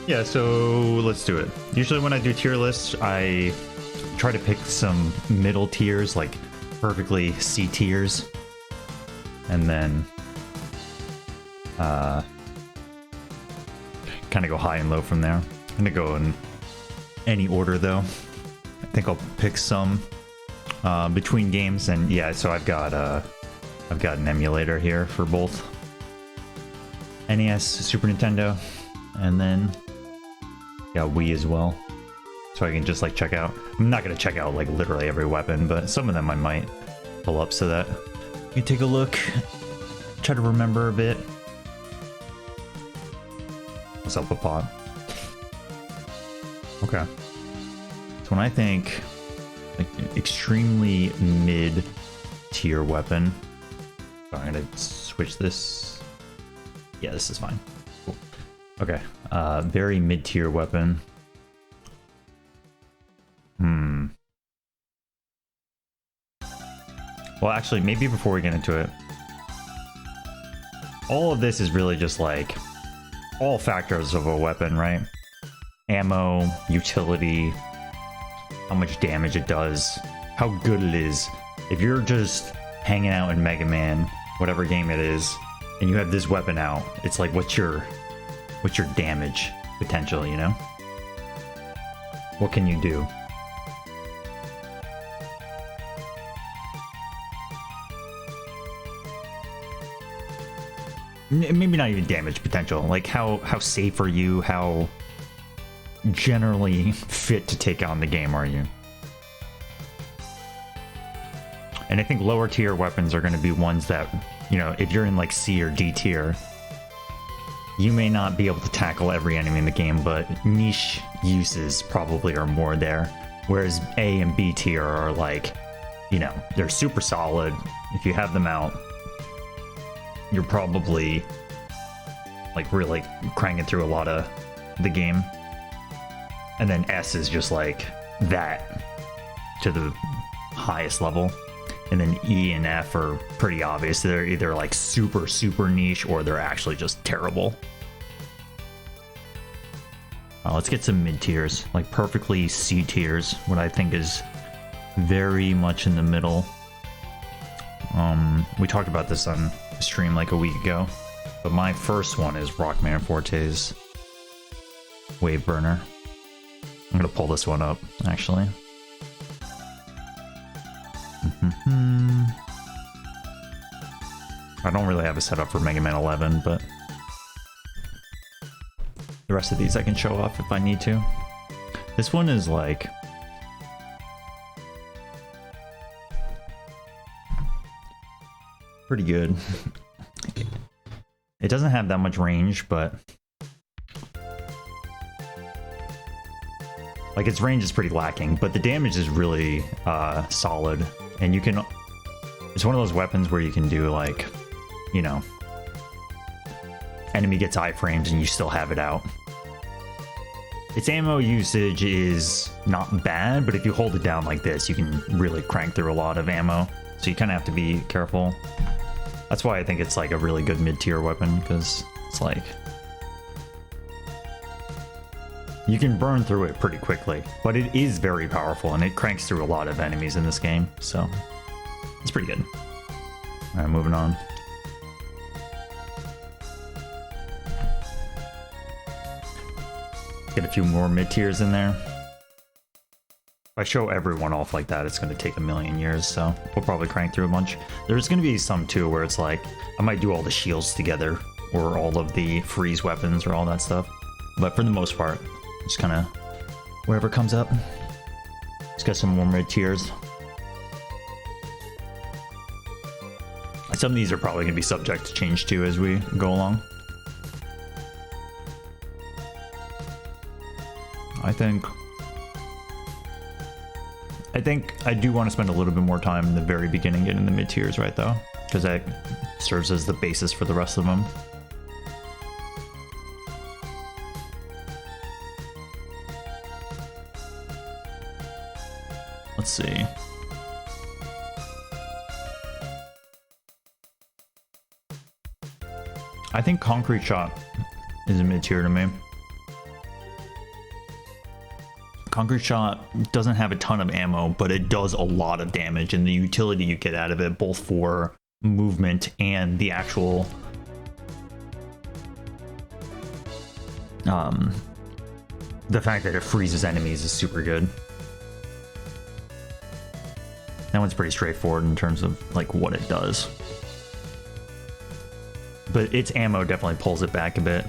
Yeah, so let's do it. Usually when I do tier lists, I try to pick some middle tiers, like perfectly C tiers. And then kind of go high and low from there. I'm gonna go in any order though. I think I'll pick some between games, and yeah, so I've got an emulator here for both NES, Super Nintendo, and then got Wii as well. So I can just like check out. I'm not gonna check out like literally every weapon, but some of them I might pull up so that you can take a look, try to remember a bit. What's up with pot? Okay. So when I think like extremely mid tier weapon, so I'm gonna switch this. Yeah, this is fine. Cool. Okay. Very mid tier weapon. Well, actually, maybe before we get into it, all of this is really just like all factors of a weapon, right? Ammo, utility, how much damage it does, how good it is. If you're just hanging out in Mega Man, whatever game it is, and you have this weapon out, it's like, what's your damage potential, you know? What can you do? Maybe not even damage potential. Like how safe are you? How generally fit to take on the game are you? And I think lower tier weapons are going to be ones that, you know, if you're in like C or D tier, you may not be able to tackle every enemy in the game, but niche uses probably are more there. Whereas A and B tier are like, you know, they're super solid. If you have them out, you're probably like really cranking through a lot of the game. And then S is just like that to the highest level. And then E and F are pretty obvious. They're either like super, super niche or they're actually just terrible. Let's get some mid tiers, like perfectly C tiers, what I think is very much in the middle. We talked about this on a stream like a week ago, but my first one is Rockman Forte's Wave Burner. I'm gonna pull this one up, actually. I don't really have a setup for Mega Man 11, but the rest of these I can show off if I need to. This one is like pretty good. It doesn't have that much range, but like its range is pretty lacking, but the damage is really solid. And you can, it's one of those weapons where you can do like, you know, enemy gets iframes and you still have it out. Its ammo usage is not bad, but if you hold it down like this, you can really crank through a lot of ammo. So you kind of have to be careful. That's why I think it's like a really good mid-tier weapon, because it's like you can burn through it pretty quickly, but it is very powerful and it cranks through a lot of enemies in this game, so it's pretty good. All right, moving on. Get a few more mid-tiers in there. If I show everyone off like that, it's going to take a million years, so we'll probably crank through a bunch. There's going to be some too where it's like I might do all the shields together or all of the freeze weapons or all that stuff, but for the most part, just kind of wherever comes up. Let's get some more mid-tiers. Some of these are probably going to be subject to change too as we go along. I think I do want to spend a little bit more time in the very beginning getting the mid-tiers right though, because that serves as the basis for the rest of them. Let's see. I think Concrete Shot is a mid-tier to me. Concrete Shot doesn't have a ton of ammo, but it does a lot of damage, and the utility you get out of it, both for movement and the actual the fact that it freezes enemies is super good. That one's pretty straightforward in terms of like what it does, but its ammo definitely pulls it back a bit.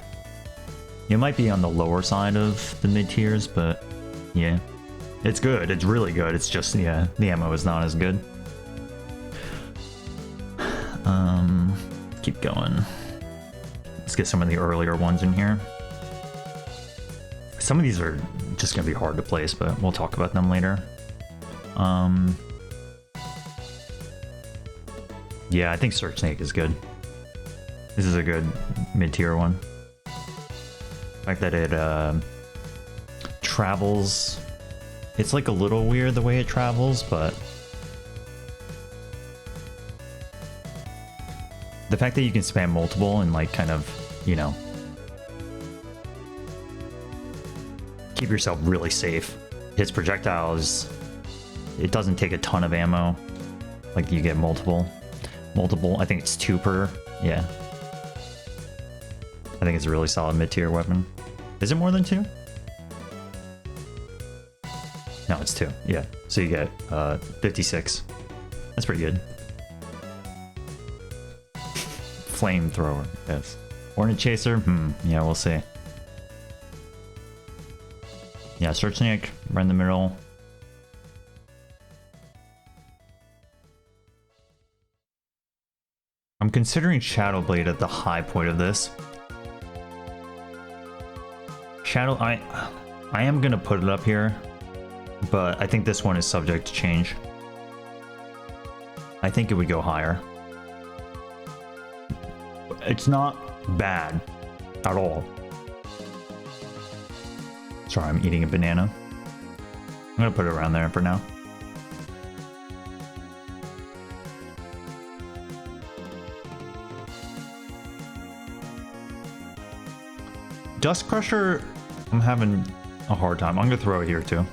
It might be on the lower side of the mid tiers, but yeah, it's good. It's really good. It's just, yeah, the ammo is not as good. Keep going. Let's get some of the earlier ones in here. Some of these are just gonna be hard to place, but we'll talk about them later. Yeah, I think Search Snake is good. This is a good mid-tier one. The fact that it travels, it's like a little weird the way it travels, but the fact that you can spam multiple and like kind of, you know, keep yourself really safe. Hits projectiles, it doesn't take a ton of ammo, like you get multiple, I think it's 2 per, yeah. I think it's a really solid mid-tier weapon. Is it more than 2? No, it's 2, yeah. So you get 56. That's pretty good. Flamethrower, yes. Hornet Chaser, yeah, we'll see. Yeah, Search Snake, right in the middle. I'm considering Shadow Blade at the high point of this. I am gonna put it up here, but I think this one is subject to change. I think it would go higher. It's not bad at all. Sorry, I'm eating a banana. I'm gonna put it around there for now. Dust Crusher, I'm having a hard time. I'm gonna throw it here too.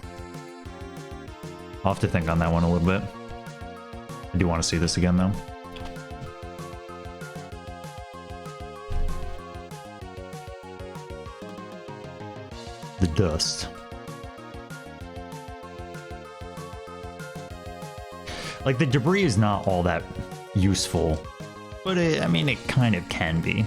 I'll have to think on that one a little bit. I do want to see this again though. The dust. Like, the debris is not all that useful, but I mean, it kind of can be.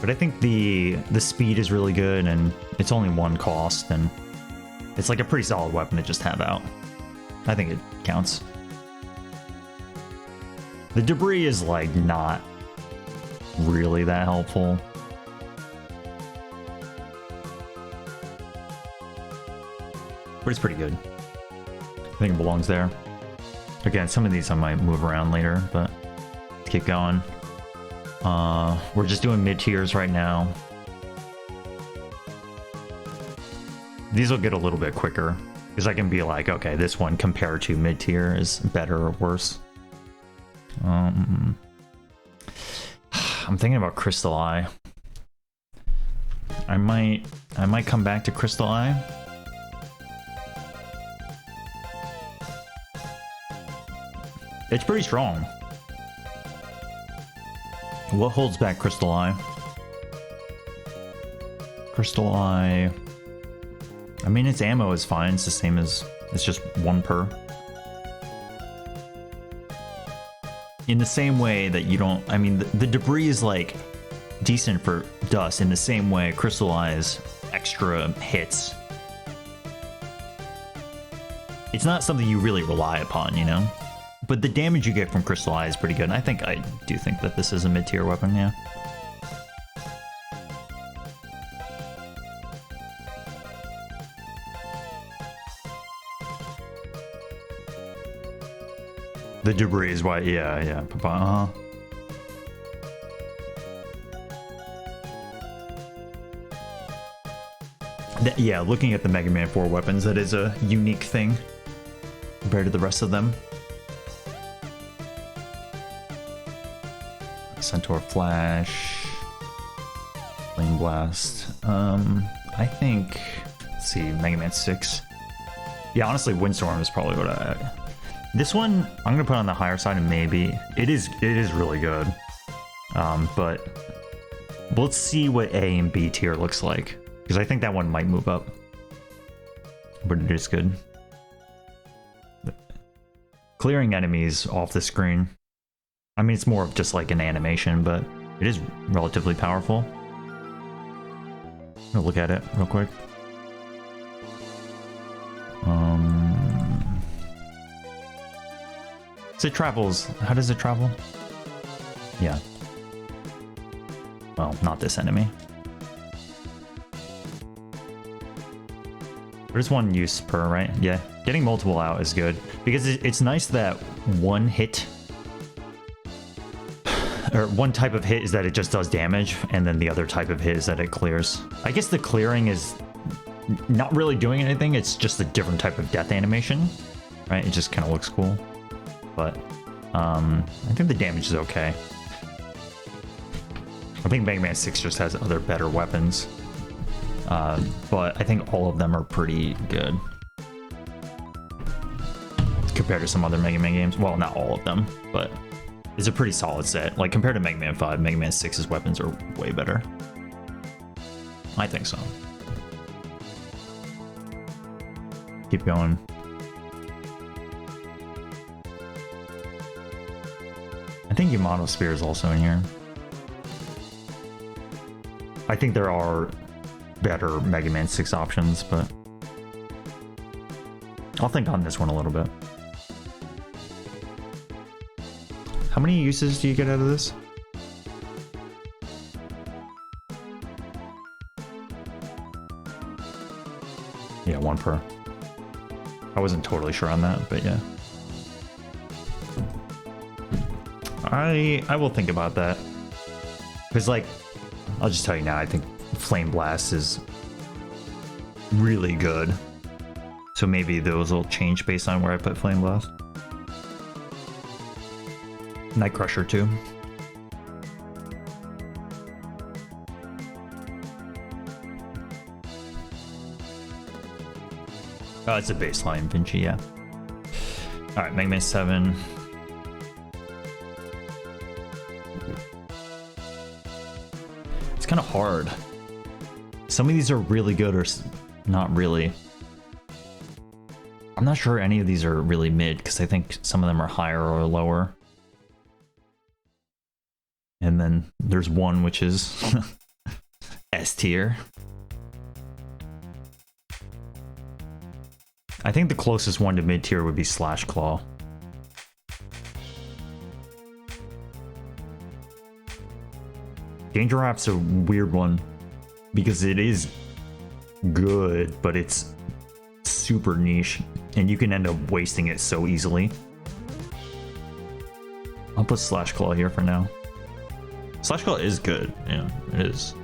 But I think the speed is really good, and it's only 1 cost, and it's like a pretty solid weapon to just have out. I think it counts. The debris is like not really that helpful. But it's pretty good. I think it belongs there. Again, some of these I might move around later, but let's keep going. We're just doing mid-tiers right now. These will get a little bit quicker, because I can be like, okay, this one compared to mid-tier is better or worse. I'm thinking about Crystal Eye. I might come back to Crystal Eye. It's pretty strong. What holds back Crystal Eye? Crystal Eye, I mean, its ammo is fine. It's the same as, it's just 1 per. In the same way that you don't, I mean, the debris is like decent for dust in the same way Crystal Eye's extra hits. It's not something you really rely upon, you know? But the damage you get from Crystal Eye is pretty good. And I do think that this is a mid-tier weapon, yeah. The debris is why, yeah, Papa, yeah, looking at the Mega Man 4 weapons, that is a unique thing compared to the rest of them. Centaur Flash. Flame Blast. I think, let's see, Mega Man 6. Yeah, honestly, Windstorm is probably what I... This one, I'm gonna put on the higher side and maybe. It is really good. But let's see what A and B tier looks like. Because I think that one might move up. But it is good. Clearing enemies off the screen. I mean, it's more of just like an animation, but it is relatively powerful. I'm gonna look at it real quick. So it travels. How does it travel? Yeah. Well, not this enemy. There's one use per, right? Yeah. Getting multiple out is good because it's nice that one hit or one type of hit is that it just does damage, and then the other type of hit is that it clears. I guess the clearing is not really doing anything. It's just a different type of death animation, right? It just kind of looks cool. But I think the damage is okay. I think Mega Man 6 just has other better weapons. But I think all of them are pretty good compared to some other Mega Man games. Well, not all of them, but it's a pretty solid set. Like, compared to Mega Man 5, Mega Man 6's weapons are way better. I think so. Keep going. I think Yamato Spear is also in here. I think there are better Mega Man 6 options, but I'll think on this one a little bit. How many uses do you get out of this? Yeah, one per. I wasn't totally sure on that, but yeah. I will think about that. Because, like, I'll just tell you now, I think Flame Blast is really good. So maybe those will change based on where I put Flame Blast. Night Crusher too. Oh, it's a baseline Vinci, yeah. Alright, Mega Man 7. It's kind of hard. Some of these are really good or not really. I'm not sure any of these are really mid because I think some of them are higher or lower. And then there's one which is S tier. I think the closest one to mid tier would be Slash Claw. Danger Rap's a weird one because it is good, but it's super niche and you can end up wasting it so easily. I'll put Slash Claw here for now. Slash Claw is good, yeah, it is.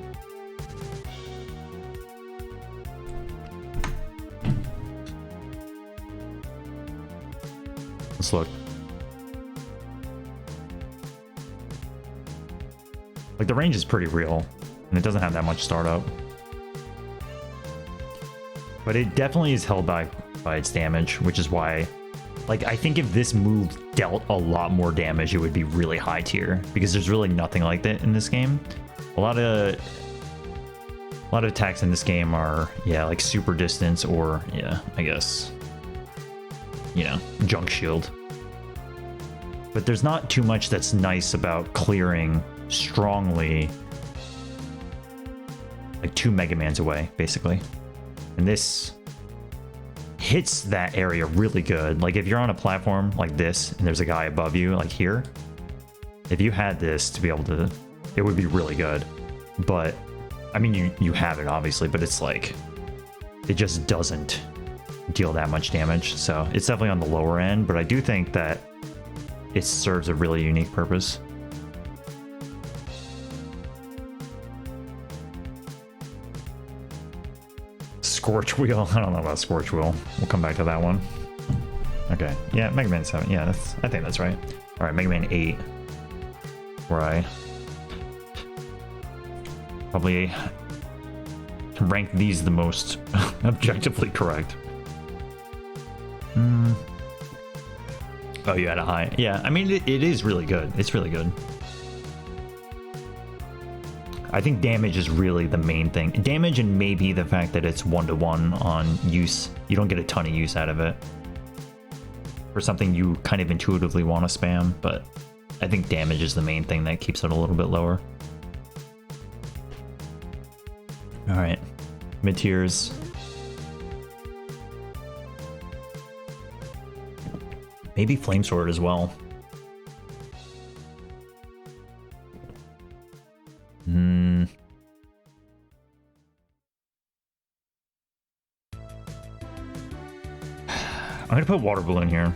Let's look. Like, the range is pretty real, and it doesn't have that much startup. But it definitely is held by its damage, which is why, like, I think if this move dealt a lot more damage, it would be really high tier, because there's really nothing like that in this game. A lot of attacks in this game are, yeah, like super distance or, yeah, I guess, you know, junk shield. But there's not too much that's nice about clearing strongly, like 2 Mega Mans away, basically. And this hits that area really good. Like, if you're on a platform like this and there's a guy above you, like here, if you had this to be able to, it would be really good. But I mean, you have it obviously, but it's like, it just doesn't deal that much damage. So it's definitely on the lower end, but I do think that it serves a really unique purpose. Scorch Wheel. I don't know about Scorch Wheel. We'll come back to that one. Okay. Yeah, Mega Man 7. Yeah, I think that's right. All right, Mega Man 8. Where Probably rank these the most objectively correct. Oh, you had a high. Yeah, I mean, it is really good. It's really good. I think damage is really the main thing. Damage and maybe the fact that it's 1-to-1 on use. You don't get a ton of use out of it for something you kind of intuitively want to spam, but I think damage is the main thing that keeps it a little bit lower. All right, mid tiers. Maybe Flamesword as well. I'm gonna put Water Balloon here.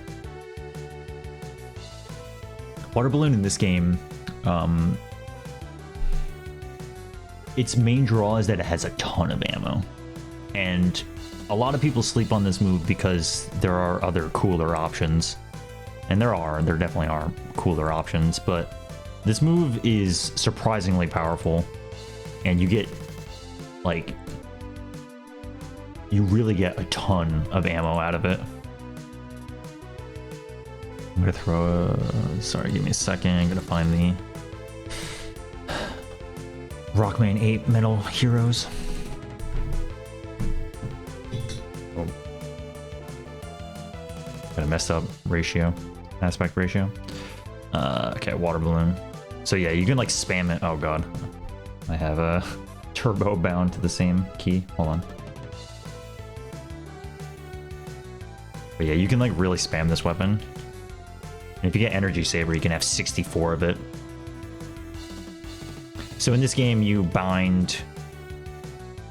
Water Balloon in this game, its main draw is that it has a ton of ammo. And a lot of people sleep on this move because there are other cooler options. And there definitely are cooler options, but this move is surprisingly powerful. And you get, like, you really get a ton of ammo out of it. I'm gonna throw a, sorry, give me a second. I'm gonna find the Rockman 8 Metal Heroes. Oh. Got a messed up ratio, aspect ratio. Okay, Water Balloon. So yeah, you can like spam it. Oh god. I have a turbo bound to the same key. Hold on. But yeah, you can like really spam this weapon. And if you get Energy Saber, you can have 64 of it. So in this game, you bind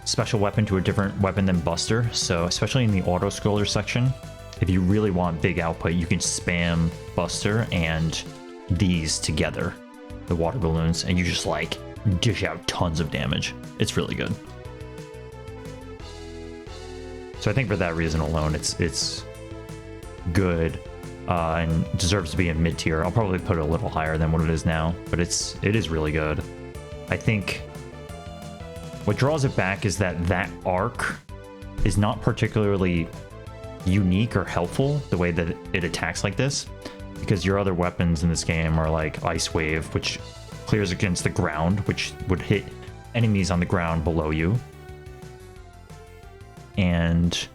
special weapon to a different weapon than Buster. So especially in the auto scroller section, if you really want big output, you can spam Buster and these together, the water balloons, and you just like dish out tons of damage. It's really good. So I think for that reason alone, it's good and deserves to be in mid tier. I'll probably put it a little higher than what it is now, but it is really good. I think what draws it back is that arc is not particularly unique or helpful the way that it attacks like this, because your other weapons in this game are like Ice Wave, which clears against the ground, which would hit enemies on the ground below you. And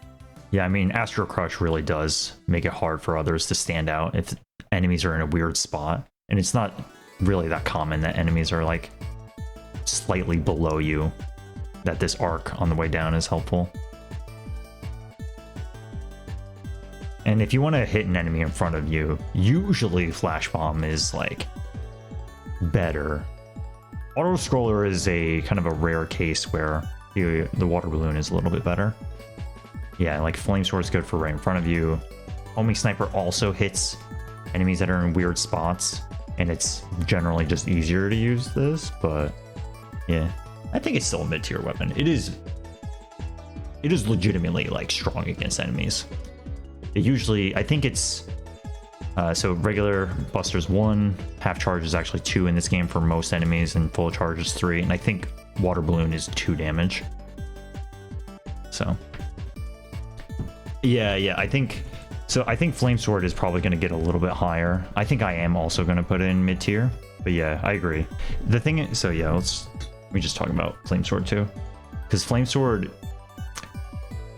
yeah, I mean, Astro Crush really does make it hard for others to stand out if enemies are in a weird spot. And it's not really that common that enemies are like slightly below you, that this arc on the way down is helpful. And if you want to hit an enemy in front of you, usually Flash Bomb is like better. Auto Scroller is a kind of a rare case where the water balloon is a little bit better. Yeah, like Flamesword is good for right in front of you. Homing Sniper also hits enemies that are in weird spots, and it's generally just easier to use this, but yeah, I think it's still a mid-tier weapon. It is legitimately like strong against enemies. It usually, I think it's so regular Buster's 1, half charge is actually 2 in this game for most enemies, and full charge is 3, and I think Water Balloon is 2 damage. So yeah, I think Flamesword is probably going to get a little bit higher. I think I am also going to put it in mid tier, but yeah, I agree. The thing is, so yeah, let me just talk about Flamesword too, because Flamesword,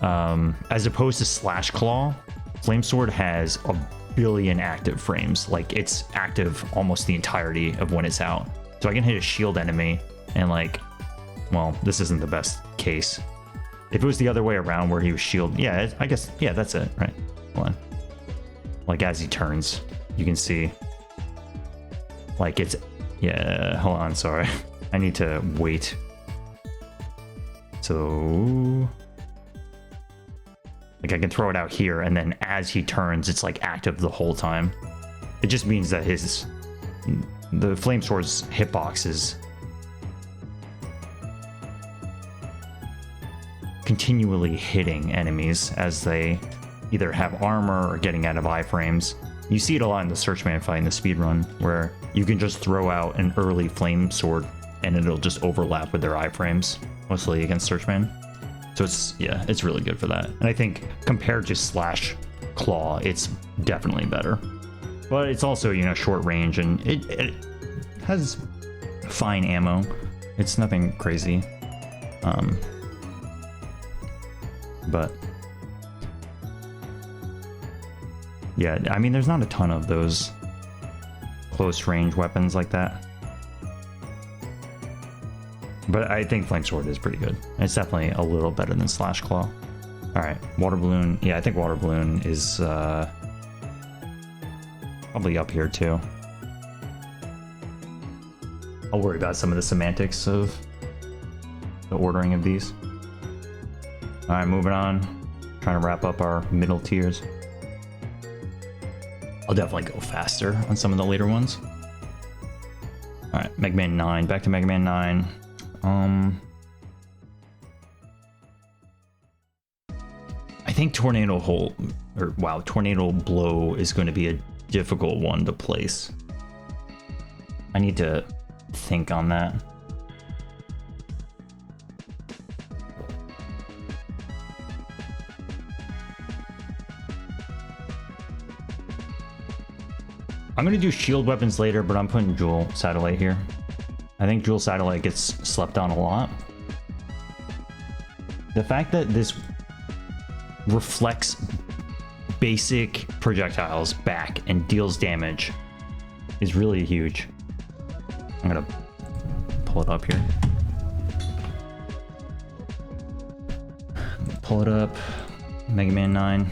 as opposed to Slash Claw, Flamesword has a billion active frames. Like, it's active almost the entirety of when it's out. So I can hit a shield enemy and like, well, this isn't the best case. If it was the other way around where he was shield, yeah, I guess, yeah, that's it, right? Hold on. Like, as he turns, you can see, like, it's, yeah, hold on, sorry. I need to wait. So, like, I can throw it out here, and then as he turns, it's like active the whole time. It just means that the Flamesword's hitbox is continually hitting enemies as they either have armor or getting out of iframes. You see it a lot in the Searchman fight in the speedrun, where you can just throw out an early Flamesword and it'll just overlap with their iframes, mostly against Searchman. So it's, yeah, it's really good for that. And I think compared to Slash Claw, it's definitely better. But it's also, you know, short range, and it has fine ammo. It's nothing crazy. But yeah, I mean, there's not a ton of those close range weapons like that. But I think Flame Sword is pretty good. It's definitely a little better than Slash Claw. All right, Water Balloon. Yeah, I think Water Balloon is probably up here too. I'll worry about some of the semantics of the ordering of these. All right, moving on. Trying to wrap up our middle tiers. I'll definitely go faster on some of the later ones. All right, Mega Man 9. Back to Mega Man 9. I think Tornado Hole, or wow, Tornado Blow is going to be a difficult one to place. I need to think on that. I'm going to do shield weapons later, but I'm putting Jewel Satellite here. I think Jewel Satellite gets slept on a lot. The fact that this reflects basic projectiles back and deals damage is really huge. I'm going to pull it up here. Pull it up. Mega Man 9.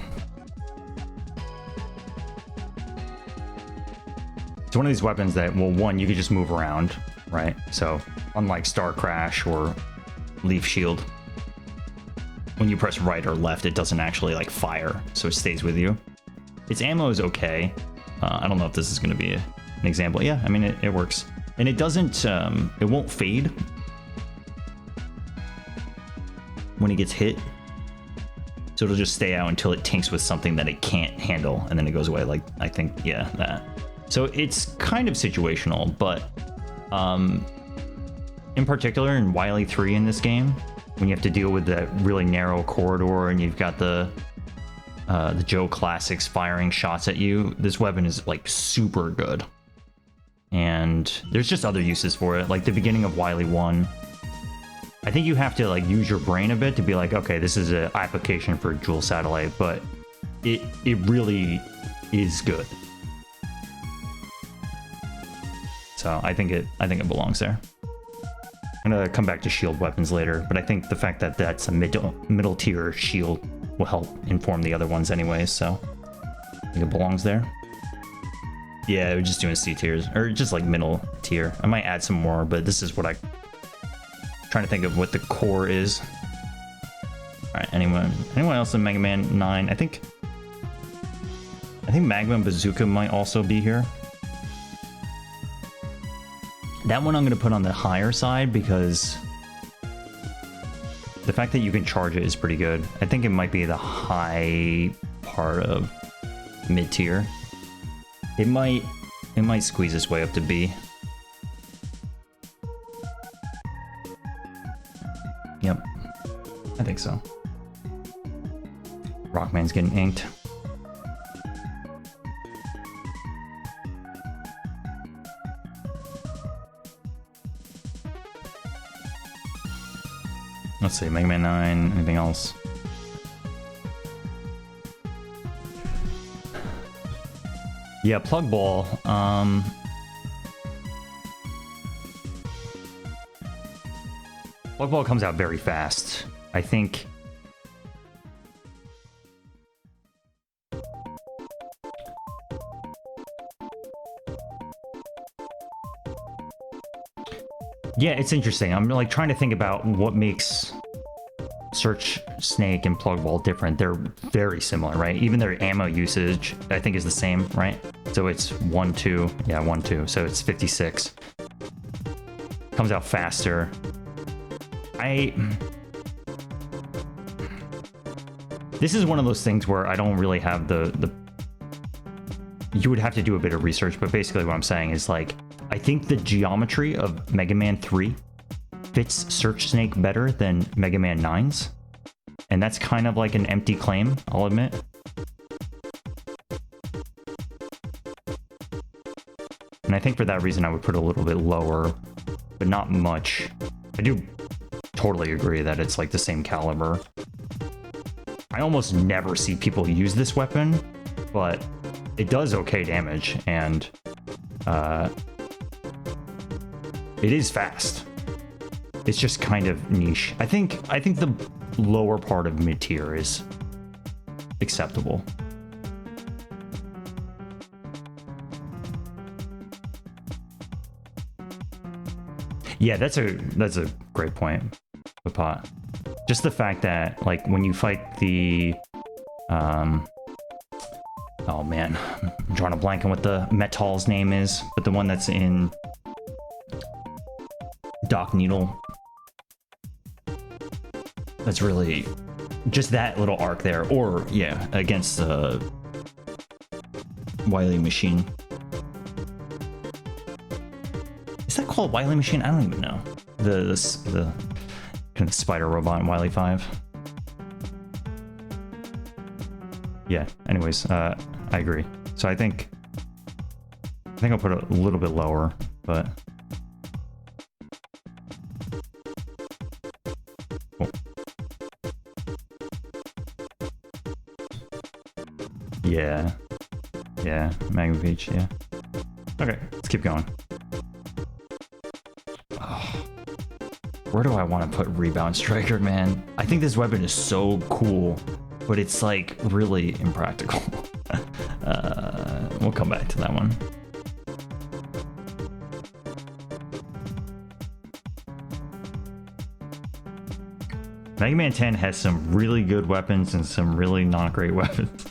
It's one of these weapons that, well, one, you could just move around, right? So unlike Star Crash or Leaf Shield, when you press right or left, it doesn't actually like fire, so it stays with you. Its ammo is okay. I don't know if this is going to be an example. Yeah, I mean, it works. And it doesn't, it won't fade when it gets hit. So it'll just stay out until it tinks with something that it can't handle, and then it goes away. Like, I think, yeah, that. So it's kind of situational, but in particular in Wily 3 in this game, when you have to deal with that really narrow corridor and you've got the Joe Classics firing shots at you, this weapon is like super good. And there's just other uses for it, like the beginning of Wily 1. I think you have to like use your brain a bit to be like, okay, this is an application for Jewel Satellite, but it really is good. So I think it belongs there. I'm gonna come back to shield weapons later, but I think the fact that that's a middle tier shield will help inform the other ones anyways, so I think it belongs there. Yeah, we're just doing C tiers, or just like middle tier. I might add some more, but this is what I'm trying to think of what the core is. All right, anyone else in Mega Man 9? I think Magma Bazooka might also be here. That one I'm going to put on the higher side because the fact that you can charge it is pretty good. I think it might be the high part of mid tier. It might squeeze its way up to B. Yep, I think so. Rockman's getting inked. Let's see, Mega Man 9, anything else? Yeah, Plug Ball. Plug Ball comes out very fast. I think... Yeah, it's interesting. I'm like trying to think about what makes Search Snake and Plug Ball different. They're very similar, right? Even their ammo usage, I think, is the same, right? So it's 1-2. Yeah, 1-2. So it's 56. Comes out faster. This is one of those things where I don't really have the... You would have to do a bit of research, but basically what I'm saying is like, I think think the geometry of Mega Man 3 fits Search Snake better than Mega Man 9's. And that's kind of like an empty claim, I'll admit. And I think for that reason I would put it a little bit lower, but not much. I do totally agree that it's like the same caliber. I almost never see people use this weapon, but it does okay damage, and it is fast. It's just kind of niche. I think the lower part of mid-tier is acceptable. Yeah, that's a great point, Pot. Just the fact that, like, when you fight the oh man, I'm drawing a blank on what the Metal's name is, but the one that's in Doc Needle. That's really just that little arc there, or yeah, against the Wily Machine. Is that called Wily Machine? I don't even know. The kind of spider robot in Wily 5. Yeah. Anyways, I agree. So I think I'll put it a little bit lower, but. Yeah. Yeah, Magma Beach, yeah. Okay, let's keep going. Oh, where do I want to put Rebound Striker, man? I think this weapon is so cool, but it's like really impractical. We'll come back to that one. Mega Man 10 has some really good weapons and some really not great weapons.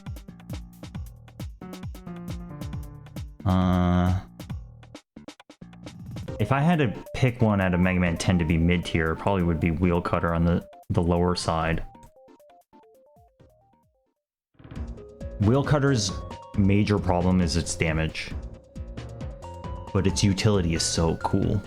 If I had to pick one out of Mega Man 10 to be mid-tier, probably would be Wheel Cutter on the lower side. Wheel Cutter's major problem is its damage, but its utility is so cool.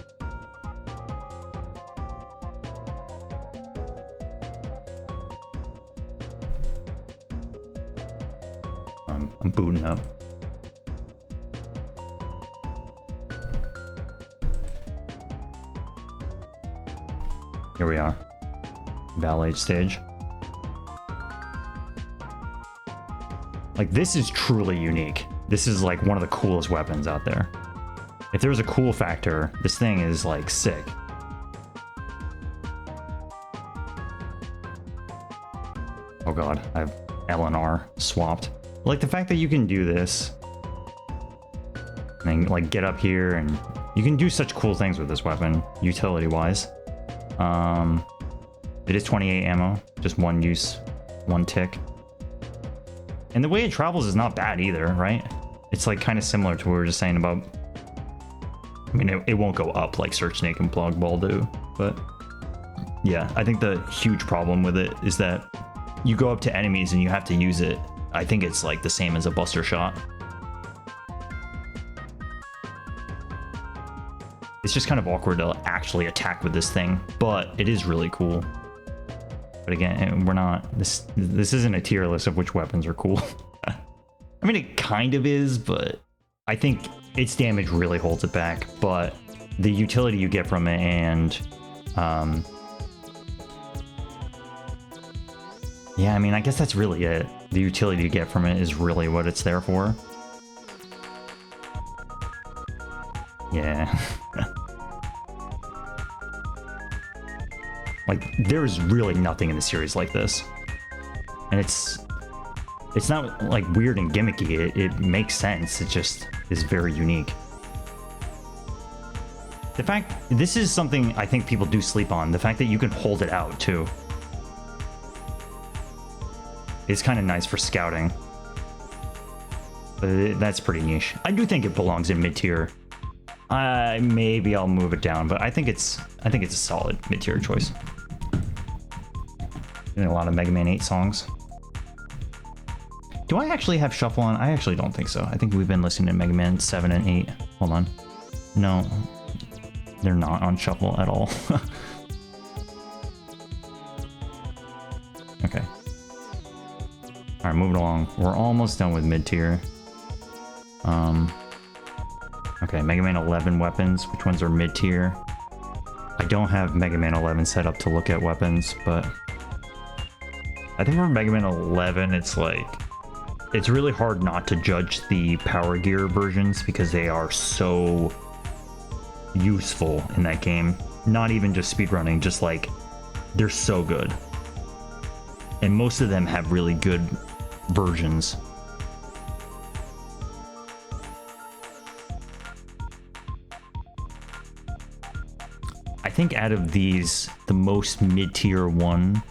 I'm booting up. Here we are. Ballet stage. Like, this is truly unique. This is like one of the coolest weapons out there. If there's a cool factor, this thing is like sick. Oh god, I have L and R swapped. Like, the fact that you can do this and like get up here, and you can do such cool things with this weapon, utility wise. It is 28 ammo, just one use, one tick. And the way it travels is not bad either, right? It's like kind of similar to what we were just saying about, I mean, it won't go up like Search Snake and Plug Ball do, but yeah, I think the huge problem with it is that you go up to enemies and you have to use it. I think it's like the same as a Buster Shot. It's just kind of awkward to actually attack with this thing, but it is really cool. But again, we're not, this isn't a tier list of which weapons are cool. I mean, it kind of is, but I think its damage really holds it back. But the utility you get from it, and yeah, I mean, I guess that's really it. The utility you get from it is really what it's there for. Yeah. Like, there's really nothing in the series like this. And it's not like weird and gimmicky. It makes sense. It just is very unique. The fact, this is something I think people do sleep on. The fact that you can hold it out too. It's kind of nice for scouting. But that's pretty niche. I do think it belongs in mid-tier. Maybe I'll move it down, but I think it's a solid mid-tier choice. In a lot of Mega Man 8 songs. Do I actually have Shuffle on? I actually don't think so. I think we've been listening to Mega Man 7 and 8. Hold on. No, they're not on shuffle at all. Okay. Alright, moving along. We're almost done with mid-tier. Okay, Mega Man 11 weapons. Which ones are mid-tier? I don't have Mega Man 11 set up to look at weapons, but I think for Mega Man 11, it's like, it's really hard not to judge the Power Gear versions because they are so useful in that game. Not even just speedrunning, just like, they're so good. And most of them have really good versions. I think out of these, the most mid-tier one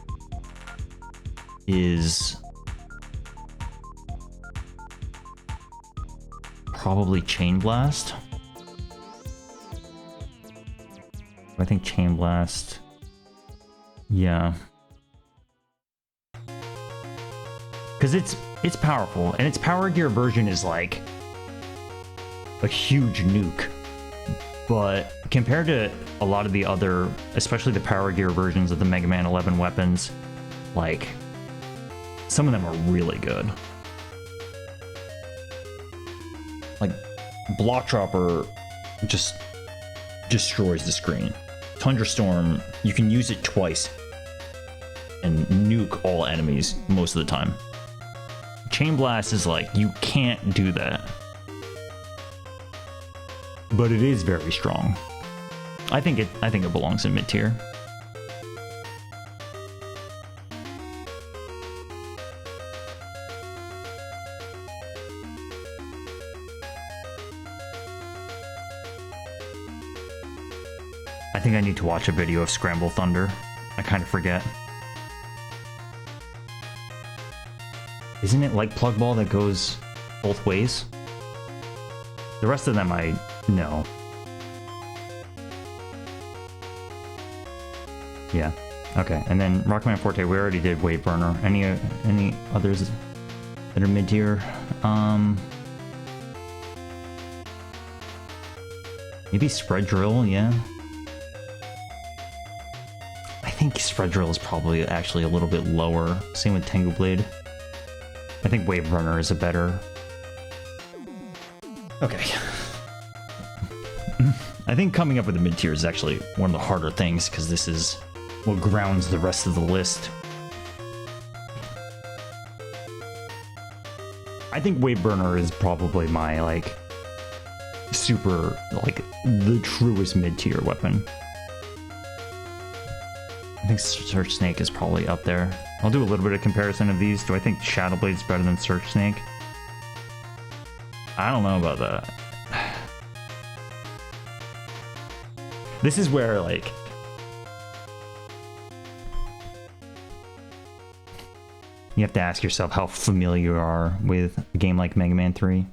is probably Chain Blast. I think Chain Blast, yeah. Because it's powerful, and its Power Gear version is like a huge nuke. But compared to a lot of the other, especially the Power Gear versions of the Mega Man 11 weapons, like, some of them are really good. Like, Block Dropper just destroys the screen. Thunderstorm, you can use it twice and nuke all enemies most of the time. Chain Blast is like, you can't do that. But it is very strong. I think it belongs in mid-tier. I think I need to watch a video of Scramble Thunder. I kind of forget. Isn't it like Plug Ball that goes both ways? The rest of them I know. Yeah. Okay. And then Rockman Forte, we already did Wave Burner. Any others that are mid-tier? Maybe Spread Drill, yeah. I think Spread Drill is probably actually a little bit lower. Same with Tengu Blade. I think Wave Burner is a better... Okay. I think coming up with the mid-tier is actually one of the harder things, because this is what grounds the rest of the list. I think Wave Burner is probably my, like, super, like, the truest mid-tier weapon. I think Search Snake is probably up there. I'll do a little bit of comparison of these. Do I think Shadow Blade's better than Search Snake? I don't know about that. This is where, like, you have to ask yourself how familiar you are with a game like Mega Man 3.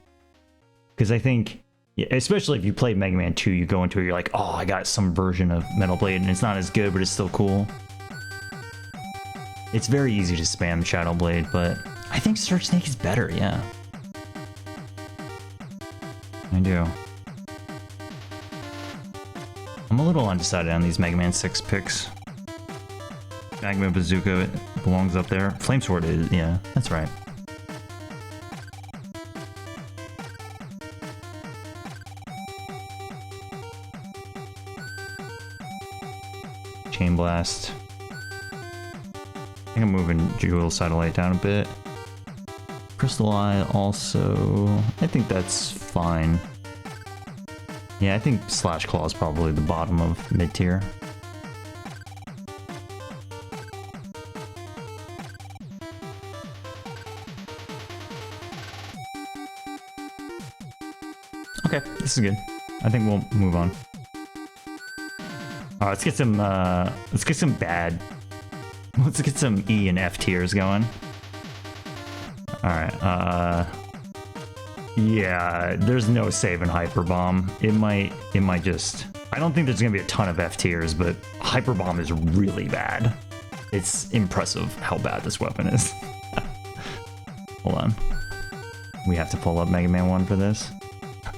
Because I think, especially if you played Mega Man 2, you go into it, you're like, oh, I got some version of Metal Blade, and it's not as good, but it's still cool. It's very easy to spam Shadow Blade, but I think Search Snake is better, yeah. I do. I'm a little undecided on these Mega Man 6 picks. Magma Bazooka belongs up there. Flamethrower is, yeah, that's right. Chain Blast. I think I'm moving Jewel Satellite down a bit. Crystal Eye also, I think that's fine. Yeah, I think Slash Claw is probably the bottom of mid-tier. Okay, this is good. I think we'll move on. Let's get some bad. Let's get some E and F tiers going. Alright, yeah, there's no saving Hyper Bomb. It might just... I don't think there's gonna be a ton of F tiers, but Hyper Bomb is really bad. It's impressive how bad this weapon is. Hold on. We have to pull up Mega Man 1 for this.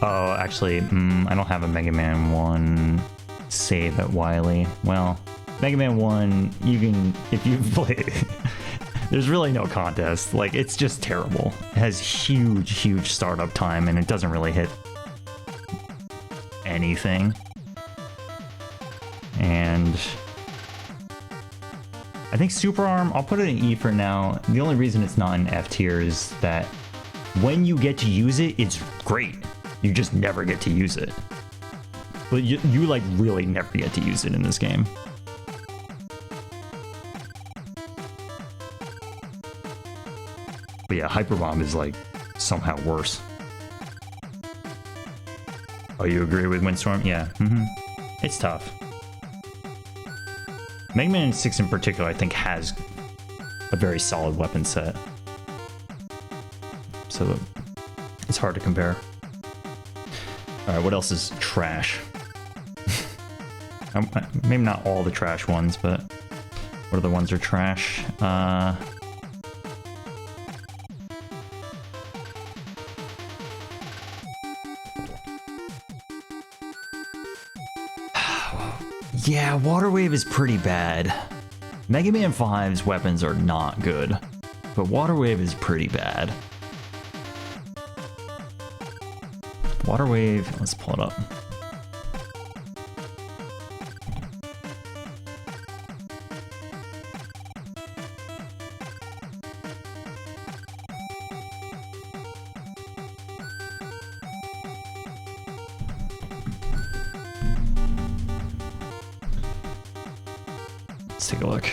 Oh, actually, I don't have a Mega Man 1 save at Wily. Well, Mega Man 1, you can, if you play, there's really no contest. Like, it's just terrible. It has huge startup time, and it doesn't really hit anything. And I think Super Arm, I'll put it in E for now. The only reason it's not in F tier is that when you get to use it, it's great. You just never get to use it. But you like really never get to use it in this game. But yeah, Hyper Bomb is like somehow worse. Oh, you agree with Windstorm? Yeah. It's tough. Mega Man 6 in particular, I think, has a very solid weapon set. So it's hard to compare. Alright, what else is trash? Maybe not all the trash ones, but what other ones are trash? Yeah, Water Wave is pretty bad. Mega Man 5's weapons are not good, but Water Wave is pretty bad. Water Wave, let's pull it up. Let's take a look.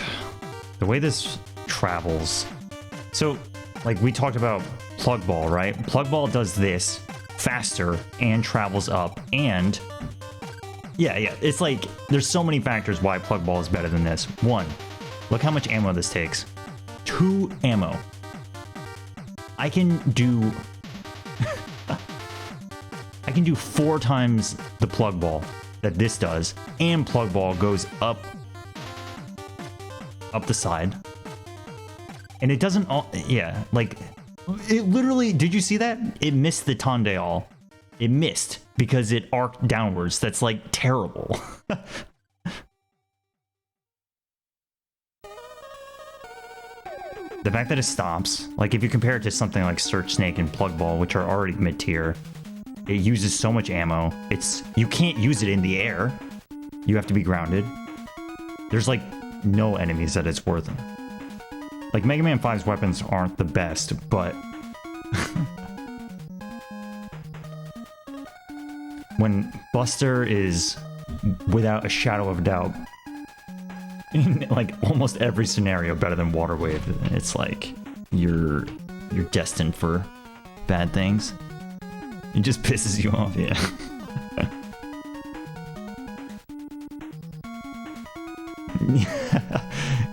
The way this travels. So, like we talked about Plug Ball, right? Plug Ball does this faster and travels up, and yeah, it's like there's so many factors why Plug Ball is better than this. One, look how much ammo this takes. 2 ammo. I can do I can do 4 times the Plug Ball that this does, and Plug Ball goes up the side, and it doesn't all, yeah, like it literally, did you see that? It missed the Tondale. It missed because it arced downwards. That's like terrible. The fact that it stops, like if you compare it to something like Search Snake and Plug Ball, which are already mid-tier, it uses so much ammo. You can't use it in the air. You have to be grounded. There's like no enemies that it's worth. Like Mega Man 5's weapons aren't the best, but when Buster is without a shadow of a doubt in like almost every scenario better than Water Wave, it's like you're destined for bad things. It just pisses you off, yeah.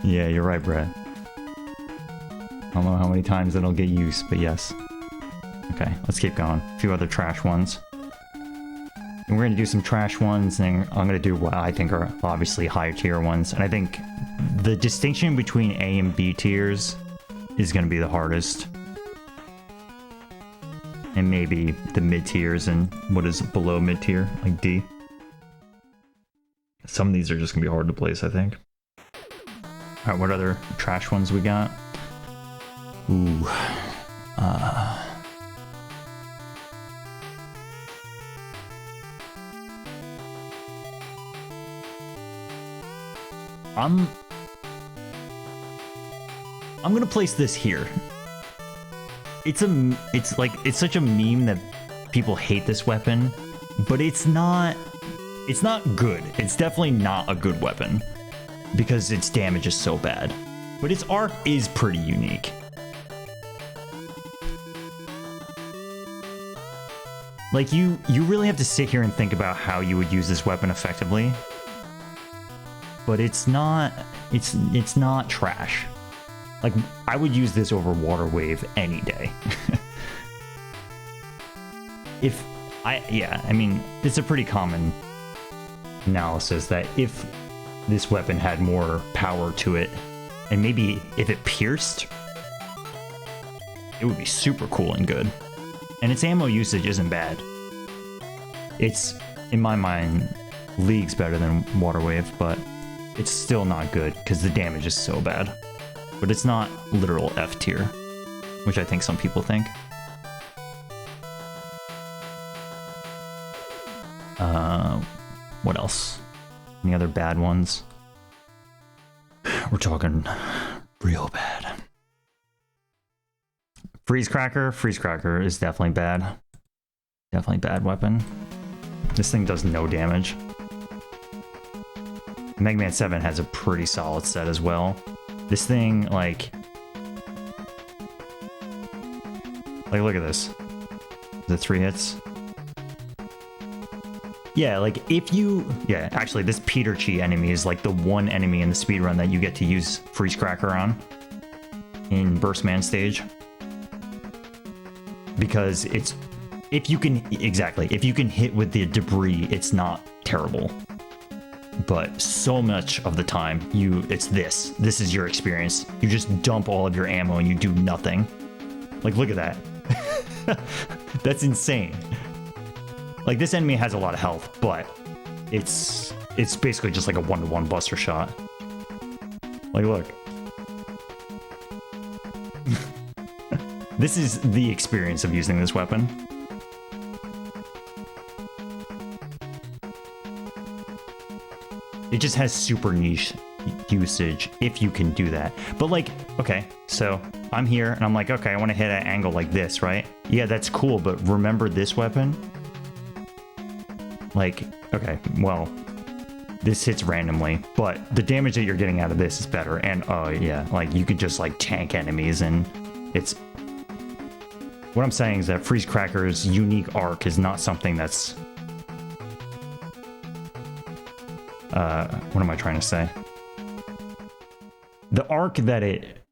Yeah, you're right, Brad. I don't know how many times it'll get used, but yes. Okay, let's keep going. A few other trash ones. And we're gonna do some trash ones, and I'm gonna do what I think are obviously higher tier ones. And I think the distinction between A and B tiers is gonna be the hardest. And maybe the mid tiers and what is below mid tier, like D. Some of these are just gonna be hard to place, I think. Alright, what other trash ones we got? Ooh. I'm gonna place this here. It's such a meme that people hate this weapon, but it's not good. It's definitely not a good weapon because its damage is so bad. But its arc is pretty unique. Like you really have to sit here and think about how you would use this weapon effectively. But it's not trash. Like I would use this over Water Wave any day. I mean, it's a pretty common analysis that if this weapon had more power to it, and maybe if it pierced, it would be super cool and good. And its ammo usage isn't bad. It's, in my mind, leagues better than Water Wave, but it's still not good because the damage is so bad. But it's not literal F tier, which I think some people think. What else? Any other bad ones? We're talking real bad. Freeze Cracker. Freeze Cracker is definitely bad. Definitely bad weapon. This thing does no damage. Mega Man 7 has a pretty solid set as well. This thing, like look at this. The 3 hits. Yeah, like if you... Yeah, actually, this Peter Chi enemy is like the one enemy in the speedrun that you get to use Freeze Cracker on in Burstman stage. Because it's... If you can... Exactly. If you can hit with the debris, it's not terrible. But so much of the time, it's this. This is your experience. You just dump all of your ammo and you do nothing. Like, look at that. That's insane. Like, this enemy has a lot of health, but it's basically just like a 1-to-1 buster shot. Like, look. This is the experience of using this weapon. It just has super niche usage if you can do that. But like, okay, so I'm here and I'm like, okay, I want to hit an angle like this, right? Yeah, that's cool, but remember this weapon? Like, okay, well, this hits randomly, but the damage that you're getting out of this is better. And oh yeah, like you could just like tank enemies, and it's... What I'm saying is that Freeze Cracker's unique arc is not something that's... what am I trying to say? The arc that it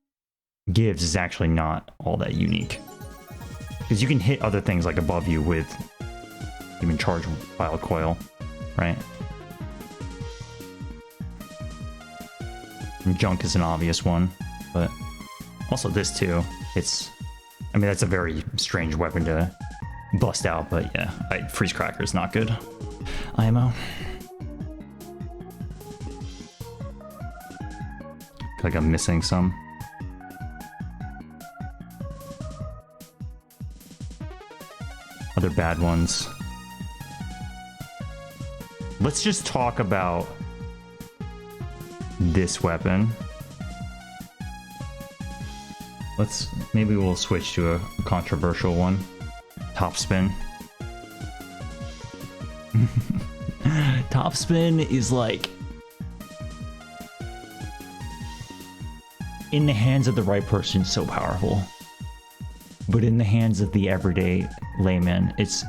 gives is actually not all that unique. Because you can hit other things like above you with even charge Wild Coil, right? And Junk is an obvious one, but also this too. It's... I mean, that's a very strange weapon to bust out, but yeah, Freeze Cracker is not good. IMO. Like I'm missing some. Other bad ones. Let's just talk about this weapon. Maybe we'll switch to a controversial one. Topspin. Topspin is like... in the hands of the right person, so powerful. But in the hands of the everyday layman, it's...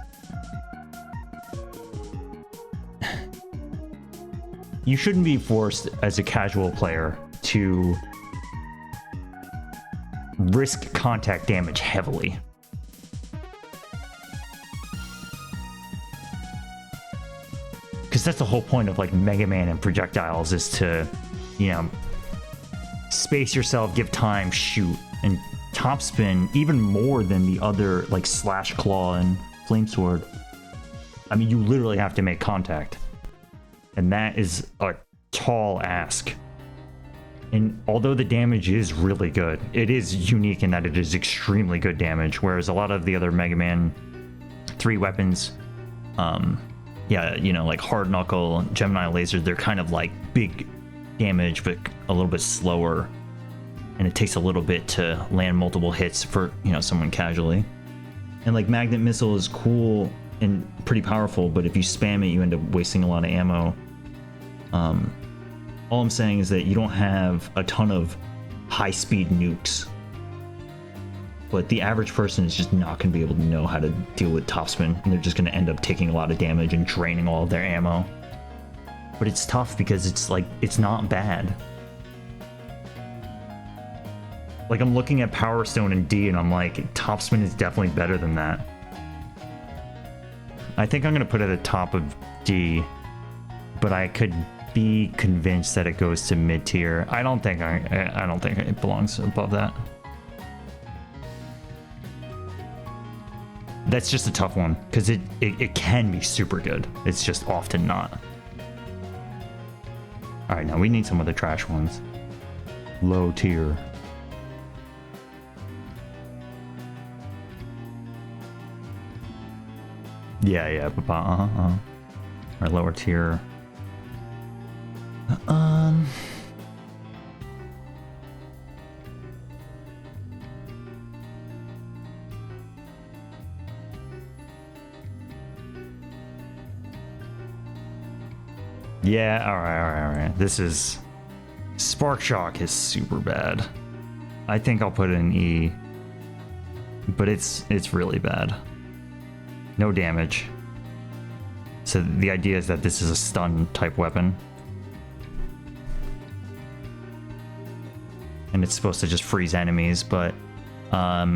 You shouldn't be forced as a casual player to risk contact damage heavily. Because that's the whole point of like Mega Man and projectiles, is to, you know, space yourself, give time, shoot. And Topspin, even more than the other like Slash Claw and Flame Sword, I mean, you literally have to make contact. And that is a tall ask. And although the damage is really good, it is unique in that it is extremely good damage, whereas a lot of the other Mega Man 3 weapons, yeah, you know, like Hard Knuckle, Gemini Laser, they're kind of like big damage, but a little bit slower. And it takes a little bit to land multiple hits for, you know, someone casually. And like Magnet Missile is cool and pretty powerful, but if you spam it, you end up wasting a lot of ammo. All I'm saying is that you don't have a ton of high-speed nukes. But the average person is just not going to be able to know how to deal with Topspin, and they're just going to end up taking a lot of damage and draining all of their ammo. But it's tough because it's like, it's not bad. Like, I'm looking at Power Stone and D, and I'm like, Topspin is definitely better than that. I think I'm going to put it at the top of D, but I could be convinced that it goes to mid tier. I don't think it belongs above that. That's just a tough one, because it can be super good. It's just often not. Alright, now we need some of the trash ones. Low tier. Yeah, Our lower tier. Yeah, alright. This is... Spark Shock is super bad. I think I'll put it in E. But it's really bad. No damage. So the idea is that this is a stun type weapon. And it's supposed to just freeze enemies, but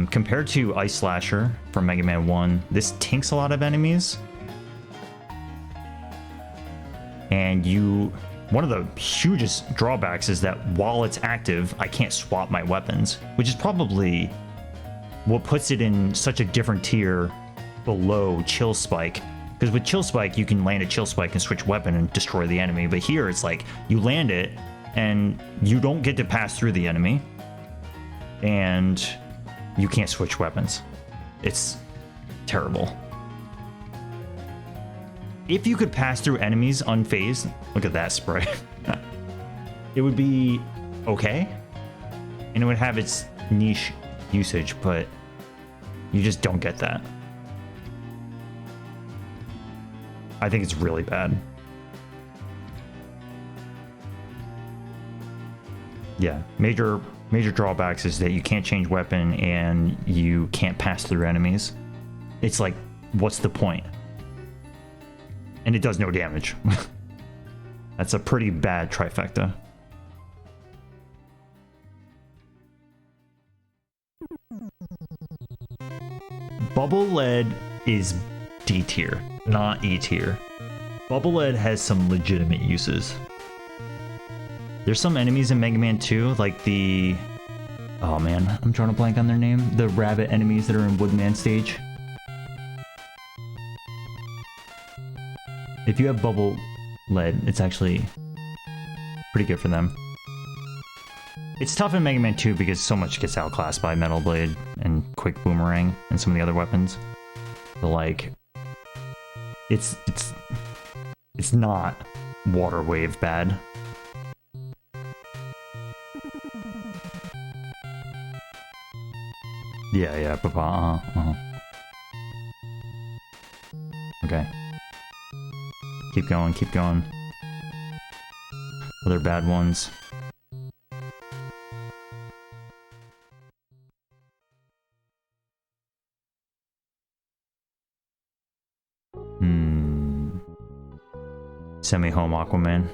compared to Ice Slasher from Mega Man 1, this tinks a lot of enemies. And one of the hugest drawbacks is that while it's active, I can't swap my weapons, which is probably what puts it in such a different tier below Chill Spike. Because with Chill Spike, you can land a Chill Spike and switch weapon and destroy the enemy. But here, it's like, you land it, and you don't get to pass through the enemy. And you can't switch weapons. It's terrible. If you could pass through enemies unfazed, look at that spray. It would be okay. And it would have its niche usage, but you just don't get that. I think it's really bad. Yeah, major drawbacks is that you can't change weapon and you can't pass through enemies. It's like, what's the point? And it does no damage. That's a pretty bad trifecta. Bubble Lead is D tier, not E tier. Bubble Lead has some legitimate uses. There's some enemies in Mega Man 2, like the... Oh man, I'm drawing a blank on their name. The rabbit enemies that are in Woodman stage. If you have Bubble Lead, it's actually pretty good for them. It's tough in Mega Man 2 because so much gets outclassed by Metal Blade and Quick Boomerang and some of the other weapons. But like, it's not Water Wave bad. Yeah, Okay. Keep going. Other bad ones. Send me home, Aquaman.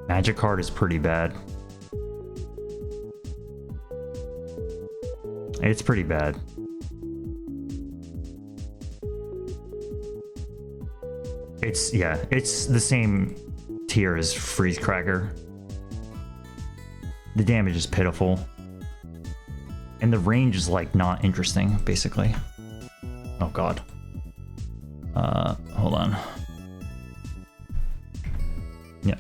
Magic Card is pretty bad. It's pretty bad. It's the same tier as Freeze Cracker. The damage is pitiful. And the range is like not interesting, basically. Oh god. Hold on. Yeah.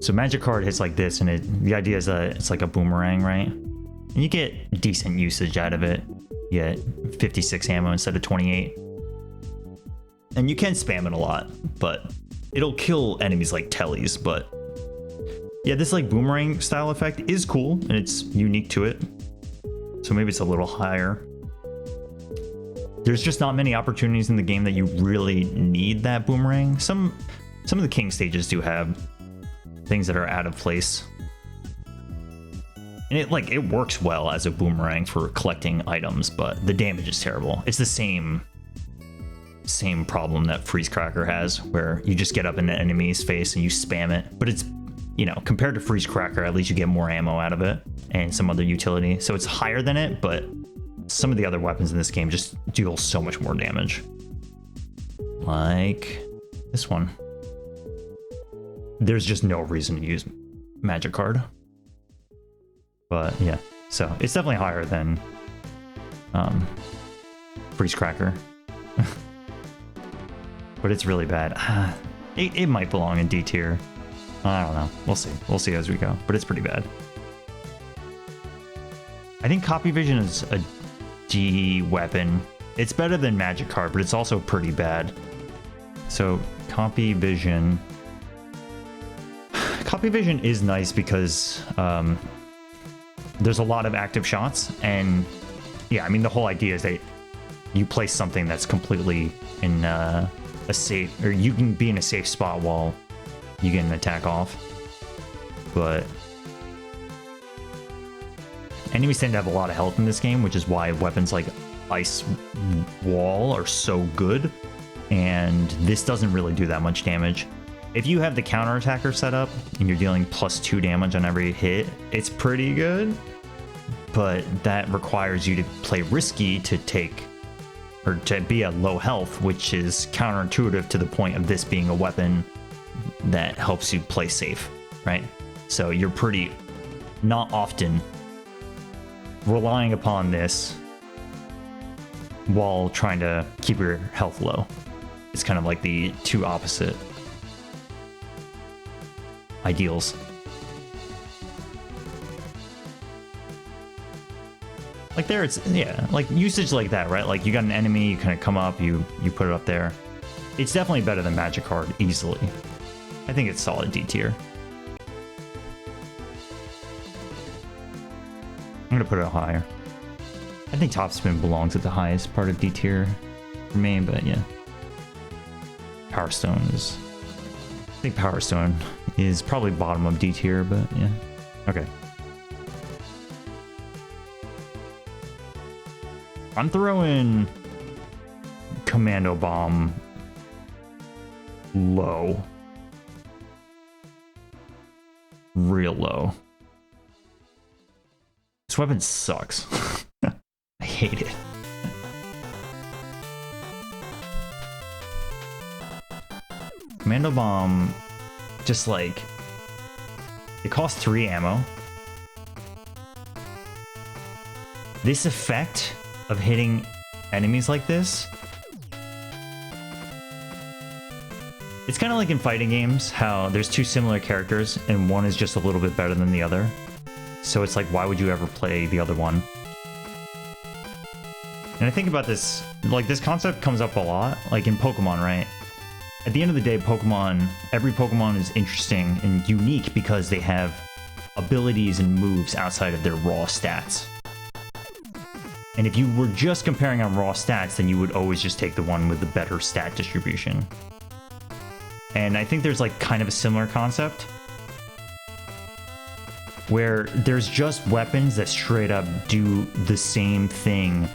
So Magic Card hits like this, and the idea is that it's like a boomerang, right? And you get decent usage out of it. You get 56 ammo instead of 28. And you can spam it a lot, but it'll kill enemies like Tellies, but yeah, this like boomerang style effect is cool, and it's unique to it. So maybe it's a little higher. There's just not many opportunities in the game that you really need that boomerang. Some of the king stages do have things that are out of place. And it works well as a boomerang for collecting items, but the damage is terrible. It's the same problem that Freeze Cracker has, where you just get up in the enemy's face and you spam it. But it's, you know, compared to Freeze Cracker, at least you get more ammo out of it and some other utility. So it's higher than it, but some of the other weapons in this game just deal so much more damage. Like this one. there's just no reason to use Magic Card. But yeah, so it's definitely higher than Freeze Cracker. But it's really bad. It might belong in D tier. I don't know. We'll see. We'll see as we go. But it's pretty bad. I think Copyvision is a D weapon. It's better than Magic Card, but it's also pretty bad. So Copyvision is nice because there's a lot of active shots, and yeah, I mean the whole idea is that you place something that's completely in a safe, or you can be in a safe spot while you get an attack off. But enemies tend to have a lot of health in this game, which is why weapons like Ice Wall are so good, and this doesn't really do that much damage. If you have the counter attacker set up and you're dealing +2 damage on every hit, it's pretty good, but that requires you to play risky to take, or to be at low health, which is counterintuitive to the point of this being a weapon that helps you play safe, right? So you're pretty not often relying upon this while trying to keep your health low. It's kind of like the two opposite ideals. Like there, it's, yeah, like usage like that, right? Like you got an enemy, you kind of come up, you put it up there. It's definitely better than Magic Card, easily. I think it's solid D tier. I'm gonna put it higher. I think Topspin belongs at the highest part of D tier for me, but yeah. Power Stone is... I think Power Stone is probably bottom of D tier, but yeah. Okay. I'm throwing Commando Bomb low. Real low. This weapon sucks. I hate it. Commando Bomb, just like, it costs 3 ammo. This effect of hitting enemies like this, it's kind of like in fighting games, how there's two similar characters and one is just a little bit better than the other. So it's like, why would you ever play the other one? And I think about this, like this concept comes up a lot, like in Pokemon, right? At the end of the day, every Pokemon is interesting and unique because they have abilities and moves outside of their raw stats. And if you were just comparing on raw stats, then you would always just take the one with the better stat distribution. And I think there's like kind of a similar concept where there's just weapons that straight up do the same thing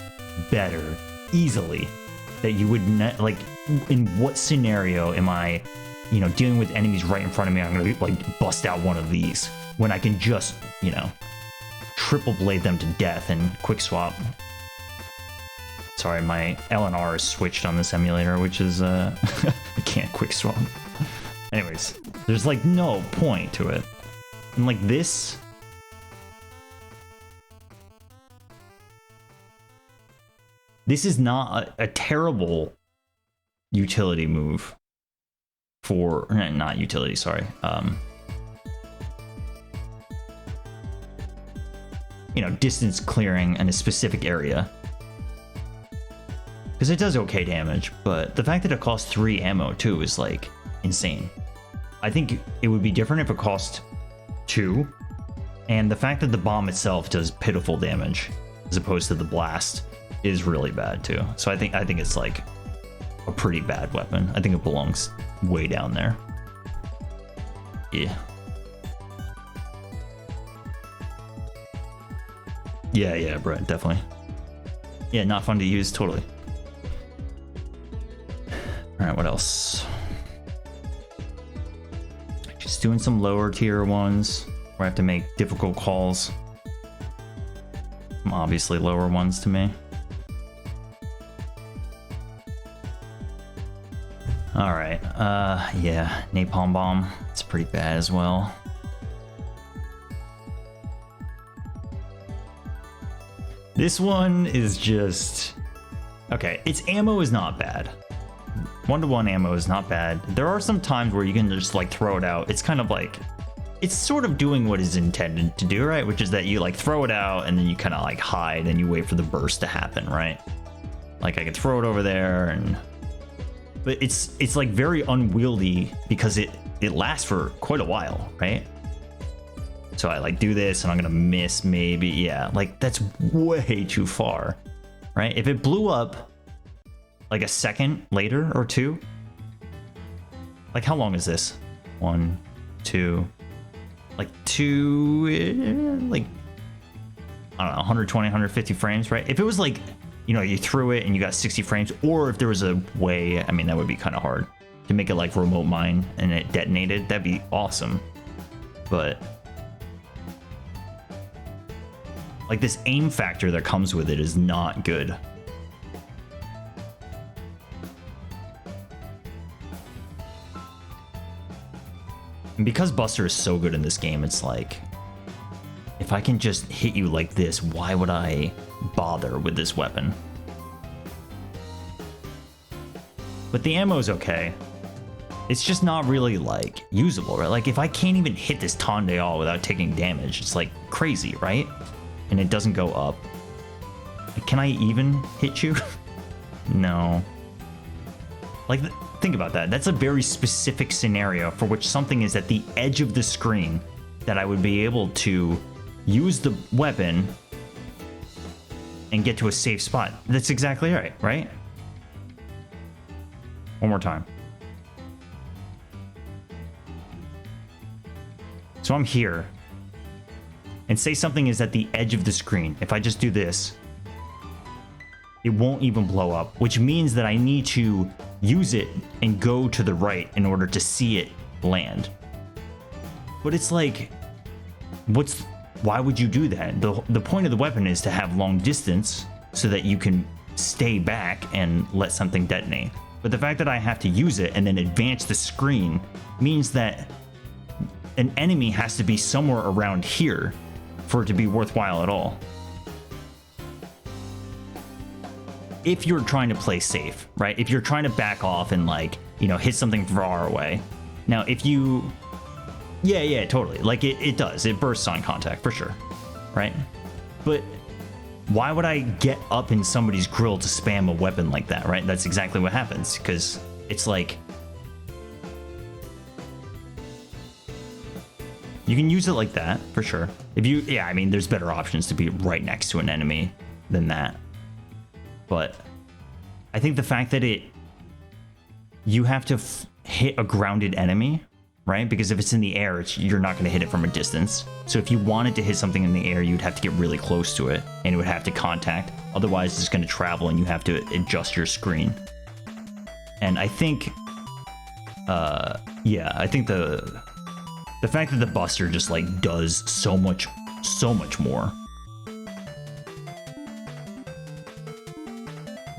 better, easily, that you would not, like, in what scenario am I, you know, dealing with enemies right in front of me, I'm gonna like bust out one of these when I can just, you know, triple blade them to death and quick swap. Sorry, my LNR is switched on this emulator, which is I can't quick swap. Anyways, there's like no point to it. And like this, this is not a terrible utility move for, not utility, sorry. You know, distance clearing in a specific area. Because it does okay damage, but the fact that it costs 3 ammo too is like insane. I think it would be different if it cost 2, and the fact that the bomb itself does pitiful damage as opposed to the blast is really bad too. So I think it's like a pretty bad weapon. I think it belongs way down there. Yeah. Yeah, Brett, definitely. Yeah, not fun to use, totally. Alright, what else? Just doing some lower tier ones where I have to make difficult calls. Some obviously lower ones to me. All right. Yeah, napalm bomb. It's pretty bad as well. This one is just okay. Its ammo is not bad. 1-to-1 ammo is not bad. There are some times where you can just like throw it out. It's kind of like it's sort of doing what it's intended to do, right? Which is that you like throw it out and then you kind of like hide and you wait for the burst to happen, right? Like I can throw it over there and but it's like very unwieldy because it lasts for quite a while, right? So I like do this and I'm gonna miss maybe, yeah, like that's way too far, right? If it blew up like a second later or two, like how long is this? 1, 2, like 2, like I don't know, 120, 150 frames, right? If it was like, you know, you threw it and you got 60 frames, or if there was a way, I mean, that would be kind of hard to make it like remote mine and it detonated, that'd be awesome. But like this aim factor that comes with it is not good. And because Buster is so good in this game, it's like, if I can just hit you like this, why would I bother with this weapon? But the ammo is okay. It's just not really like usable, right? Like if I can't even hit this Tondale without taking damage, it's like crazy, right? And it doesn't go up. Can I even hit you? No. Like, think about that. That's a very specific scenario for which something is at the edge of the screen that I would be able to use the weapon and get to a safe spot. That's exactly right, right? One more time. So I'm here. And say something is at the edge of the screen. If I just do this, it won't even blow up, which means that I need to use it and go to the right in order to see it land. But it's like, why would you do that? The point of the weapon is to have long distance so that you can stay back and let something detonate. But the fact that I have to use it and then advance the screen means that an enemy has to be somewhere around here for it to be worthwhile at all. If you're trying to play safe, right? If you're trying to back off and like, you know, hit something far away. Now, if you, yeah, totally. Like it does, it bursts on contact for sure, right? But why would I get up in somebody's grill to spam a weapon like that, right? That's exactly what happens, because it's like, you can use it like that for sure. If you, yeah, I mean, there's better options to be right next to an enemy than that. But I think the fact that you have to hit a grounded enemy, right? Because if it's in the air, you're not going to hit it from a distance. So if you wanted to hit something in the air, you'd have to get really close to it and it would have to contact. Otherwise, it's going to travel and you have to adjust your screen. And I think, yeah, I think the fact that the Buster just like does so much more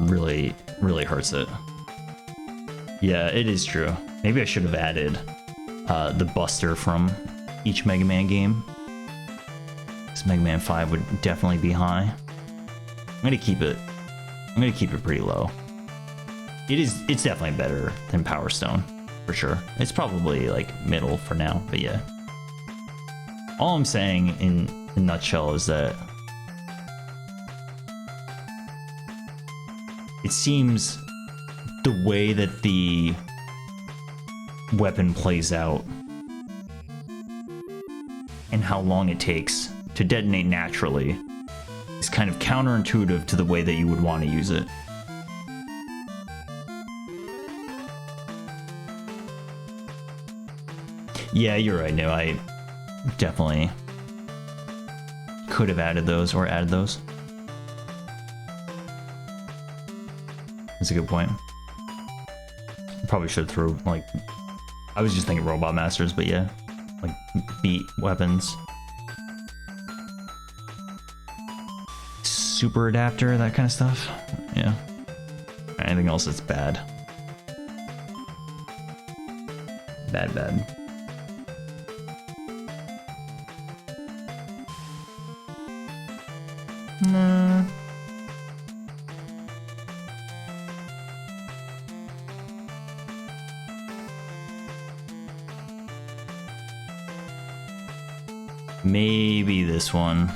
really hurts it. Yeah, it is true. Maybe I should have added the Buster from each Mega Man game. This Mega Man 5 would definitely be high. I'm gonna keep it pretty low. It's definitely better than Power Stone, for sure. It's probably like middle for now, but yeah. All I'm saying in a nutshell is that it seems the way that the weapon plays out and how long it takes to detonate naturally is kind of counterintuitive to the way that you would want to use it. Yeah, you're right, no, I definitely could have added those or added those. That's a good point. Probably should throw, like, I was just thinking Robot Masters, but yeah, like beat weapons. Super adapter, that kind of stuff. Yeah. Anything else that's bad. bad. Nah. Maybe this one.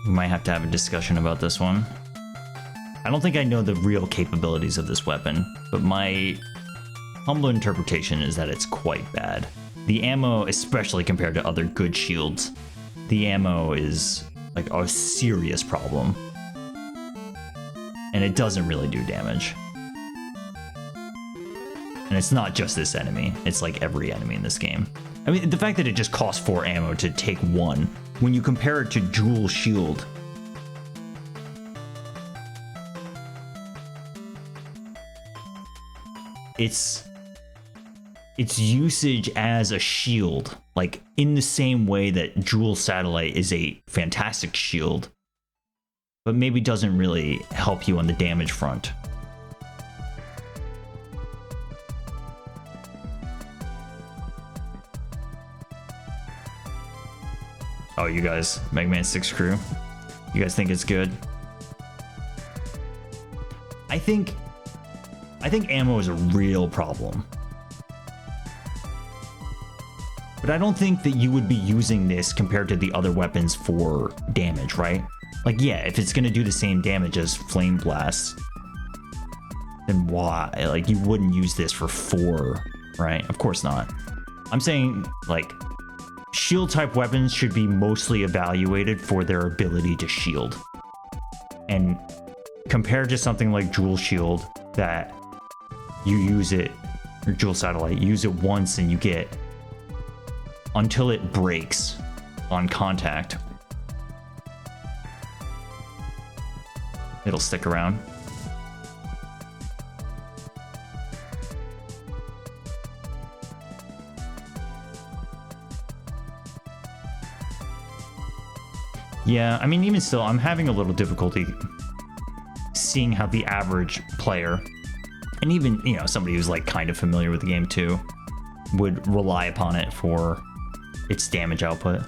We might have to have a discussion about this one. I don't think I know the real capabilities of this weapon, but my humble interpretation is that it's quite bad. The ammo, especially compared to other good shields, the ammo is like a serious problem. And it doesn't really do damage. And it's not just this enemy, it's like every enemy in this game. I mean, the fact that it just costs 4 ammo to take 1, when you compare it to Jewel Shield, its usage as a shield, like in the same way that Jewel Satellite is a fantastic shield, but maybe doesn't really help you on the damage front. Oh, you guys, Mega Man 6 crew, you guys think it's good? I think ammo is a real problem. But I don't think that you would be using this compared to the other weapons for damage, right? Like, yeah, if it's gonna do the same damage as Flame Blast, then why? Like, you wouldn't use this for 4, right? Of course not. I'm saying, like, shield type weapons should be mostly evaluated for their ability to shield. And compared to something like Jewel Shield, that you use it, or Jewel Satellite, you use it once and you get, until it breaks on contact, it'll stick around. Yeah, I mean, even still, I'm having a little difficulty seeing how the average player, and even, you know, somebody who's like kind of familiar with the game too, would rely upon it for its damage output.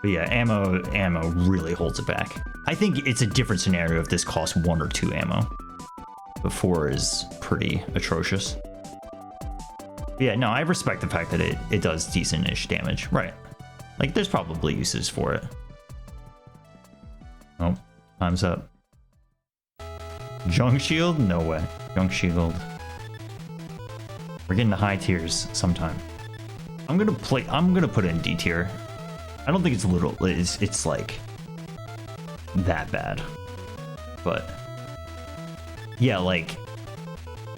But yeah, ammo really holds it back. I think it's a different scenario if this costs 1 or 2 ammo. But 4 is pretty atrocious. But yeah, no, I respect the fact that it does decent-ish damage. Right. Like, there's probably uses for it. Oh, time's up. Junk Shield? No way. Junk Shield. We're getting the high tiers sometime. I'm gonna put it in D tier. I don't think it's like that bad. But yeah, like,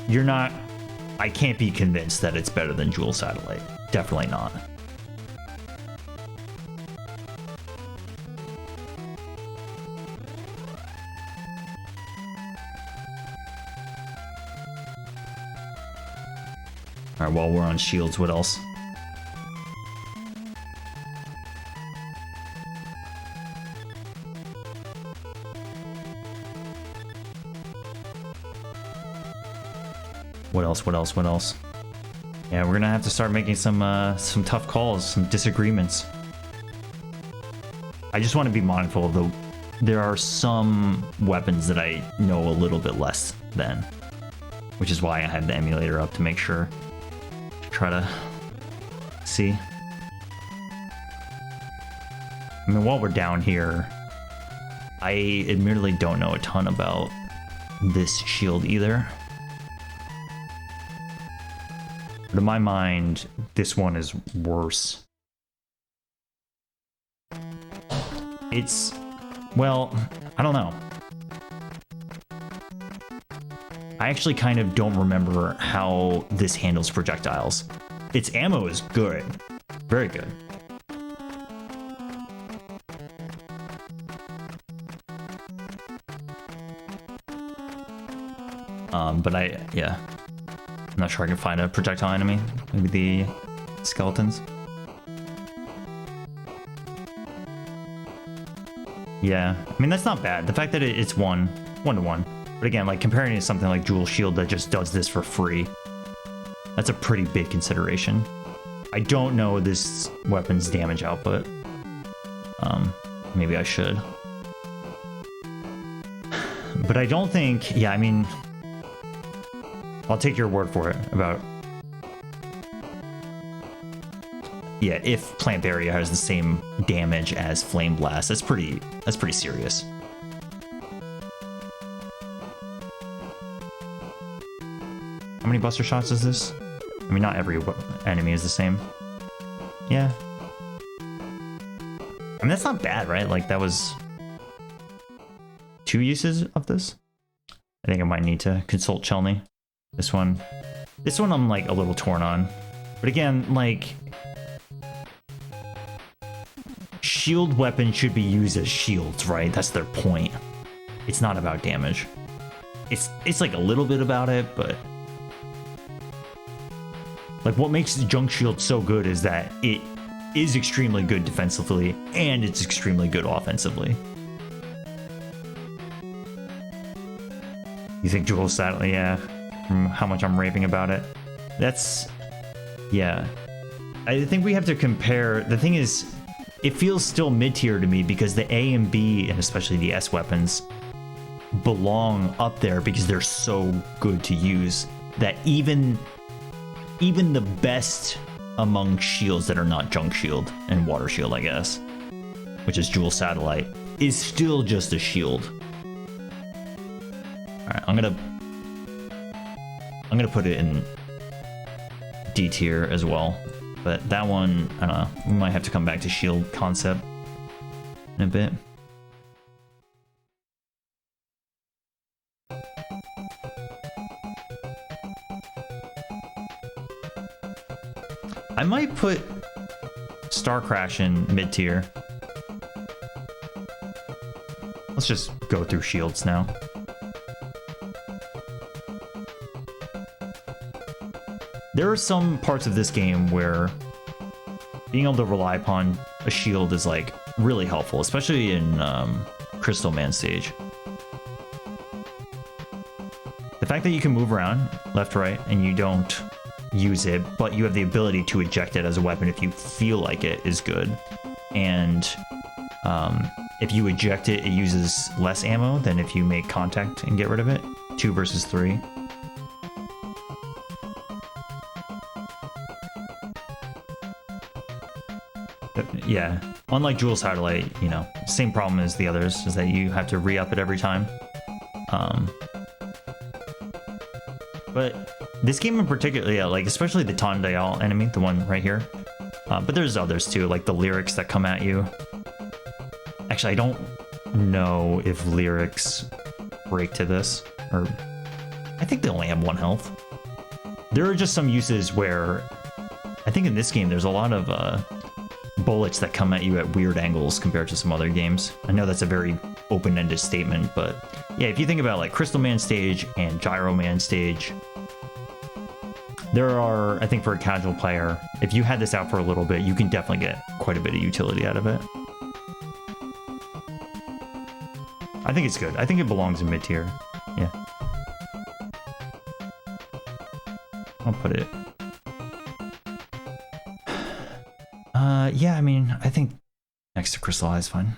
I can't be convinced that it's better than Jewel Satellite. Definitely not. All right, while we're on shields, what else? What else? Yeah, we're gonna have to start making some tough calls, some disagreements. I just want to be mindful of there are some weapons that I know a little bit less than, which is why I had the emulator up to make sure. Try to see. I mean, while we're down here, I admittedly don't know a ton about this shield either. But in my mind, this one is worse. It's, well, I don't know. I actually kind of don't remember how this handles projectiles. Its ammo is good. Very good. But yeah. I'm not sure I can find a projectile enemy. Maybe the skeletons. Yeah, I mean, that's not bad. The fact that it's one to one. But again, like comparing it to something like Jewel Shield that just does this for free, That's a pretty big consideration. I don't know this weapon's damage output. Maybe I should. But I don't think, yeah, I mean, I'll take your word for it about, yeah, if Plant Barrier has the same damage as Flame Blast, that's pretty serious. How many Buster Shots is this? I mean, not every enemy is the same. Yeah. I mean, that's not bad, right? Like, that was 2 uses of this. I think I might need to consult Chelney. This one I'm like a little torn on. But again, like, shield weapons should be used as shields, right? That's their point. It's not about damage. It's like a little bit about it, but like what makes the Junk Shield so good is that it is extremely good defensively and it's extremely good offensively. You think Jewel Satellite? Yeah, from how much I'm raving about it. That's, yeah. I think we have to compare. The thing is, it feels still mid-tier to me because the A and B, and especially the S weapons, belong up there because they're so good to use that even the best among shields that are not Junk Shield and Water Shield, I guess, which is Jewel Satellite, is still just a shield. Alright, I'm gonna put it in D tier as well. But that one, I don't know, we might have to come back to shield concept in a bit. I might put Star Crash in mid tier. Let's just go through shields now. There are some parts of this game where being able to rely upon a shield is like really helpful, especially in Crystal Man stage. The fact that you can move around left, right, and you don't use it, but you have the ability to eject it as a weapon if you feel like it is good. And if you eject it, it uses less ammo than if you make contact and get rid of it. 2 versus 3. Yeah, unlike Jewel Satellite, you know, same problem as the others, is that you have to re-up it every time. But this game in particular, yeah, like especially the Tondale enemy, the one right here. But there's others too, like the lyrics that come at you. Actually, I don't know if lyrics break to this, or I think they only have 1 health. There are just some uses where I think in this game there's a lot of bullets that come at you at weird angles compared to some other games. I know that's a very open-ended statement, but yeah, if you think about like Crystal Man stage and Gyro Man stage, there are, I think for a casual player, if you had this out for a little bit, you can definitely get quite a bit of utility out of it. I think it's good. I think it belongs in mid-tier. Yeah. I'll put it. Yeah, I mean, I think next to Crystal Eye is fine.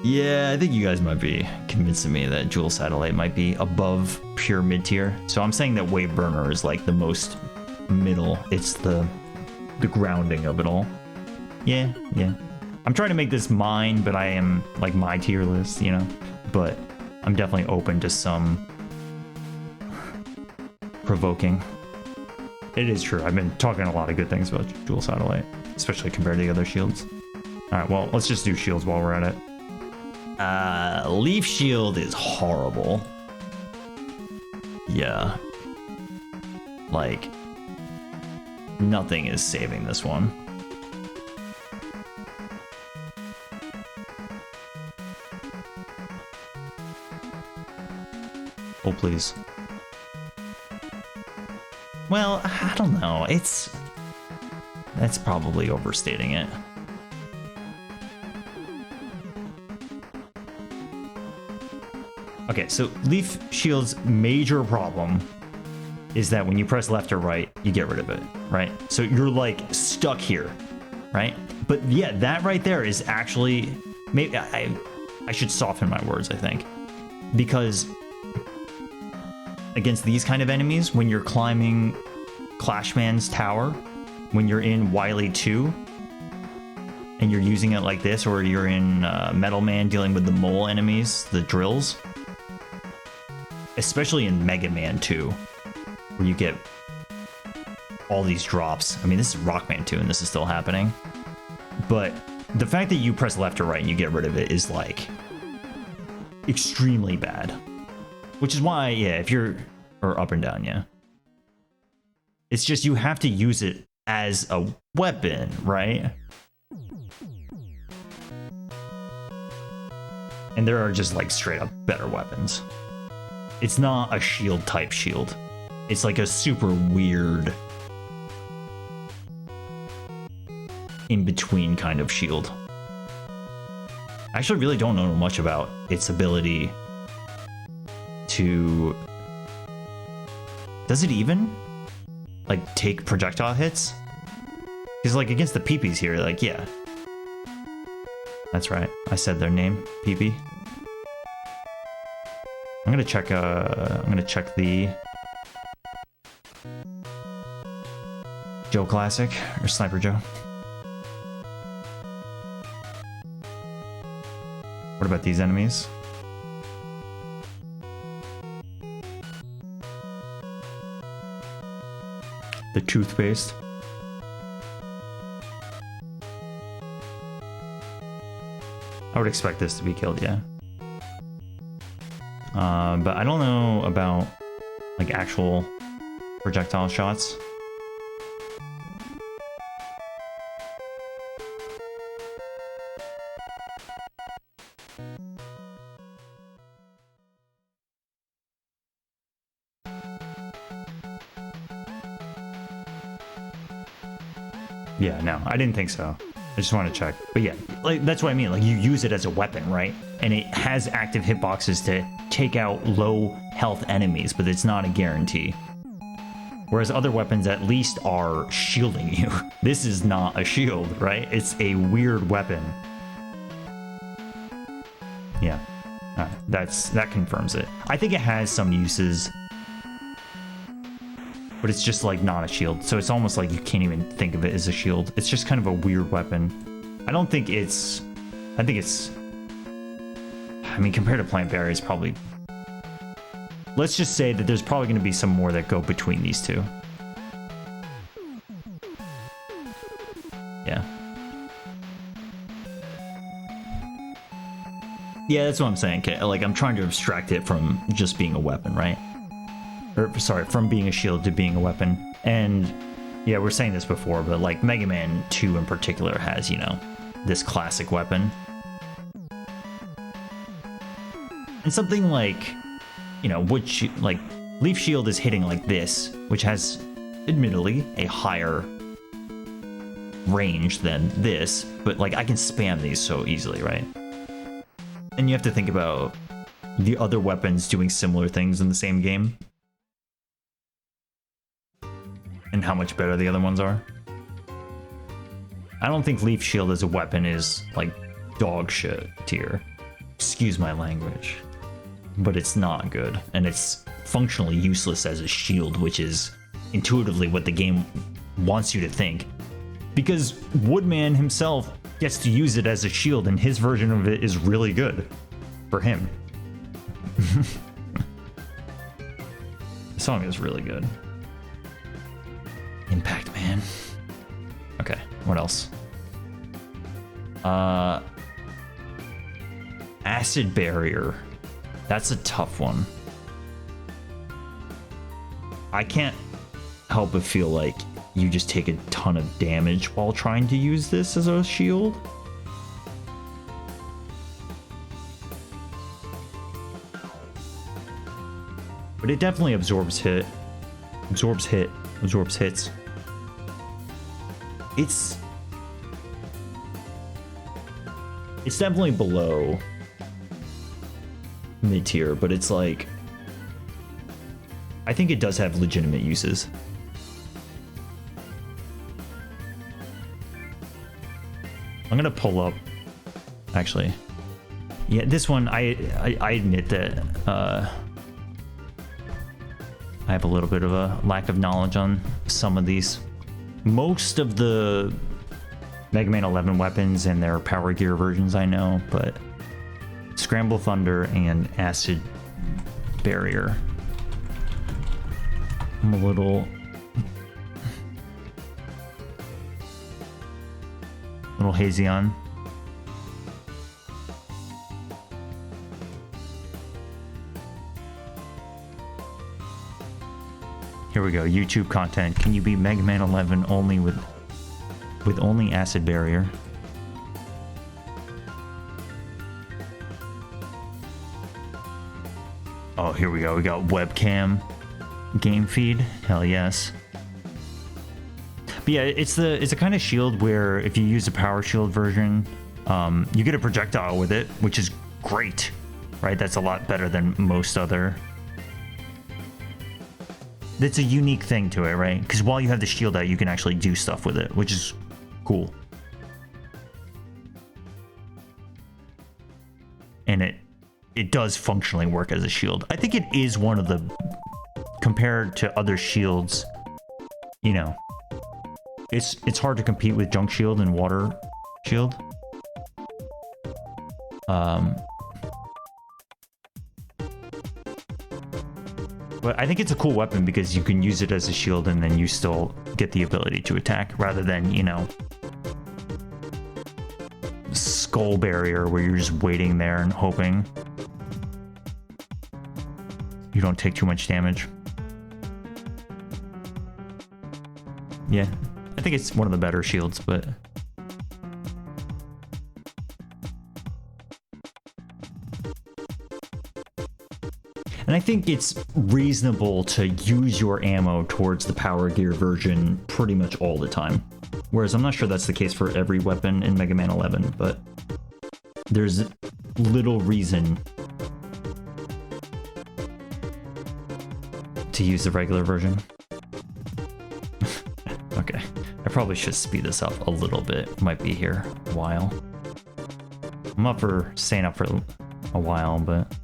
Yeah, I think you guys might be convincing me that Jewel Satellite might be above pure mid-tier. So I'm saying that Wave Burner is like the most middle. It's the grounding of it all. Yeah, yeah. I'm trying to make this mine, but I am like my tier list, you know? But I'm definitely open to some provoking. It is true. I've been talking a lot of good things about Jewel Satellite, especially compared to the other shields. Alright, well, let's just do shields while we're at it. Leaf Shield is horrible. Yeah. Like, nothing is saving this one. Oh, please. Well, I don't know. That's probably overstating it. Okay, so Leaf Shield's major problem is that when you press left or right, you get rid of it, right? So you're like stuck here, right? But yeah, that right there is actually, maybe I should soften my words, I think, because against these kind of enemies, when you're climbing Clashman's tower, when you're in Wily 2, and you're using it like this, or you're in Metal Man dealing with the mole enemies, the drills, especially in Mega Man 2, where you get all these drops. I mean, this is Rockman 2, and this is still happening. But the fact that you press left or right and you get rid of it is, like, extremely bad. Which is why, yeah, if you're... Or up and down, yeah. It's just you have to use it as a weapon, right? And there are just, like, straight up better weapons. It's not a shield type shield. It's like a super weird in-between kind of shield. I actually really don't know much about its ability to... Does it even, like, take projectile hits? Because, like, against the peepees here, like, yeah. That's right. I said their name, peepee. I'm gonna check the Joe Classic, or Sniper Joe. What about these enemies? The toothpaste. I would expect this to be killed, yeah. But I don't know about, like, actual projectile shots. Yeah, no, I didn't think so. I just want to check. But yeah, like, that's what I mean. Like, you use it as a weapon, right? And it has active hitboxes to take out low health enemies, but it's not a guarantee. Whereas other weapons at least are shielding you. This is not a shield, right? It's a weird weapon. Yeah, that confirms it. I think it has some uses, but it's just, like, not a shield. So it's almost like you can't even think of it as a shield. It's just kind of a weird weapon. I don't think it's... I think it's... I mean, compared to Plant Barrier, it's probably... Let's just say that there's probably going to be some more that go between these two. Yeah. Yeah, that's what I'm saying. Like, I'm trying to abstract it from just being a weapon, right? Or, sorry, from being a shield to being a weapon. And, yeah, we're saying this before, but, like, Mega Man 2 in particular has, you know, this classic weapon. And something like, you know, like, Leaf Shield is hitting like this, which has, admittedly, a higher range than this, but, like, I can spam these so easily, right? And you have to think about the other weapons doing similar things in the same game, and how much better the other ones are. I don't think Leaf Shield as a weapon is, like, dog shit tier. Excuse my language. But it's not good, and it's functionally useless as a shield, which is intuitively what the game wants you to think. Because Woodman himself gets to use it as a shield, and his version of it is really good for him. The song is really good. Impact Man. Okay, what else? Acid Barrier. That's a tough one. I can't help but feel like you just take a ton of damage while trying to use this as a shield. But it definitely absorbs hits. It's definitely below mid-tier, but it's like, I think it does have legitimate uses. I'm gonna pull up, actually. Yeah, this one, I admit that I have a little bit of a lack of knowledge on some of these. Most of the Mega Man 11 weapons and their Power Gear versions I know, but Scramble Thunder and Acid Barrier, I'm a little hazy on. Here we go. YouTube content. Can you beat Mega Man 11 only with only Acid Barrier? Oh, here we go. We got webcam game feed. Hell yes. But yeah, it's a kind of shield where if you use a power shield version, you get a projectile with it, which is great, right? That's a lot better than most other. It's a unique thing to it, right? Because while you have the shield out, you can actually do stuff with it, which is cool. And it does functionally work as a shield. I think it is one of the, compared to other shields, you know, it's hard to compete with Junk Shield and Water Shield. But I think it's a cool weapon because you can use it as a shield and then you still get the ability to attack, rather than, you know, Skull Barrier where you're just waiting there and hoping you don't take too much damage. Yeah, I think it's one of the better shields, but and I think it's reasonable to use your ammo towards the Power Gear version pretty much all the time. Whereas I'm not sure that's the case for every weapon in Mega Man 11, but there's little reason to use the regular version. Okay, I probably should speed this up a little bit. Might be here a while. I'm up for staying up for a while, but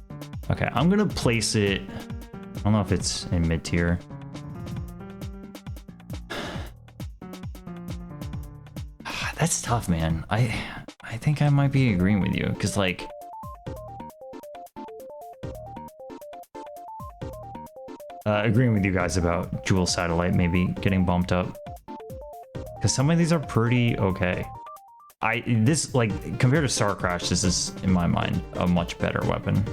okay, I'm gonna place it. I don't know if it's in mid tier. That's tough, man. I think I might be agreeing with you, because like agreeing with you guys about Jewel Satellite maybe getting bumped up, because some of these are pretty okay. This, like, compared to Star Crash, this is in my mind a much better weapon.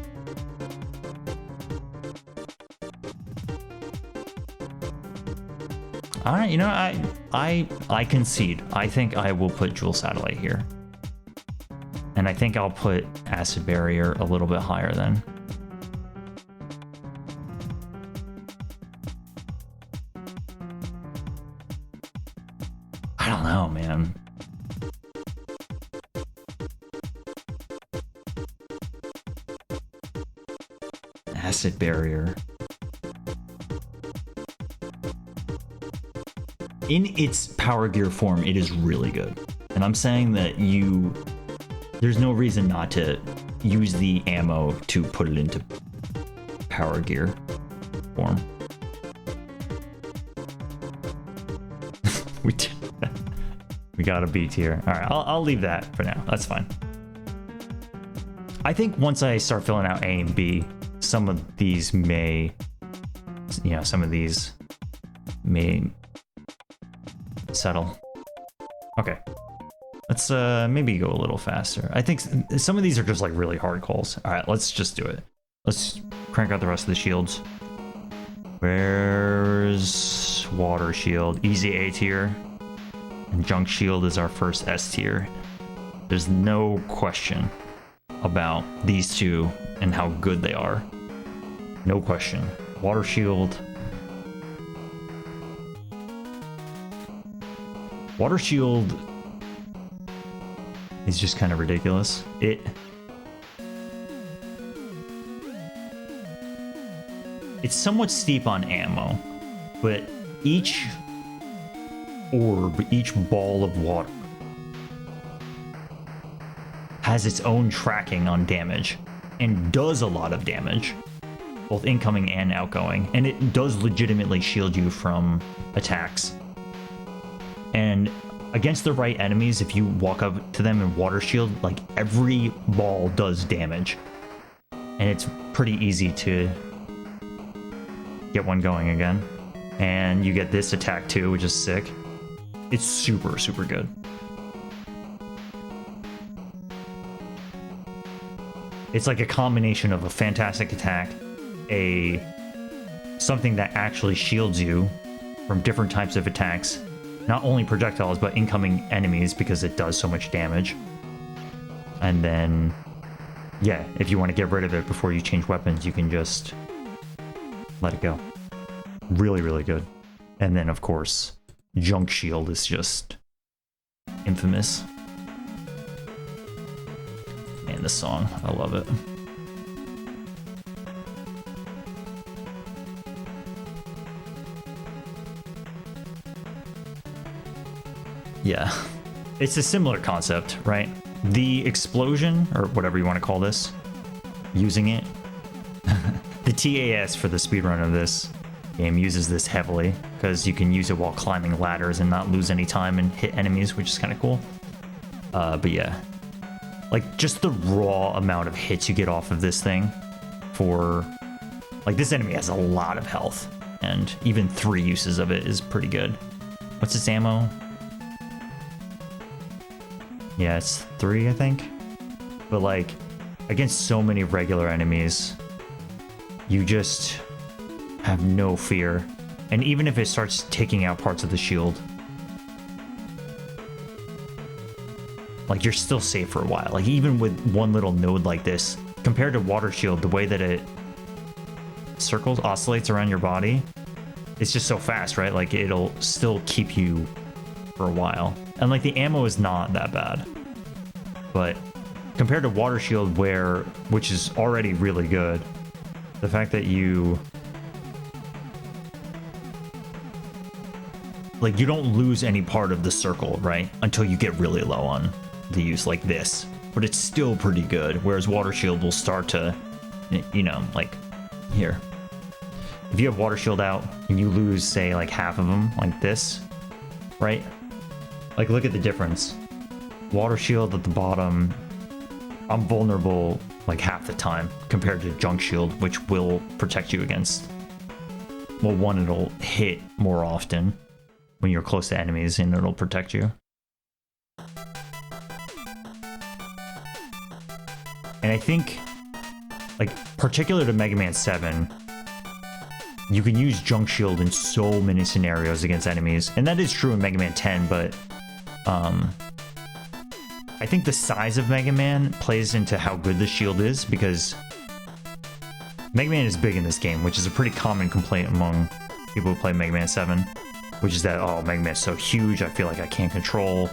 All right, you know, I concede. I think I will put Jewel Satellite here. And I think I'll put Acid Barrier a little bit higher then. I don't know, man. Acid Barrier. In its Power Gear form, it is really good. And I'm saying that there's no reason not to use the ammo to put it into Power Gear form. We got a B tier. All right, I'll leave that for now. That's fine. I think once I start filling out A and B, some of these may, you know, some of these may settle. Okay, let's maybe go a little faster. I think some of these are just like really hard calls. All right, let's just do it. Let's crank out the rest of the shields. Where's Water Shield? Easy A tier, and Junk Shield is our first S tier. There's no question about these two and how good they are. No question. Water Shield. Water Shield is just kind of ridiculous. it's somewhat steep on ammo, but each orb, each ball of water has its own tracking on damage and does a lot of damage, both incoming and outgoing, and it does legitimately shield you from attacks. And against the right enemies, if you walk up to them and water shield, like every ball does damage, and it's pretty easy to get one going again. And you get this attack too, which is sick. It's super, super good. It's like a combination of a fantastic attack, something that actually shields you from different types of attacks, not only projectiles, but incoming enemies, because it does so much damage. And then, yeah, if you want to get rid of it before you change weapons, you can just let it go. Really, really good. And then, of course, Junk Shield is just infamous. Man, this song, I love it. Yeah, it's a similar concept, right? The explosion, or whatever you want to call this, using it. The TAS for the speedrun of this game uses this heavily, because you can use it while climbing ladders and not lose any time and hit enemies, which is kind of cool. But yeah, like just the raw amount of hits you get off of this thing for, like, this enemy has a lot of health, and even 3 uses of it is pretty good. What's its ammo? Yeah, it's 3, I think. But like, against so many regular enemies, you just have no fear. And even if it starts taking out parts of the shield, like, you're still safe for a while. Like, even with one little node like this, compared to Water Shield, the way that it oscillates around your body, it's just so fast, right? Like, it'll still keep you for a while. And like, the ammo is not that bad. But compared to Water Shield, which is already really good, the fact that you don't lose any part of the circle, right? Until you get really low on the use, like this. But it's still pretty good, whereas Water Shield will start to, like, here. If you have Water Shield out and you lose, say, like half of them, like this, right? Like, look at the difference. Water Shield at the bottom, I'm vulnerable like half the time, compared to Junk Shield, which will protect you against, well, one, it'll hit more often when you're close to enemies, and it'll protect you. And I think, like, particular to Mega Man 7, you can use Junk Shield in so many scenarios against enemies, and that is true in Mega Man 10, but I think the size of Mega Man plays into how good the shield is, because Mega Man is big in this game, which is a pretty common complaint among people who play Mega Man 7, which is that, oh, Mega Man's so huge, I feel like I can't control,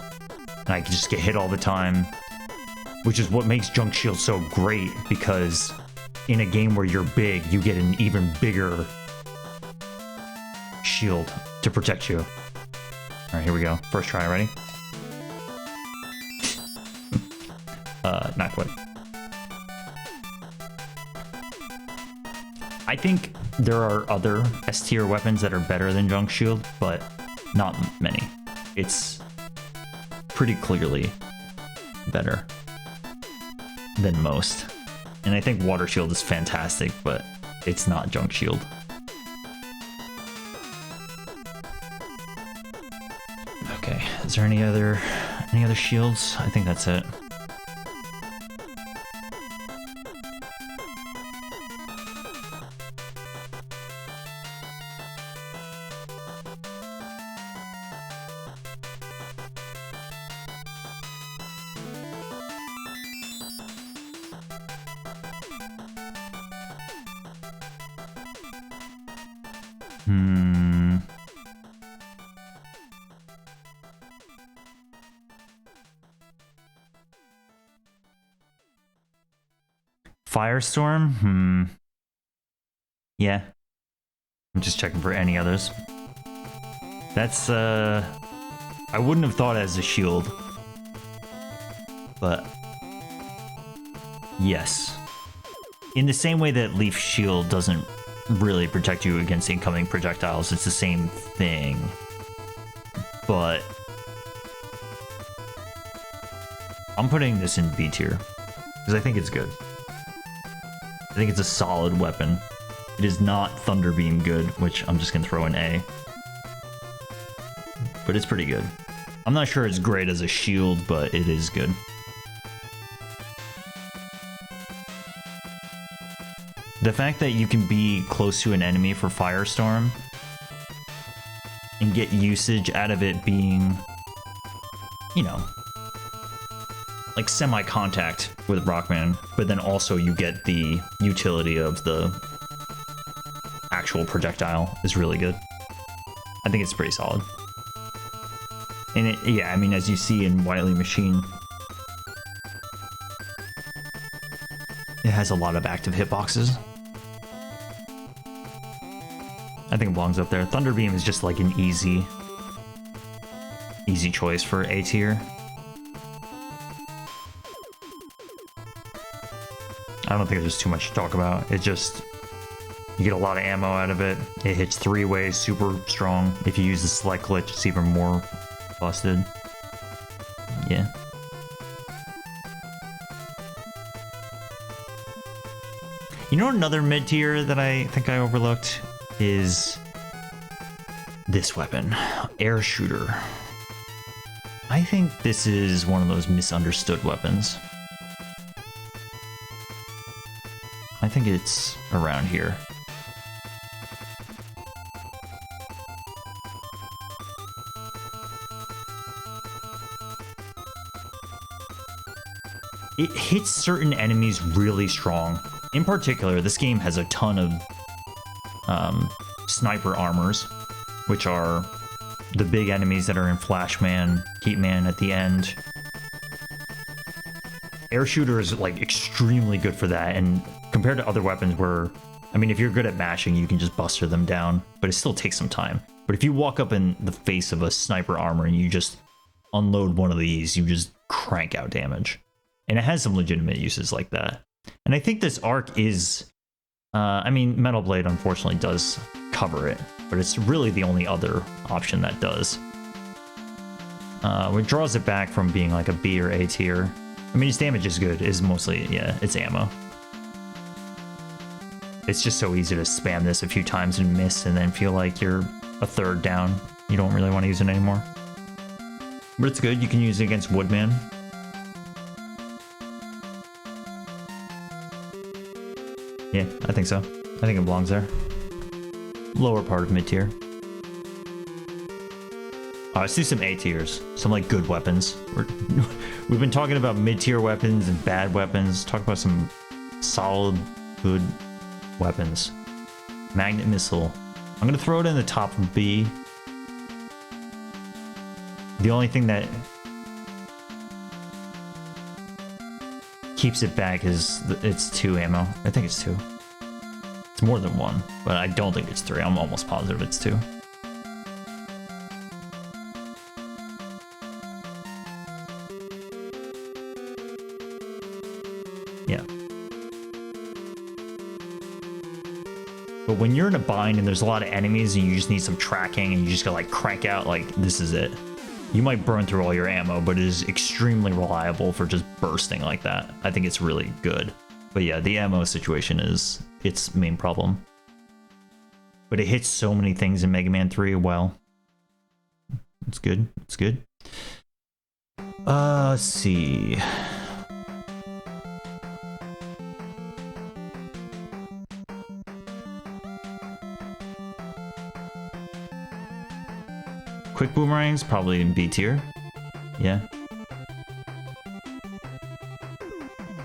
and I can just get hit all the time, which is what makes Junk Shield so great, because in a game where you're big, you get an even bigger shield to protect you. Alright, here we go. First try, ready? Not quite. I think there are other S-tier weapons that are better than Junk Shield, but not many. It's pretty clearly better than most. And I think Water Shield is fantastic, but it's not Junk Shield. Okay, is there any other shields? I think that's it. Firestorm? Yeah. I'm just checking for any others. That's, I wouldn't have thought as a shield. But, yes. In the same way that Leaf Shield doesn't really protect you against incoming projectiles, it's the same thing. But I'm putting this in B tier because I think it's good. I think it's a solid weapon. It is not Thunderbeam good, which I'm just gonna throw in A. But it's pretty good. I'm not sure it's great as a shield, but it is good. The fact that you can be close to an enemy for Firestorm and get usage out of it being, you know, like semi-contact with Rockman, but then also you get the utility of the actual projectile is really good. I think it's pretty solid. And it, yeah, I mean, as you see in Wily Machine, it has a lot of active hitboxes. I think it belongs up there. Thunderbeam is just like an easy choice for A tier. I don't think there's too much to talk about. It just, you get a lot of ammo out of it. It hits 3 ways, super strong. If you use the select glitch, it's even more busted. Yeah. You know, another mid tier that I think I overlooked is this weapon, Air Shooter. I think this is one of those misunderstood weapons. I think it's around here. It hits certain enemies really strong. In particular, this game has a ton of sniper armors, which are the big enemies that are in Flashman, Heatman at the end. Air Shooter is like extremely good for that, and compared to other weapons where, I mean, if you're good at mashing, you can just buster them down, but it still takes some time. But if you walk up in the face of a sniper armor and you just unload one of these, you just crank out damage. And it has some legitimate uses like that. And I think this arc is, I mean, Metal Blade unfortunately does cover it, but it's really the only other option that does. Which draws it back from being like a B or A tier. I mean, its damage is good, it's mostly, yeah, it's ammo. It's just so easy to spam this a few times and miss and then feel like you're a third down. You don't really want to use it anymore. But it's good, you can use it against Woodman. Yeah, I think so. I think it belongs there. Lower part of mid tier. Let's do some A tiers. Some like good weapons. We've been talking about mid tier weapons and bad weapons. Talk about some solid, good weapons. Magnet Missile. I'm gonna throw it in the top of B. The only thing that keeps it back is it's 2 ammo. I think it's 2. It's more than 1, but I don't think it's 3. I'm almost positive it's 2. Yeah. But when you're in a bind and there's a lot of enemies and you just need some tracking and you just gotta like crank out, like this is it. You might burn through all your ammo, but it is extremely reliable for just bursting like that. I think it's really good. But yeah, the ammo situation is its main problem. But it hits so many things in Mega Man 3 well. It's good. It's good. Let's see. Quick Boomerangs, probably in B tier. Yeah.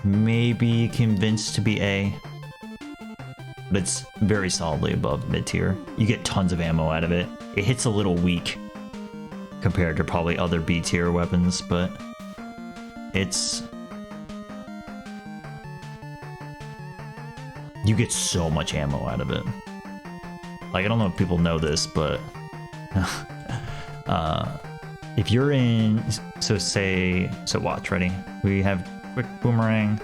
Maybe convinced to be A. But it's very solidly above mid tier. You get tons of ammo out of it. It hits a little weak compared to probably other B tier weapons, but it's... you get so much ammo out of it. Like, I don't know if people know this, but if you're in, so watch, ready? We have quick boomerang,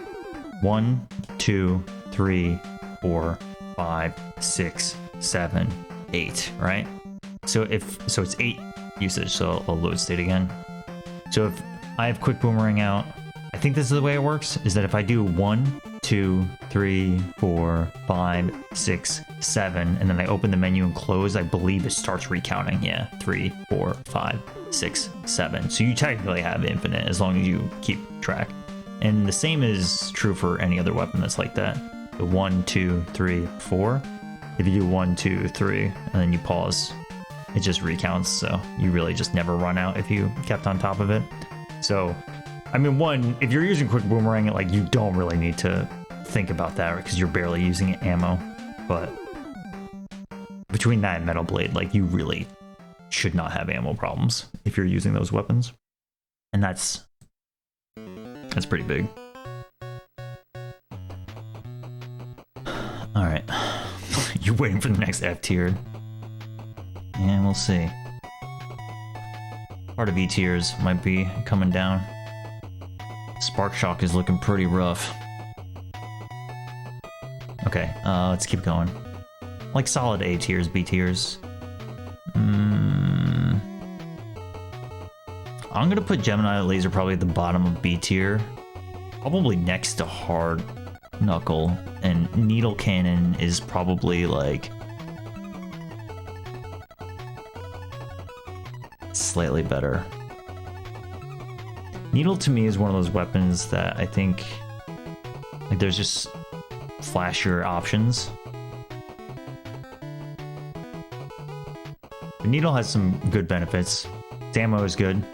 1, 2, 3, 4, 5, 6, 7, 8, right? So it's 8 usage, so I'll load state again. So if I have quick boomerang out, I think this is the way it works, is that if I do 1, 2, 3, 4, 5, 6, 7, and then I open the menu and close, I believe it starts recounting. Yeah, 3, 4, 5, 6, 7. So you technically have infinite as long as you keep track. And the same is true for any other weapon that's like that. The 1, 2, 3, 4. If you do 1, 2, 3, and then you pause, it just recounts. So you really just never run out if you kept on top of it. So, I mean, one, if you're using quick boomerang, like, you don't really need to think about that because you're barely using ammo. But between that and Metal Blade, like, you really should not have ammo problems if you're using those weapons. And that's pretty big. All right, you're waiting for the next F tier. And we'll see. Part of E tiers might be coming down. Spark Shock is looking pretty rough. Okay, let's keep going. Like solid A tiers, B tiers. I'm gonna put Gemini Laser probably at the bottom of B tier. Probably next to Hard Knuckle. And Needle Cannon is probably like slightly better. Needle to me is one of those weapons that I think, like, there's just flashier options. But Needle has some good benefits. Its ammo is good.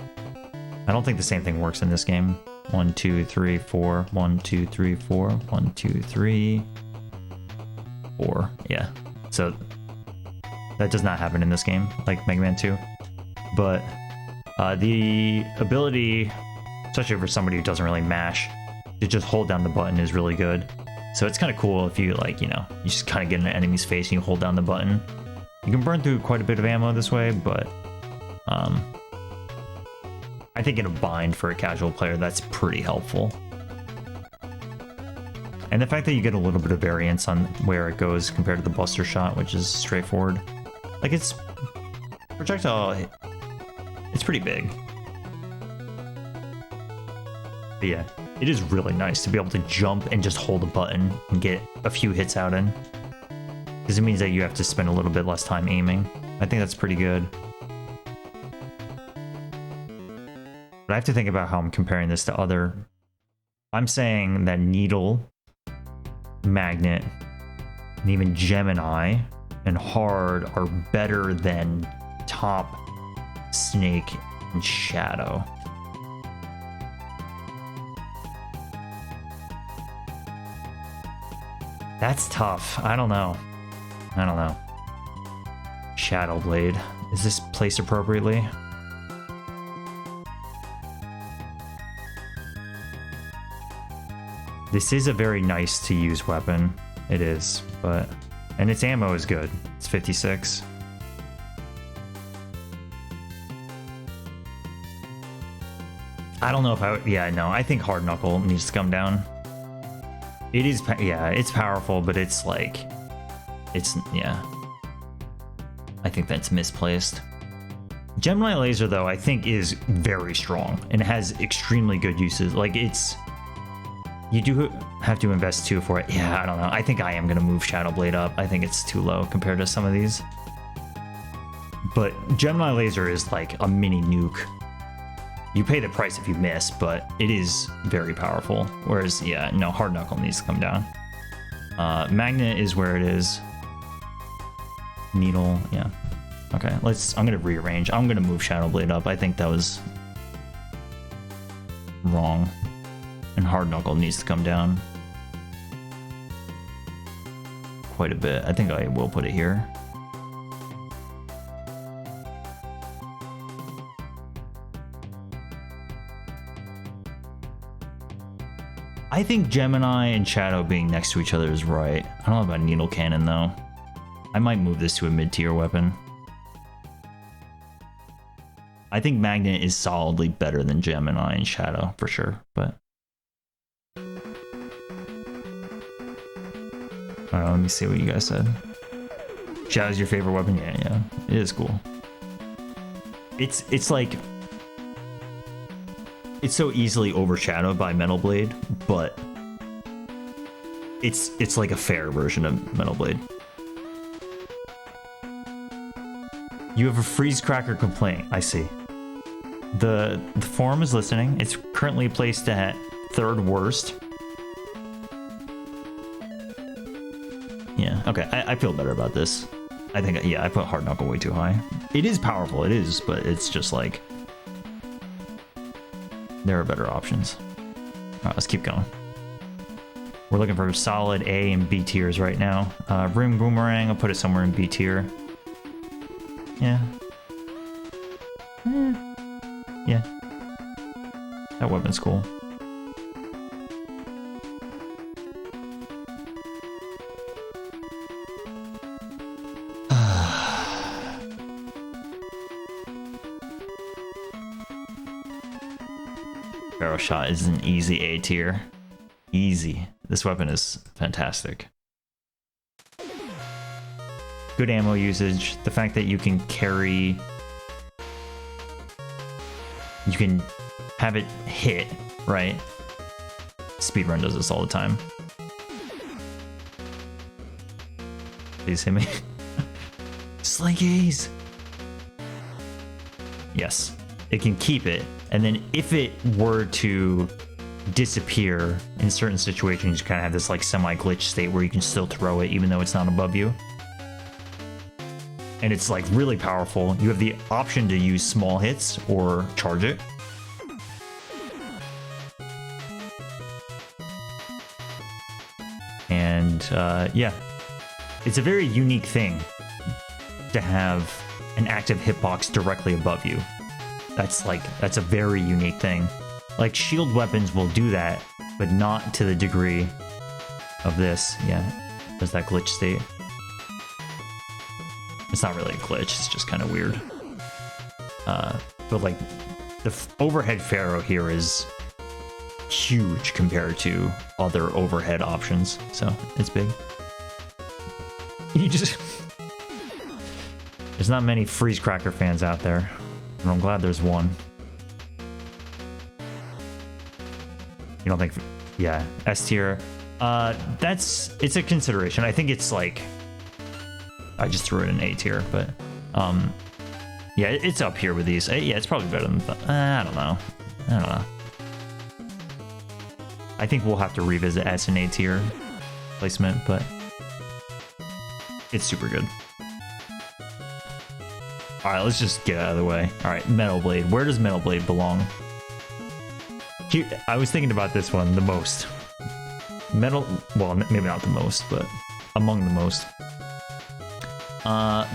I don't think the same thing works in this game. 1, 2, 3, 4. 1, 2, 3, 4. 1, 2, 3, 4. Yeah. So that does not happen in this game, like Mega Man 2. But the ability, especially for somebody who doesn't really mash, to just hold down the button is really good. So it's kind of cool if you, like, you know, you just kind of get in an enemy's face and you hold down the button. You can burn through quite a bit of ammo this way, but I think in a bind for a casual player, that's pretty helpful. And the fact that you get a little bit of variance on where it goes compared to the Buster Shot, which is straightforward. Like, it's projectile, it's pretty big. But yeah, it is really nice to be able to jump and just hold a button and get a few hits out in. Because it means that you have to spend a little bit less time aiming. I think that's pretty good. But I have to think about how I'm comparing this to other... I'm saying that Needle, Magnet, and even Gemini and Hard are better than Top, Snake, and Shadow. That's tough. I don't know. Shadow Blade. Is this placed appropriately? This is a very nice to use weapon. It is, but... And its ammo is good. It's 56. I don't know if I would... Yeah, no, I think Hard Knuckle needs to come down. It is... Yeah, it's powerful, but it's like... It's... Yeah. I think that's misplaced. Gemini Laser, though, I think is very strong and has extremely good uses. Like, it's... You do have to invest too for it. Yeah, I don't know. I think I am going to move Shadow Blade up. I think it's too low compared to some of these. But Gemini Laser is like a mini nuke. You pay the price if you miss, but it is very powerful. Whereas, yeah, no, Hard Knuckle needs to come down. Magnet is where it is. Needle, yeah. Okay, I'm going to rearrange. I'm going to move Shadow Blade up. I think that was wrong. And Hard Knuckle needs to come down quite a bit. I think I will put it here. I think Gemini and Shadow being next to each other is right. I don't know about Needle Cannon, though. I might move this to a mid-tier weapon. I think Magnet is solidly better than Gemini and Shadow, for sure, but... Alright, let me see what you guys said. Shadow's your favorite weapon? Yeah. It is cool. It's like... It's so easily overshadowed by Metal Blade, but... It's like a fair version of Metal Blade. You have a freeze cracker complaint. I see. The forum is listening. It's currently placed at 3rd worst. Yeah, okay. I feel better about this. I think, yeah, I put Hard Knuckle way too high. It is powerful, it is, but it's just like... There are better options. Alright, let's keep going. We're looking for solid A and B tiers right now. Broom Boomerang, I'll put it somewhere in B tier. Yeah. Yeah. That weapon's cool. Aeroshot is an easy A tier. Easy. This weapon is fantastic. Good ammo usage. The fact that you can carry... You can have it hit, right? Speedrun does this all the time. Please hit me. Slinkies! Yes. It can keep it, and then if it were to disappear in certain situations, you kind of have this like semi-glitch state where you can still throw it even though it's not above you. And it's like really powerful. You have the option to use small hits or charge it. And yeah, it's a very unique thing to have an active hitbox directly above you. That's a very unique thing. Like shield weapons will do that, but not to the degree of this. Yeah, there's that glitch state. It's not really a glitch, it's just kind of weird. But like the overhead Pharaoh here is huge compared to other overhead options, so it's big. You just... There's not many Freeze Cracker fans out there, and I'm glad there's one. You don't think... Yeah, S tier. It's a consideration. I think it's like... I just threw it in A tier, but... yeah, it's up here with these. Yeah, it's probably better than... I don't know. I think we'll have to revisit S and A tier placement, but... It's super good. Alright, let's just get out of the way. Alright, Metal Blade. Where does Metal Blade belong? Here, I was thinking about this one the most. Well, maybe not the most, but among the most.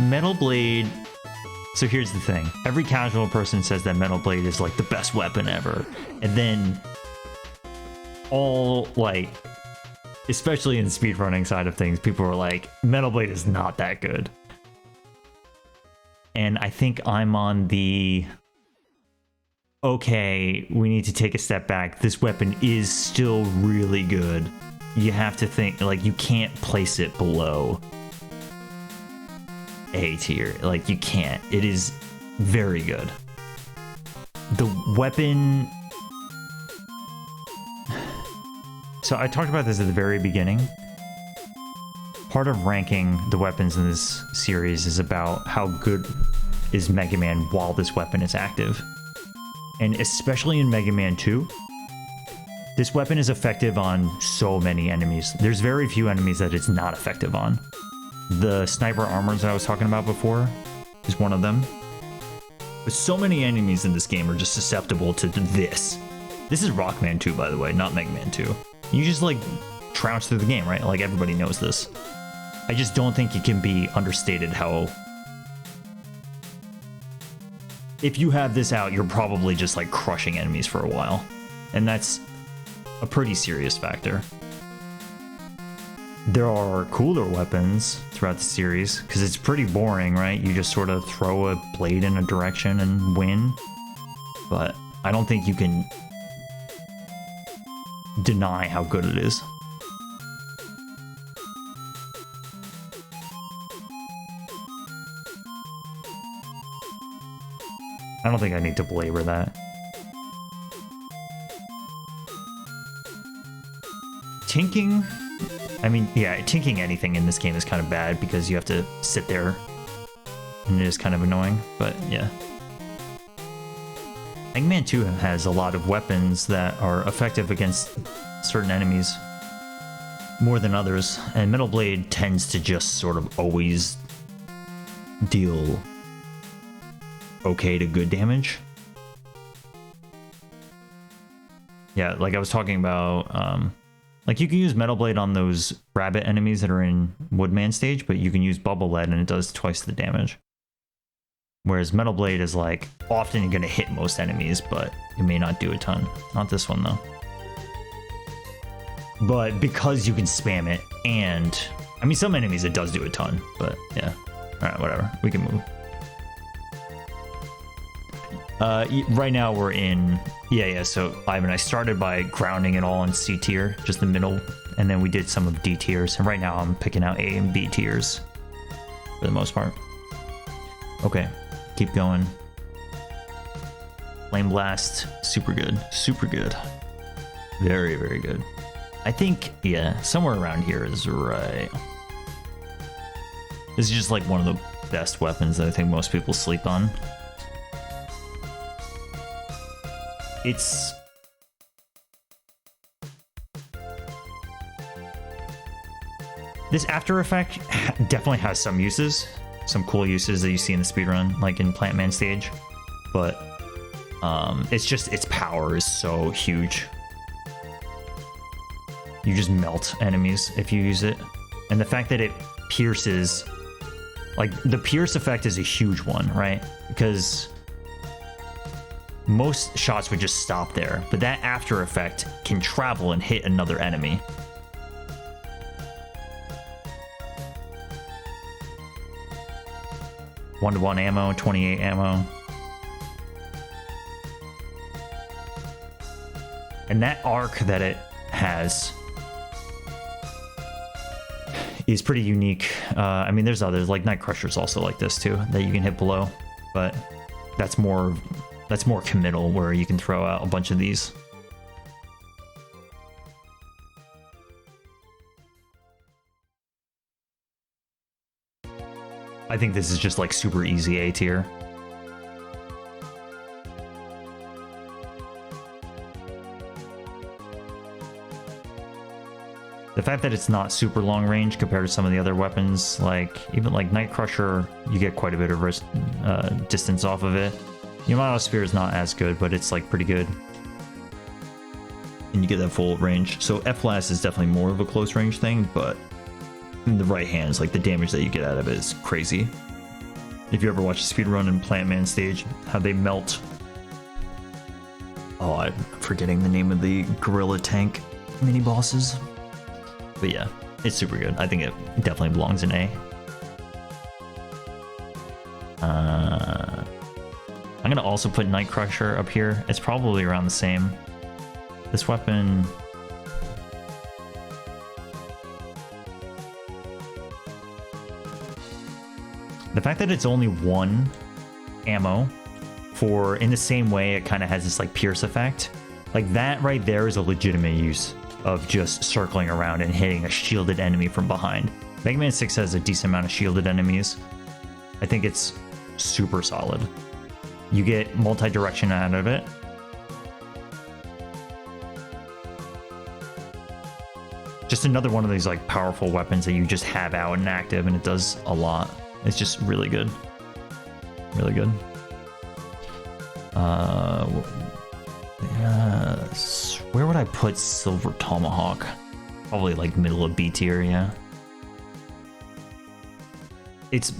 Metal Blade... So here's the thing. Every casual person says that Metal Blade is like the best weapon ever. And then all like, especially in the speedrunning side of things, people are like, Metal Blade is not that good. And I think I'm on the, okay, we need to take a step back. This weapon is still really good. You have to think, like, you can't place it below A tier. Like, you can't. It is very good. The weapon... So I talked about this at the very beginning. Part of ranking the weapons in this series is about how good is Mega Man while this weapon is active. And especially in Mega Man 2, this weapon is effective on so many enemies. There's very few enemies that it's not effective on. The sniper armors that I was talking about before is one of them. But so many enemies in this game are just susceptible to this. This is Rockman 2, by the way, not Mega Man 2. You just, like, trounce through the game, right? Like, everybody knows this. I just don't think it can be understated how... If you have this out, you're probably just, like, crushing enemies for a while. And that's a pretty serious factor. There are cooler weapons throughout the series, because it's pretty boring, right? You just sort of throw a blade in a direction and win. But I don't think you can deny how good it is. I don't think I need to belabor that. Tinking? I mean, yeah, tinking anything in this game is kind of bad because you have to sit there and it is kind of annoying, but yeah. Eggman 2 has a lot of weapons that are effective against certain enemies more than others, and Metal Blade tends to just sort of always deal okay to good damage. Yeah, like I was talking about, like you can use Metal Blade on those rabbit enemies that are in Woodman stage, but you can use Bubble Lead and it does twice the damage. Whereas Metal Blade is like often going to hit most enemies, but it may not do a ton. Not this one though. But because you can spam it, and I mean some enemies it does do a ton, but yeah. Alright, whatever. We can move. Right now we're in... Yeah, so Ivan, I started by grounding it all in C tier, just the middle, and then we did some of D tiers, and right now I'm picking out A and B tiers for the most part. Okay, keep going. Flame Blast, super good, super good. Very, very good. I think, yeah, somewhere around here is right. This is just like one of the best weapons that I think most people sleep on. It's... This After Effect definitely has some uses. Some cool uses that you see in the speedrun, like in Plant Man stage. But it's just, its power is so huge. You just melt enemies if you use it. And the fact that it pierces... Like, the pierce effect is a huge one, right? Because... most shots would just stop there, but that after effect can travel and hit another enemy. One-to-one ammo, 28 ammo. And that arc that it has is pretty unique. I mean, there's others, like Night Crusher's also like this too, that you can hit below, but that's more committal, where you can throw out a bunch of these. I think this is just like super easy A tier. The fact that it's not super long range compared to some of the other weapons, like even like Night Crusher, you get quite a bit of distance off of it. Yamato Spear is not as good, but it's like pretty good. And you get that full range. So F-Blast is definitely more of a close range thing, but in the right hands, like the damage that you get out of it is crazy. If you ever watch a speedrun in Plant Man stage, how they melt... Oh, I'm forgetting the name of the gorilla tank mini bosses. But yeah, it's super good. I think it definitely belongs in A. I'm gonna also put Night Crusher up here. It's probably around the same. This weapon... The fact that it's only one ammo for, in the same way it kind of has this like pierce effect, like that right there is a legitimate use of just circling around and hitting a shielded enemy from behind. Mega Man 6 has a decent amount of shielded enemies. I think it's super solid. You get multi-direction out of it. Just another one of these like powerful weapons that you just have out and active, and it does a lot. It's just really good. Really good. Where would I put Silver Tomahawk? Probably like middle of B tier, yeah. It's,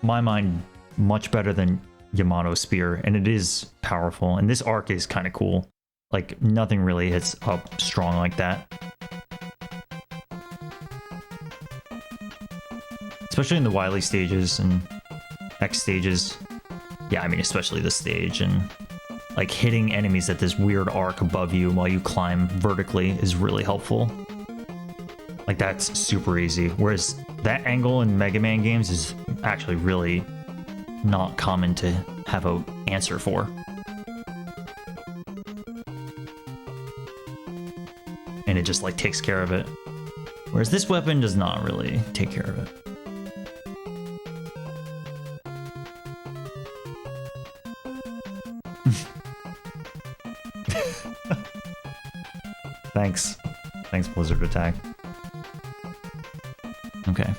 my mind, much better than Yamato Spear, and it is powerful. And this arc is kind of cool. Like, nothing really hits up strong like that. especially in the Wily stages and X stages. Yeah, I mean, especially this stage, and like hitting enemies at this weird arc above you while you climb vertically is really helpful. Like, that's super easy. Whereas that angle in Mega Man games is actually really not common to have an answer for. And it just like takes care of it. Whereas this weapon does not really take care of it. Thanks, Blizzard Attack. Okay.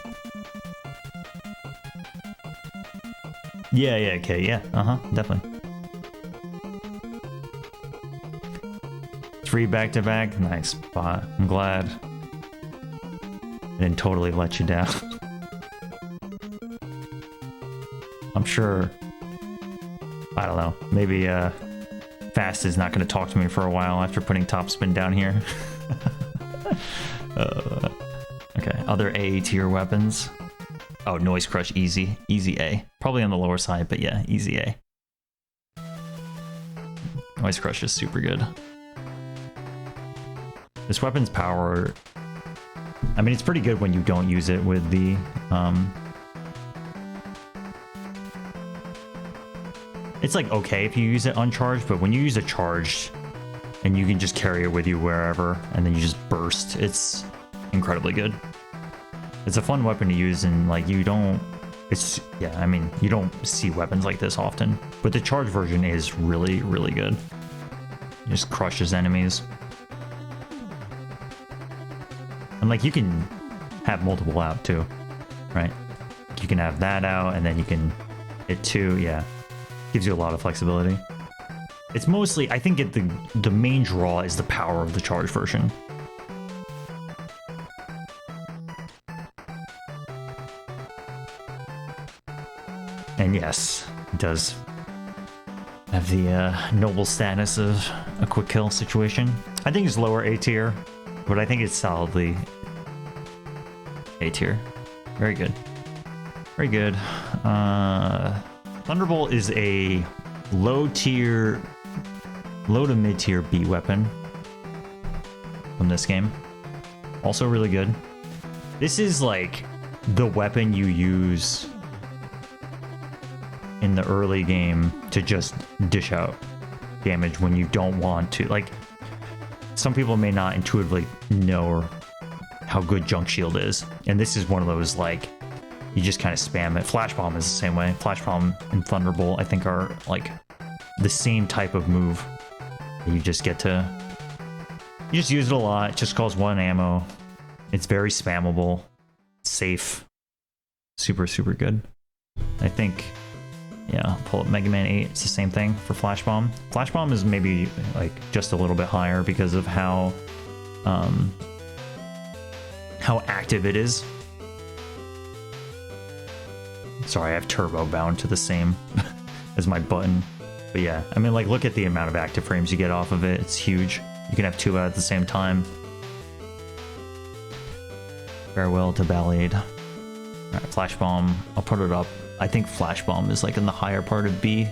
Yeah, okay, yeah, definitely. 3 back-to-back, nice spot. I'm glad I didn't totally let you down. I'm sure, I don't know, maybe Fast is not going to talk to me for a while after putting Topspin down here. Okay, other A tier weapons. Oh, Noise Crush, easy A. Probably on the lower side, but yeah, easy A. Noise Crush is super good. This weapon's power, I mean, it's pretty good when you don't use it with the it's like okay if you use it uncharged, but when you use it charged and you can just carry it with you wherever and then you just burst, it's incredibly good. It's a fun weapon to use, and like you don't see weapons like this often, but the charged version is really, really good. It just crushes enemies. And like you can have multiple out too, right? You can have that out and then you can hit 2, yeah. Gives you a lot of flexibility. It's mostly, I think the main draw is the power of the charged version. And yes, it does have the noble status of a quick kill situation. I think it's lower A tier, but I think it's solidly A tier. Very good. Very good. Thunderbolt is a low to mid tier B weapon from this game. Also really good. This is like the weapon you use in the early game to just dish out damage when you don't want to. Like, some people may not intuitively know how good Junk Shield is, and this is one of those, like, you just kind of spam it. Flash Bomb is the same way. Flash Bomb and Thunderbolt, I think, are like the same type of move. You just get to, you just use it a lot. It just costs 1 ammo. It's very spammable, safe, super, super good. I think, yeah, pull up Mega Man 8. It's the same thing for Flash Bomb. Flash Bomb is maybe like just a little bit higher because of how active it is. Sorry, I have turbo bound to the same as my button. But yeah, I mean, like, look at the amount of active frames you get off of it. It's huge. You can have 2 out at the same time. Farewell to Ballade. Alright, Flash Bomb. I'll put it up. I think Flash Bomb is like in the higher part of B.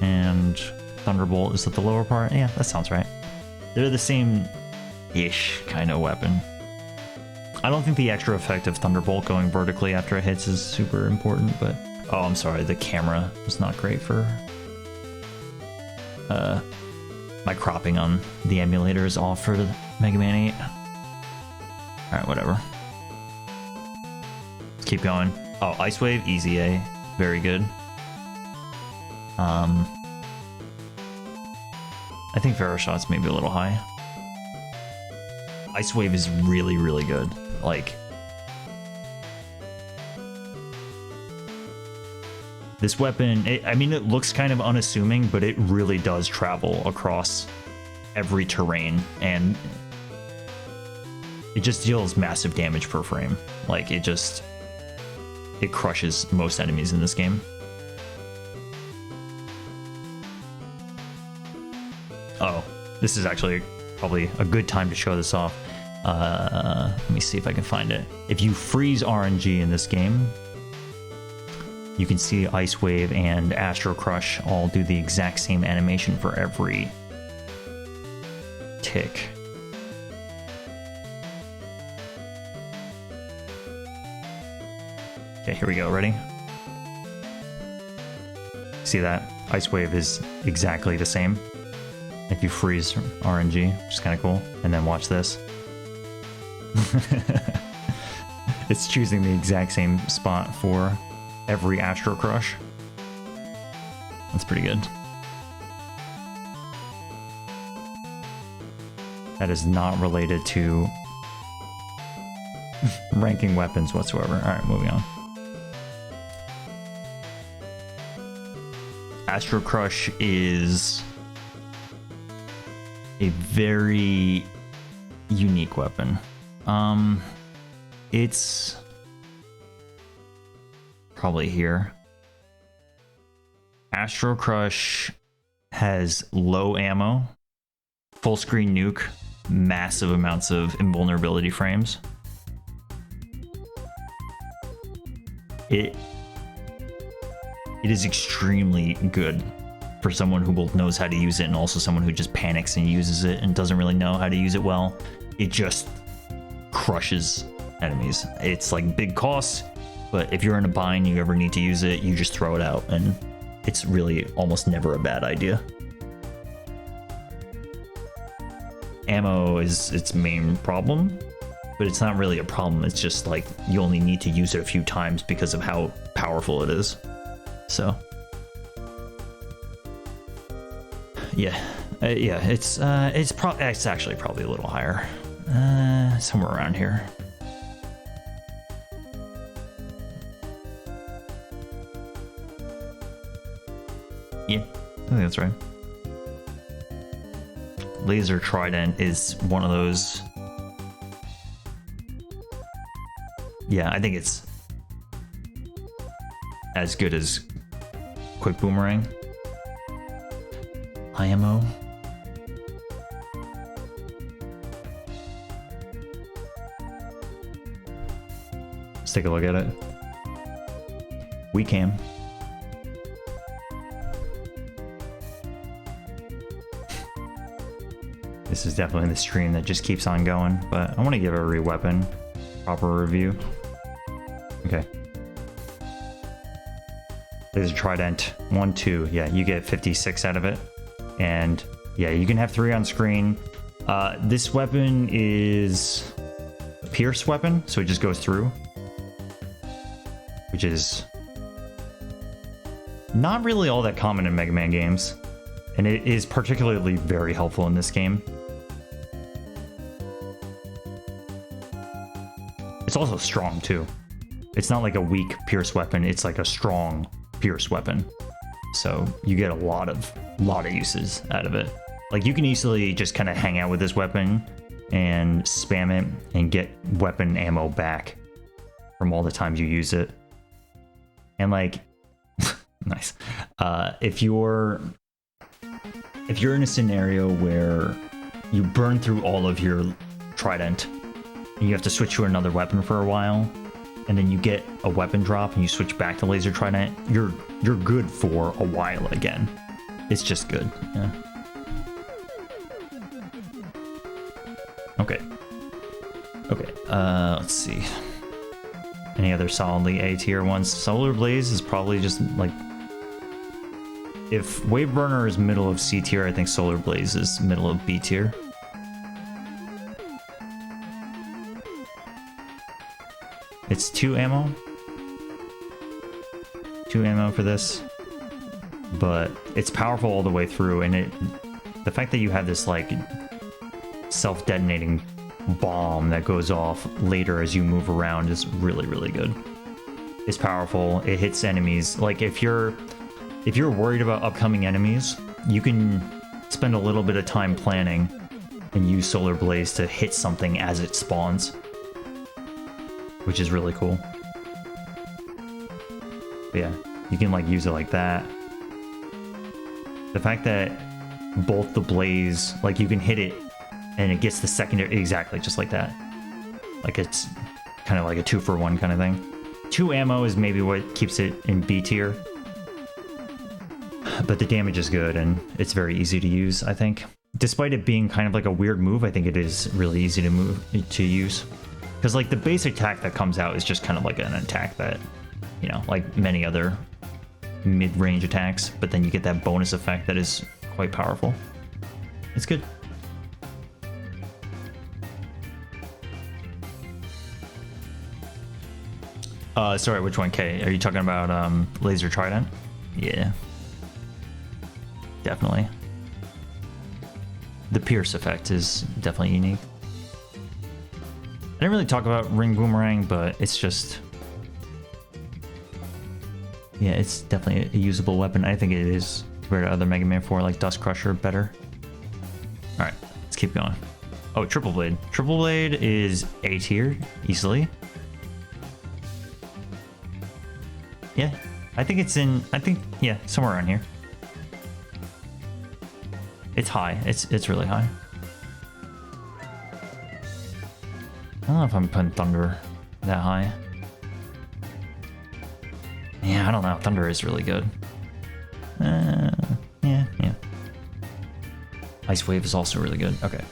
And Thunderbolt is at the lower part. Yeah, that sounds right. They're the same-ish kind of weapon. I don't think the extra effect of Thunderbolt going vertically after it hits is super important, but... Oh, I'm sorry, the camera was not great for... my cropping on the emulator is off for the Mega Man 8. Alright, whatever. Let's keep going. Oh, Ice Wave, easy A. Very good. I think Aeroshot's maybe a little high. Ice Wave is really, really good. Like, this weapon, I mean, it looks kind of unassuming, but it really does travel across every terrain, and it just deals massive damage per frame. Like, it crushes most enemies in this game. Oh, this is actually probably a good time to show this off. Let me see if I can find it. If you freeze RNG in this game, you can see Ice Wave and Astro Crush all do the exact same animation for every tick. Okay, here we go. Ready? See that? Ice Wave is exactly the same if you freeze RNG, which is kind of cool. And then watch this. It's choosing the exact same spot for every Astro Crush. That's pretty good. That is not related to ranking weapons whatsoever. Alright, moving on. Astro Crush is a very unique weapon. It's probably here. Astro Crush has low ammo, full screen nuke, massive amounts of invulnerability frames. It is extremely good for someone who both knows how to use it and also someone who just panics and uses it and doesn't really know how to use it well. It just crushes enemies. It's like big cost, but if you're in a bind, you ever need to use it, you just throw it out, and it's really almost never a bad idea. Ammo is its main problem, but it's not really a problem. It's just like you only need to use it a few times because of how powerful it is. So yeah, it's actually probably a little higher, somewhere around here. Yeah, I think that's right. Laser Trident is one of those. Yeah, I think it's as good as Quick Boomerang. High ammo. Let's take a look at it. We can. This is definitely the stream that just keeps on going, but I want to give every weapon proper review. Okay. Laser Trident 1, 2. Yeah, you get 56 out of it. And yeah, you can have 3 on screen. This weapon is a pierce weapon, so it just goes through, which is not really all that common in Mega Man games. And it is particularly very helpful in this game. It's also strong too. It's not like a weak pierce weapon, it's like a strong pierce weapon. So you get a lot of uses out of it. Like you can easily just kind of hang out with this weapon and spam it and get weapon ammo back from all the times you use it. And like, nice. If you're in a scenario where you burn through all of your Trident and you have to switch to another weapon for a while, and then you get a weapon drop and you switch back to Laser Trident, you're good for a while again. It's just good. Yeah. Okay. Let's see. Any other solidly A tier ones? Solar Blaze is probably just like, if Wave Burner is middle of C tier, I think Solar Blaze is middle of B tier. It's 2 ammo. 2 ammo for this. But it's powerful all the way through, and the fact that you have this like self-detonating bomb that goes off later as you move around is really, really good. It's powerful. It hits enemies. Like if you're worried about upcoming enemies, you can spend a little bit of time planning and use Solar Blaze to hit something as it spawns, which is really cool. But yeah, you can like use it like that. The fact that both the blaze, like you can hit it and it gets the secondary exactly just like that. Like it's kind of like a 2-for-1 kind of thing. 2 ammo is maybe what keeps it in B tier, but the damage is good and it's very easy to use, I think. Despite it being kind of like a weird move, I think it is really easy to use. Because like the base attack that comes out is just kind of like an attack that, you know, like many other mid-range attacks, but then you get that bonus effect that is quite powerful. It's good. Sorry, which one, K? Are you talking about Laser Trident? Yeah. Definitely. The Pierce effect is definitely unique. I didn't really talk about Ring Boomerang, but it's just... yeah, it's definitely a usable weapon. I think it is, compared to other Mega Man 4, like Dust Crusher, better. Alright, let's keep going. Oh, Triple Blade. Triple Blade is A tier, easily. Yeah, I think it's in... I think, yeah, somewhere around here. It's high. It's really high. I don't know if I'm putting Thunder that high. Yeah, I don't know. Thunder is really good. Yeah. Ice Wave is also really good. Okay.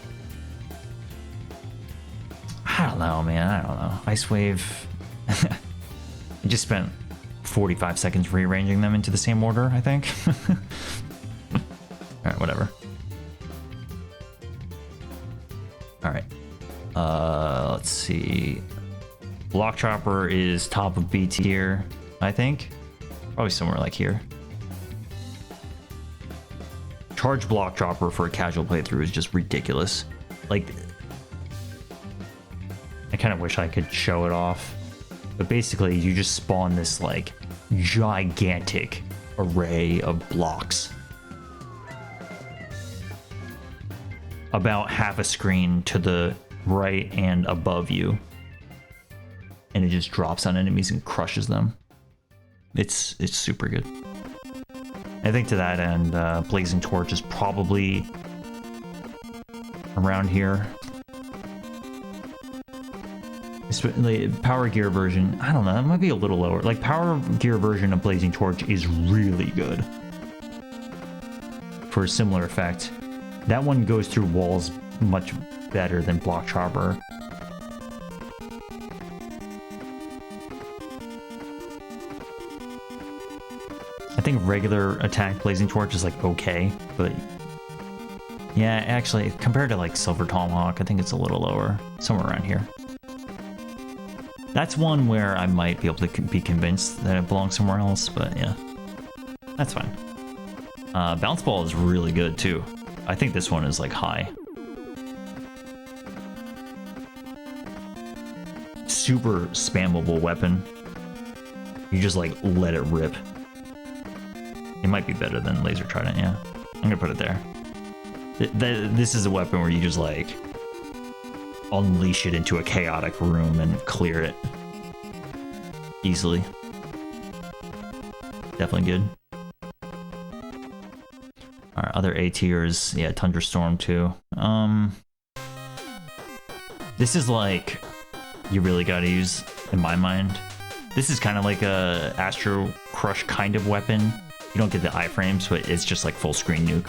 I don't know, man. I don't know. Ice Wave... I just spent 45 seconds rearranging them into the same order, I think. Alright, whatever. Alright. Let's see. Block Chopper is top of B tier, I think. Probably somewhere like here. Charge Block Chopper for a casual playthrough is just ridiculous. Like, I kind of wish I could show it off. But basically, you just spawn this, like, gigantic array of blocks. About half a screen to the right and above you. And it just drops on enemies and crushes them. It's super good. I think to that end, Blazing Torch is probably around here. Especially Power Gear version, I don't know, it might be a little lower. Like, Power Gear version of Blazing Torch is really good. For a similar effect. That one goes through walls much better than Block Chopper. I think regular attack Blazing Torch is like okay, but yeah, actually, compared to like Silver Tomahawk, I think it's a little lower, somewhere around here. That's one where I might be able to be convinced that it belongs somewhere else, but yeah, that's fine. Bounce Ball is really good too. I think this one is like high. Super spammable weapon. You just like let it rip. It might be better than Laser Trident, yeah. I'm gonna put it there. This is a weapon where you just like unleash it into a chaotic room and clear it easily. Definitely good. Alright, other A tiers, yeah, Thunderstorm too. This is like you really gotta use, in my mind. This is kind of like a Astro Crush kind of weapon. You don't get the iframes, but it's just like full screen nuke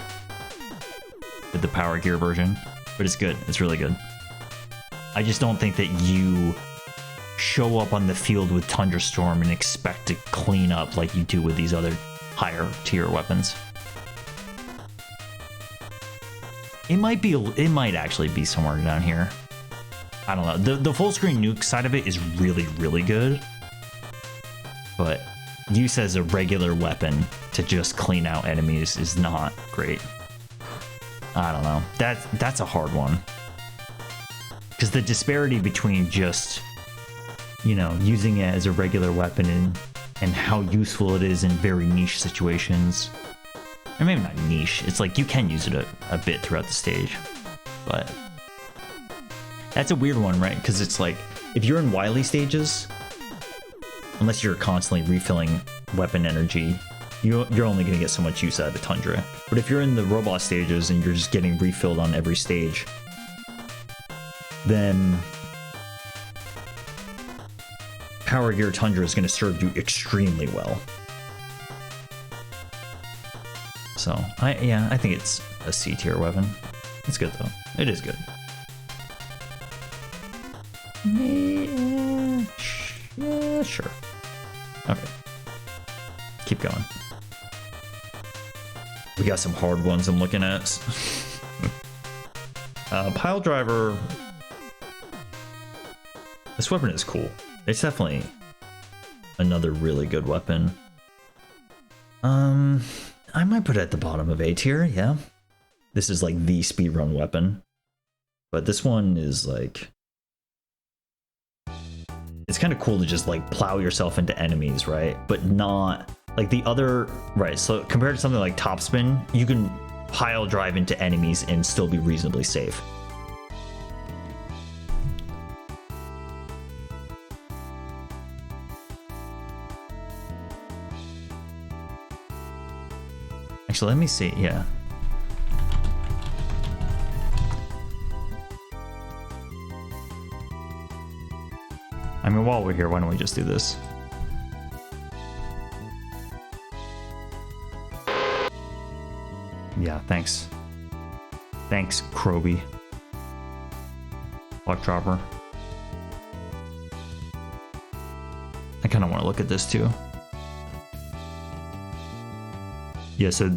with the Power Gear version. But it's good. It's really good. I just don't think that you show up on the field with Thunderstorm and expect to clean up like you do with these other higher tier weapons. It might actually be somewhere down here. I don't know. The full screen nuke side of it is really, really good. But use as a regular weapon to just clean out enemies is not great. I don't know. That's a hard one. Because the disparity between just, you know, using it as a regular weapon and how useful it is in very niche situations. Or maybe not niche. It's like you can use it a bit throughout the stage. But that's a weird one, right? Because it's like, if you're in Wily stages, unless you're constantly refilling weapon energy, you're only going to get so much use out of the Tundra. But if you're in the robot stages and you're just getting refilled on every stage, then Power Gear Tundra is going to serve you extremely well. So, I think it's a C tier weapon. It's good though. It is good. Yeah, sure. Okay. Keep going. We got some hard ones I'm looking at. Piledriver. This weapon is cool. It's definitely another really good weapon. I might put it at the bottom of A tier, yeah. This is like the speedrun weapon. But this one is like... It's kind of cool to just like plow yourself into enemies, right? But not... Like the other... Right, so compared to something like Topspin, you can pile drive into enemies and still be reasonably safe. Actually, let me see, yeah. I mean, while we're here, why don't we just do this? Yeah, thanks. Thanks, Kroby. Luck Dropper. I kind of want to look at this too. Yeah, so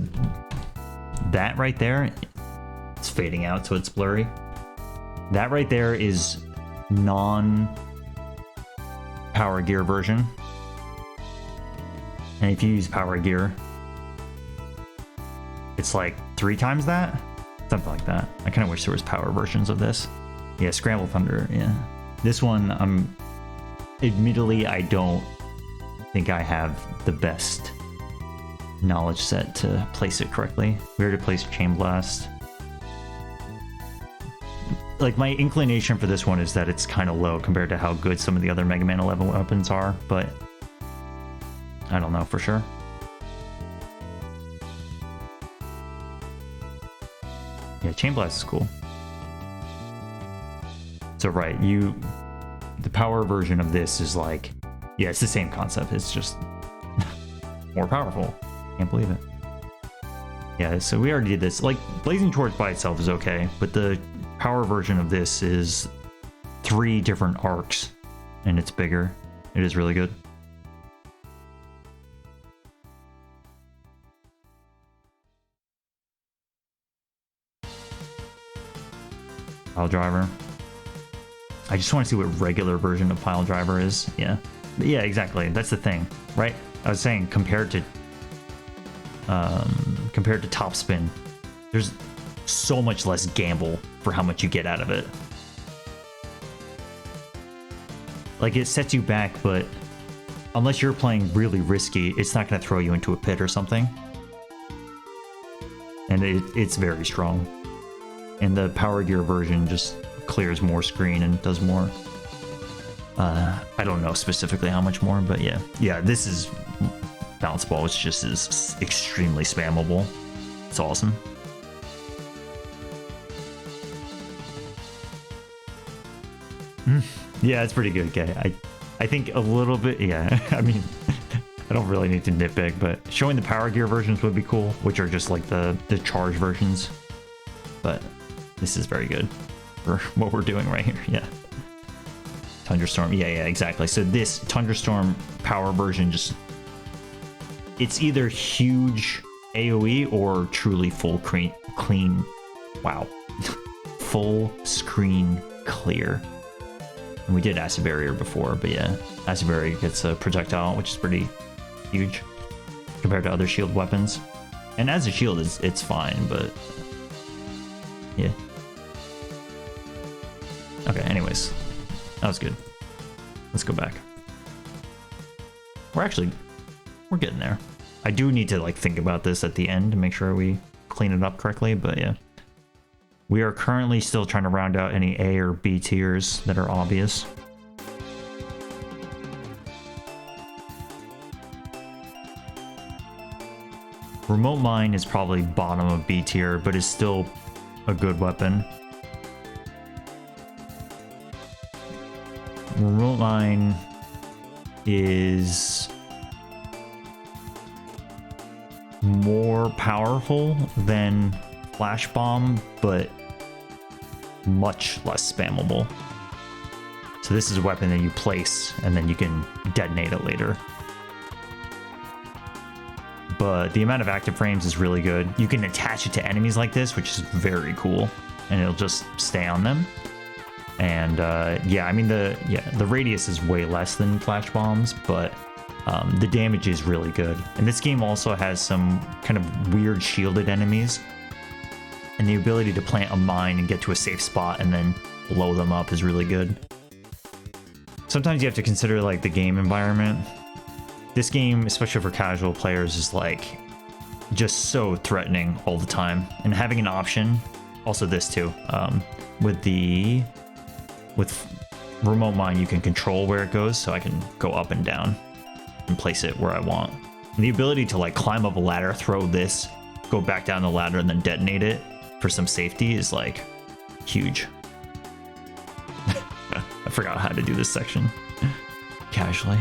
that right there, it's fading out, so it's blurry. That right there is non-Power Gear version. And if you use Power Gear, it's like 3 times that? Something like that. I kind of wish there was power versions of this. Yeah, Scramble Thunder, yeah. This one, admittedly, I don't think I have the best knowledge set to place it correctly. We already placed Chain Blast. Like, my inclination for this one is that it's kind of low compared to how good some of the other Mega Man 11 weapons are, but I don't know for sure. Yeah, Chain Blast is cool. So right, the power version of this is like, yeah, it's the same concept. It's just more powerful. Can't believe it. Yeah, so we already did this. Like, Blazing Torch by itself is okay, but the power version of this is 3 different arcs, and it's bigger. It is really good. Piledriver. I just want to see what regular version of Piledriver is. Yeah. But yeah, exactly. That's the thing, right? I was saying compared to Topspin, there's so much less gamble for how much you get out of it. Like, it sets you back, but unless you're playing really risky, it's not going to throw you into a pit or something. And it's very strong. And the Power Gear version just clears more screen and does more. I don't know specifically how much more, but yeah. Yeah, this is Bounce Ball, which just is extremely spammable. It's awesome. Yeah, it's pretty good, okay. I think a little bit, yeah. I mean, I don't really need to nitpick, but showing the Power Gear versions would be cool, which are just like the charge versions. But this is very good for what we're doing right here, yeah. Thunderstorm, yeah, exactly. So this Thunderstorm power version just... It's either huge AoE or truly full clean... Wow. Full screen clear. And we did Acid Barrier before, but yeah. Acid Barrier gets a projectile, which is pretty huge compared to other shield weapons. And as a shield, it's fine, but... Yeah. Okay, anyways. That was good. Let's go back. We're getting there. I do need to like think about this at the end to make sure we clean it up correctly, but yeah. We are currently still trying to round out any A or B tiers that are obvious. Remote Mine is probably bottom of B tier, but is still a good weapon. Remote Mine is more powerful than Flash Bomb, but much less spammable. So this is a weapon that you place and then you can detonate it later. But the amount of active frames is really good. You can attach it to enemies like this, which is very cool, and it'll just stay on them. And yeah, I mean the radius is way less than Flash Bombs, but the damage is really good. And this game also has some kind of weird shielded enemies, and the ability to plant a mine and get to a safe spot and then blow them up is really good. Sometimes you have to consider like the game environment. This game, especially for casual players, is like just so threatening all the time. And having an option, also this too, with Remote Mine, you can control where it goes, so I can go up and down and place it where I want. And the ability to like climb up a ladder, throw this, go back down the ladder, and then detonate it for some safety is like huge. I forgot how to do this section casually.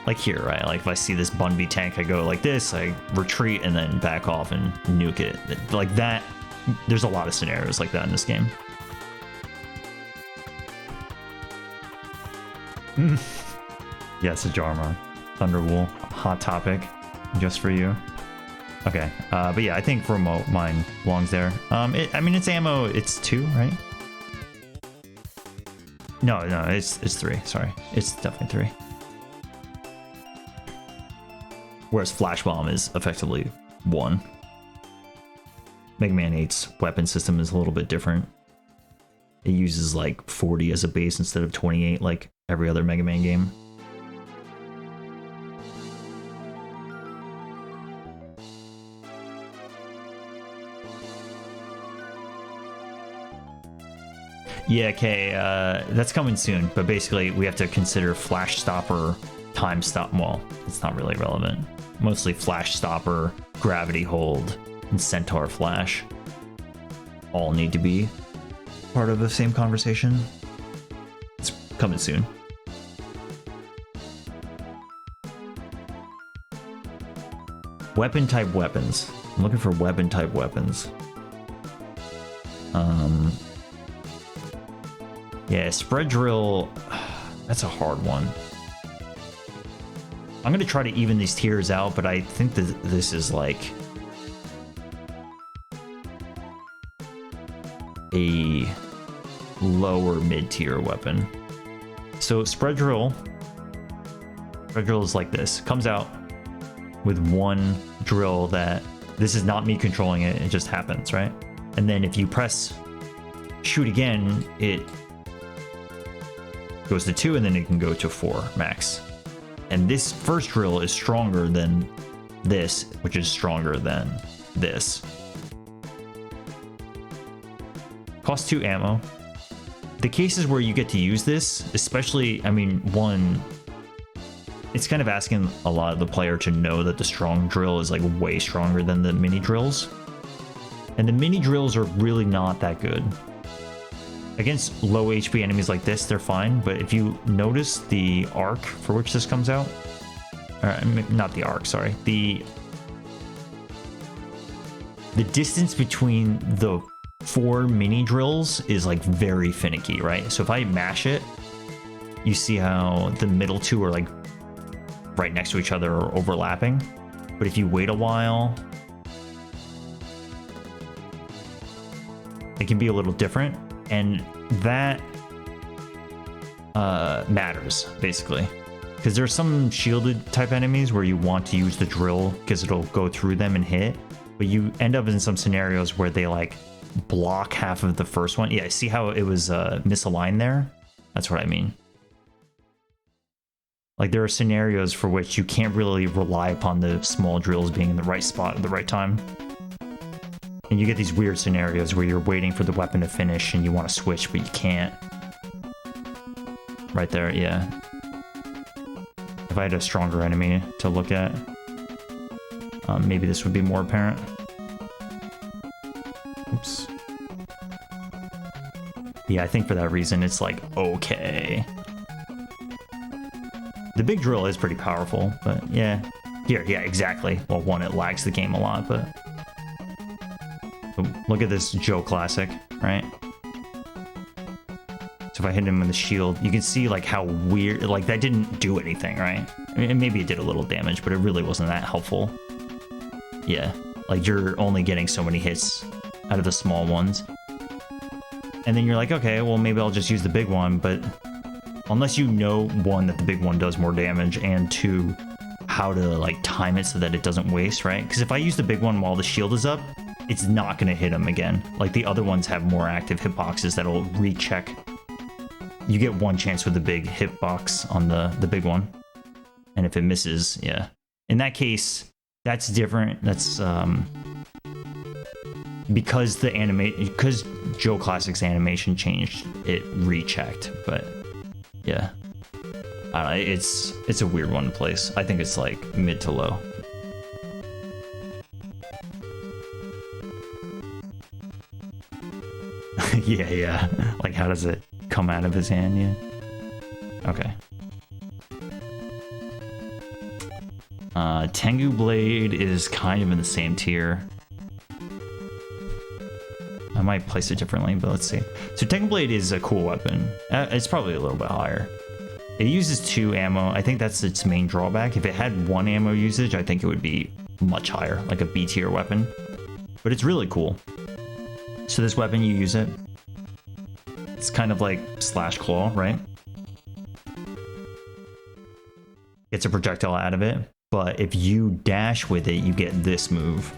Like here, right? Like if I see this Bunby tank, I go like this, I retreat and then back off and nuke it. Like that, there's a lot of scenarios like that in this game. Yes, Ajarma. Thunderwool, hot topic, just for you. Okay, but yeah, I think Remote Mine belongs there. I mean, it's ammo, it's 2, right? No, it's 3, sorry. It's definitely 3. Whereas Flash Bomb is effectively 1. Mega Man 8's weapon system is a little bit different. It uses like 40 as a base instead of 28 like every other Mega Man game. Yeah, okay, that's coming soon, but basically we have to consider Flash Stopper, Time Stop. Well, it's not really relevant. Mostly Flash Stopper, Gravity Hold, and Centaur Flash all need to be part of the same conversation. It's coming soon. Weapon type weapons. I'm looking for weapon type weapons. Yeah, Spread Drill, that's a hard one. I'm gonna try to even these tiers out, but I think that this is like a lower mid-tier weapon. So Spread Drill is like this. Comes out with one drill that, this is not me controlling it, it just happens, right? And then if you press shoot again, it goes to 2, and then it can go to 4 max. And this first drill is stronger than this, which is stronger than this. Costs 2 ammo. The cases where you get to use this, especially, I mean, one, it's kind of asking a lot of the player to know that the strong drill is like way stronger than the mini drills. And the mini drills are really not that good. Against low HP enemies like this, they're fine, but if you notice the arc for which this comes out, or not the arc, sorry, the distance between the 4 mini drills is like very finicky, right? So if I mash it, you see how the middle 2 are like right next to each other or overlapping, but if you wait a while, it can be a little different. And that matters, basically. Because there's some shielded type enemies where you want to use the drill because it'll go through them and hit. But you end up in some scenarios where they like block half of the first one. Yeah, see how it was misaligned there? That's what I mean. Like there are scenarios for which you can't really rely upon the small drills being in the right spot at the right time. And you get these weird scenarios where you're waiting for the weapon to finish and you want to switch, but you can't. Right there, yeah. If I had a stronger enemy to look at, maybe this would be more apparent. Oops. Yeah, I think for that reason, it's like, okay. The big drill is pretty powerful, but yeah. Here, yeah, exactly. Well, one, it lags the game a lot, but look at this Joe Classic, right? So if I hit him with the shield, you can see like how weird, like that didn't do anything, right? I mean, maybe it did a little damage, but it really wasn't that helpful. Yeah, like you're only getting so many hits out of the small ones. And then you're like, okay, well, maybe I'll just use the big one, but unless you know, one, that the big one does more damage, and two, how to like time it so that it doesn't waste, right? Because if I use the big one while the shield is up, it's not going to hit him again. Like the other ones have more active hitboxes that'll recheck. You get one chance with the big hitbox on the big one. And if it misses, yeah. In that case, that's different. That's because because Joe Classic's animation changed, it rechecked. But yeah, I don't know, it's a weird one to place. I think it's like mid to low. yeah. Like how does it come out of his hand? Yeah. Okay. Tengu Blade is kind of in the same tier. I might place it differently, but let's see. So Tengu Blade is a cool weapon. It's probably a little bit higher. It uses 2 ammo. I think that's its main drawback. If it had 1 ammo usage, I think it would be much higher, like a B tier weapon. But it's really cool. So this weapon, you use it. It's kind of like Slash Claw, right? Gets a projectile out of it. But if you dash with it, you get this move,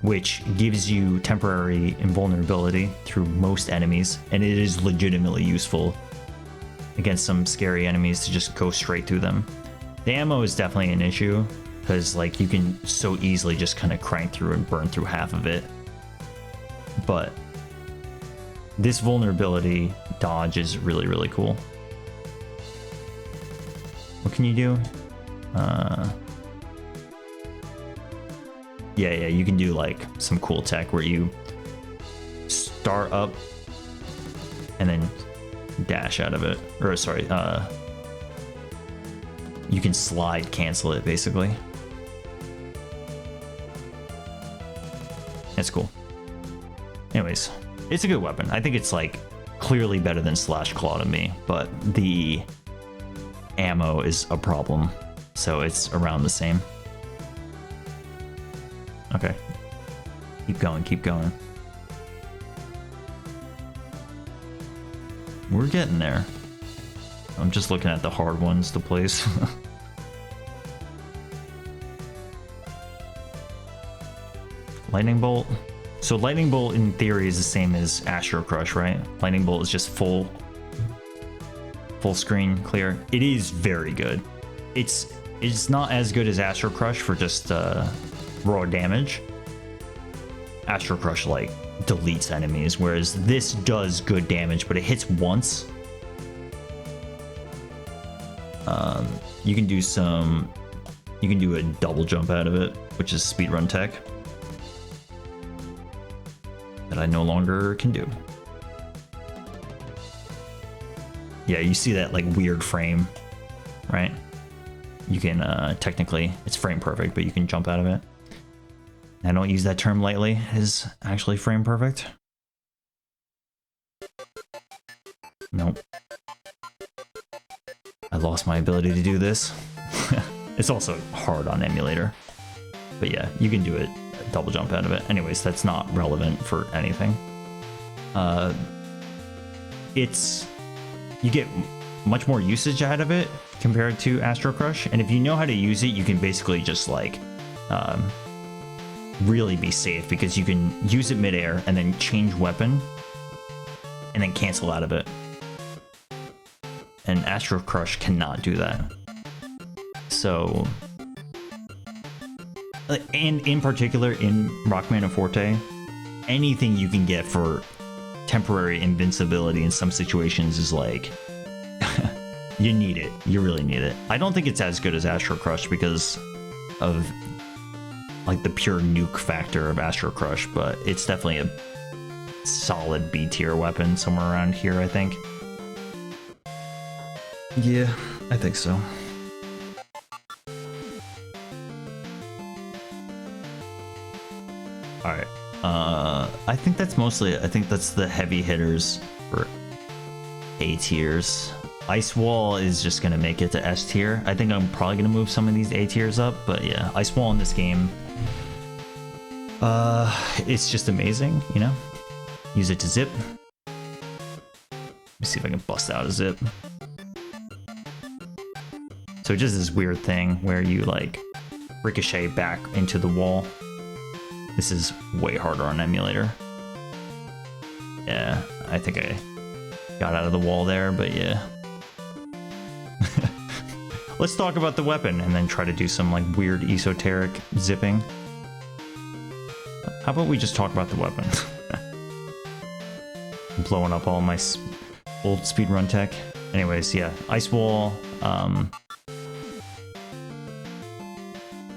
which gives you temporary invulnerability through most enemies, and it is legitimately useful against some scary enemies to just go straight through them. The ammo is definitely an issue, because like you can so easily just kind of crank through and burn through half of it. But this vulnerability dodge is really, really cool. What can you do? Yeah, you can do like some cool tech where you start up and then dash out of it. Or sorry, you can slide cancel it basically. That's cool. Anyways, it's a good weapon. I think it's like clearly better than Slash Claw to me, but the ammo is a problem. So it's around the same. Okay. Keep going, keep going. We're getting there. I'm just looking at the hard ones to place. Lightning Bolt. So Lightning Bolt in theory is the same as Astro Crush, right? Lightning Bolt is just full screen clear. It is very good. It's not as good as Astro Crush for just raw damage. Astro Crush like deletes enemies, whereas this does good damage, but it hits once. You can do a double jump out of it, which is speedrun tech that I no longer can do. Yeah, you see that like weird frame, right? You can technically, it's frame perfect, but you can jump out of it. I don't use that term lightly. It is actually frame perfect. Nope. I lost my ability to do this. It's also hard on emulator. But yeah, you can do it, double jump out of it. Anyways, that's not relevant for anything. You get much more usage out of it compared to Astro Crush, and if you know how to use it, you can basically just like really be safe, because you can use it midair and then change weapon and then cancel out of it. And Astro Crush cannot do that. So, and in particular in Rockman and Forte, anything you can get for temporary invincibility in some situations is like you need it. You really need it. I don't think it's as good as Astro Crush because of like the pure nuke factor of Astro Crush, but it's definitely solid B tier weapon somewhere around here, I think. Yeah, I think so. Alright. I think that's mostly it. I think that's the heavy hitters for A tiers. Ice Wall is just gonna make it to S tier. I think I'm probably gonna move some of these A tiers up, but yeah, Ice Wall in this game, it's just amazing, you know? Use it to zip. Let me see if I can bust out a zip. So just this weird thing where you like ricochet back into the wall. This is way harder on emulator. Yeah, I think I got out of the wall there, but yeah. Let's talk about the weapon and then try to do some like weird esoteric zipping. How about we just talk about the weapon? I'm blowing up all my old speedrun tech. Anyways, yeah, Ice Wall.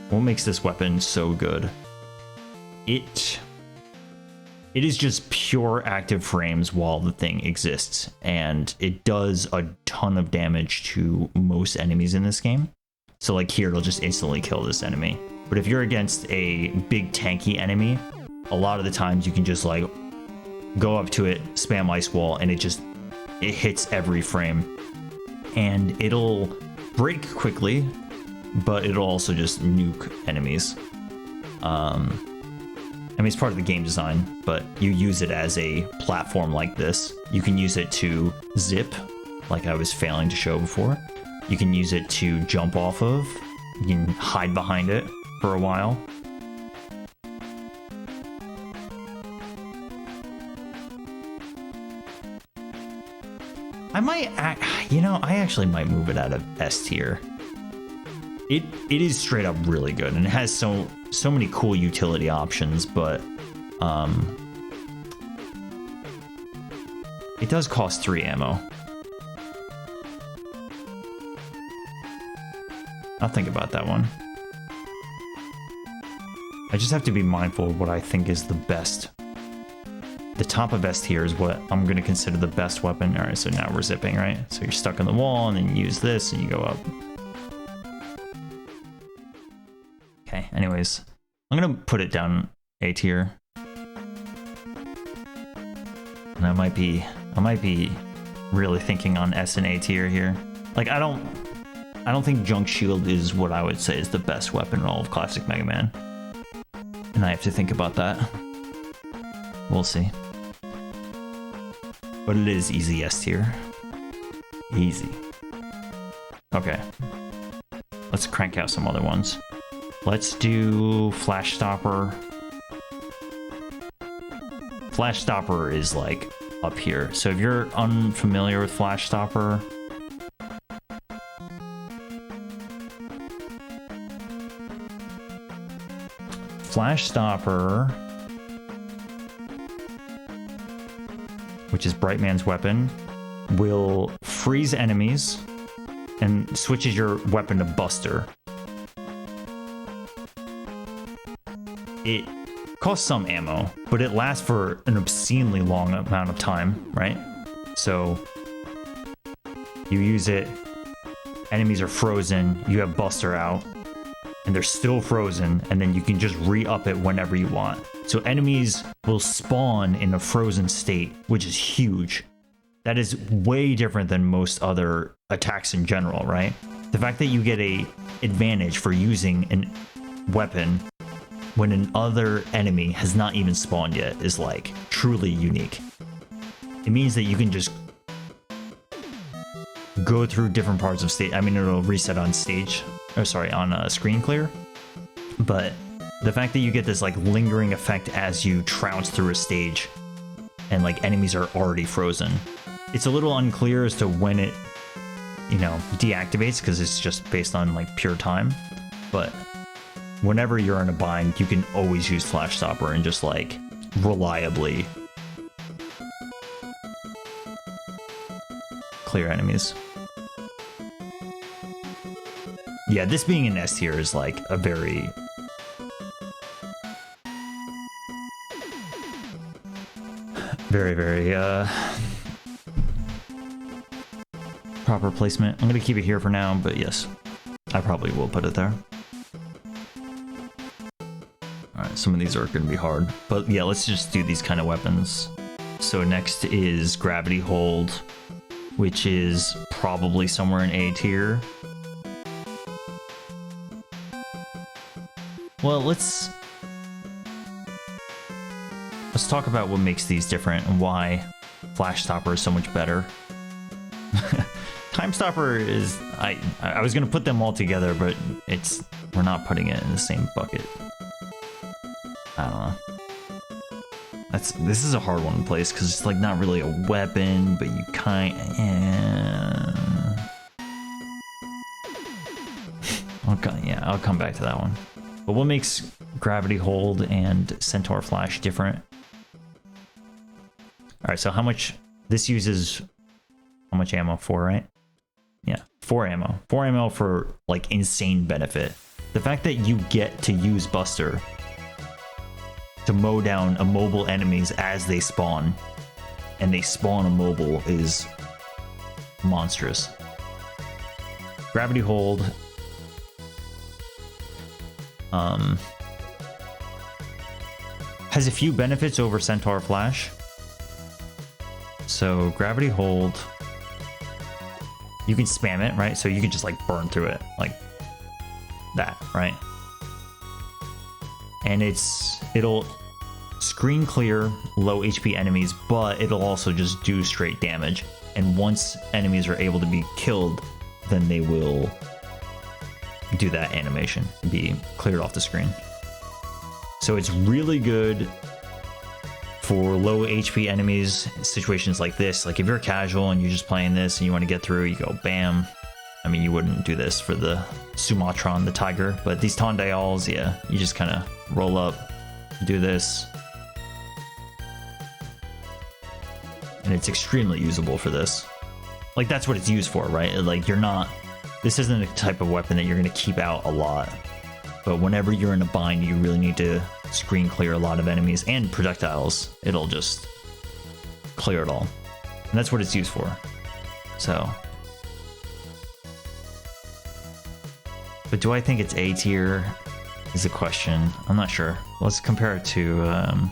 What makes this weapon so good? It is just pure active frames while the thing exists, and it does a ton of damage to most enemies in this game. So like here, it'll just instantly kill this enemy. But if you're against a big tanky enemy, a lot of the times you can just like go up to it, spam Ice Wall, and it hits every frame. And it'll break quickly, but it'll also just nuke enemies. I mean, it's part of the game design, but you use it as a platform like this. You can use it to zip, like I was failing to show before. You can use it to jump off of. You can hide behind it for a while. I actually might move it out of S tier. It is straight up really good, and it has so many cool utility options, but it does cost 3 ammo. I'll think about that one. I just have to be mindful of what I think is the best. The top of S tier is what I'm going to consider the best weapon. All right, so now we're zipping, right? So you're stuck on the wall, and then you use this, and you go up. Okay, anyways, I'm gonna put it down A tier. And I might be really thinking on S and A tier here. Like I don't think Junk Shield is what I would say is the best weapon in all of classic Mega Man. And I have to think about that. We'll see. But it is easy S tier. Easy. Okay. Let's crank out some other ones. Let's do Flash Stopper. Flash Stopper is like up here. So if you're unfamiliar with Flash Stopper, which is Brightman's weapon, will freeze enemies and switches your weapon to Buster. It costs some ammo, but it lasts for an obscenely long amount of time, right? So you use it, enemies are frozen, you have Buster out, and they're still frozen, and then you can just re-up it whenever you want. So enemies will spawn in a frozen state, which is huge. That is way different than most other attacks in general, right? The fact that you get an advantage for using a weapon when another enemy has not even spawned yet is like truly unique. It means that you can just go through different parts of stage. I mean, it'll reset on stage, or sorry, on screen clear. But the fact that you get this like lingering effect as you trounce through a stage and like enemies are already frozen. It's a little unclear as to when it, deactivates because it's just based on like pure time. But whenever you're in a bind, you can always use Flash Stopper and just like reliably clear enemies. Yeah, this being an S tier is like a very Very, very proper placement. I'm gonna keep it here for now, but yes, I probably will put it there. Alright, some of these are gonna be hard. But yeah, let's just do these kind of weapons. So next is Gravity Hold, which is probably somewhere in A tier. Well, let's talk about what makes these different and why Flash Stopper is so much better. Time Stopper is... I was gonna put them all together, but we're not putting it in the same bucket. I don't know. This is a hard one to place because it's like not really a weapon, but you kind of... I'll come back to that one. But what makes Gravity Hold and Centaur Flash different? Alright, so how much... This uses... How much ammo? 4, right? Yeah, 4 ammo. 4 ammo for, like, insane benefit. The fact that you get to use Buster to mow down immobile enemies as they spawn, and they spawn immobile, is monstrous. Gravity Hold... has a few benefits over Centaur Flash. So Gravity Hold, you can spam it, right? So you can just like burn through it like that, right? And it'll screen clear low HP enemies, but it'll also just do straight damage. And once enemies are able to be killed, then they will do that animation, be cleared off the screen. So it's really good for low HP enemies, situations like this. Like if you're casual and you're just playing this and you want to get through, you go bam. I mean, you wouldn't do this for the Sumatron, the tiger, but these Tondyals, yeah, you just kind of roll up, do this. And it's extremely usable for this. Like that's what it's used for, right? Like this isn't a type of weapon that you're going to keep out a lot. But whenever you're in a bind, you really need to screen clear a lot of enemies and projectiles. It'll just clear it all. And that's what it's used for. So. But do I think it's A tier is a question. I'm not sure. Let's compare it to...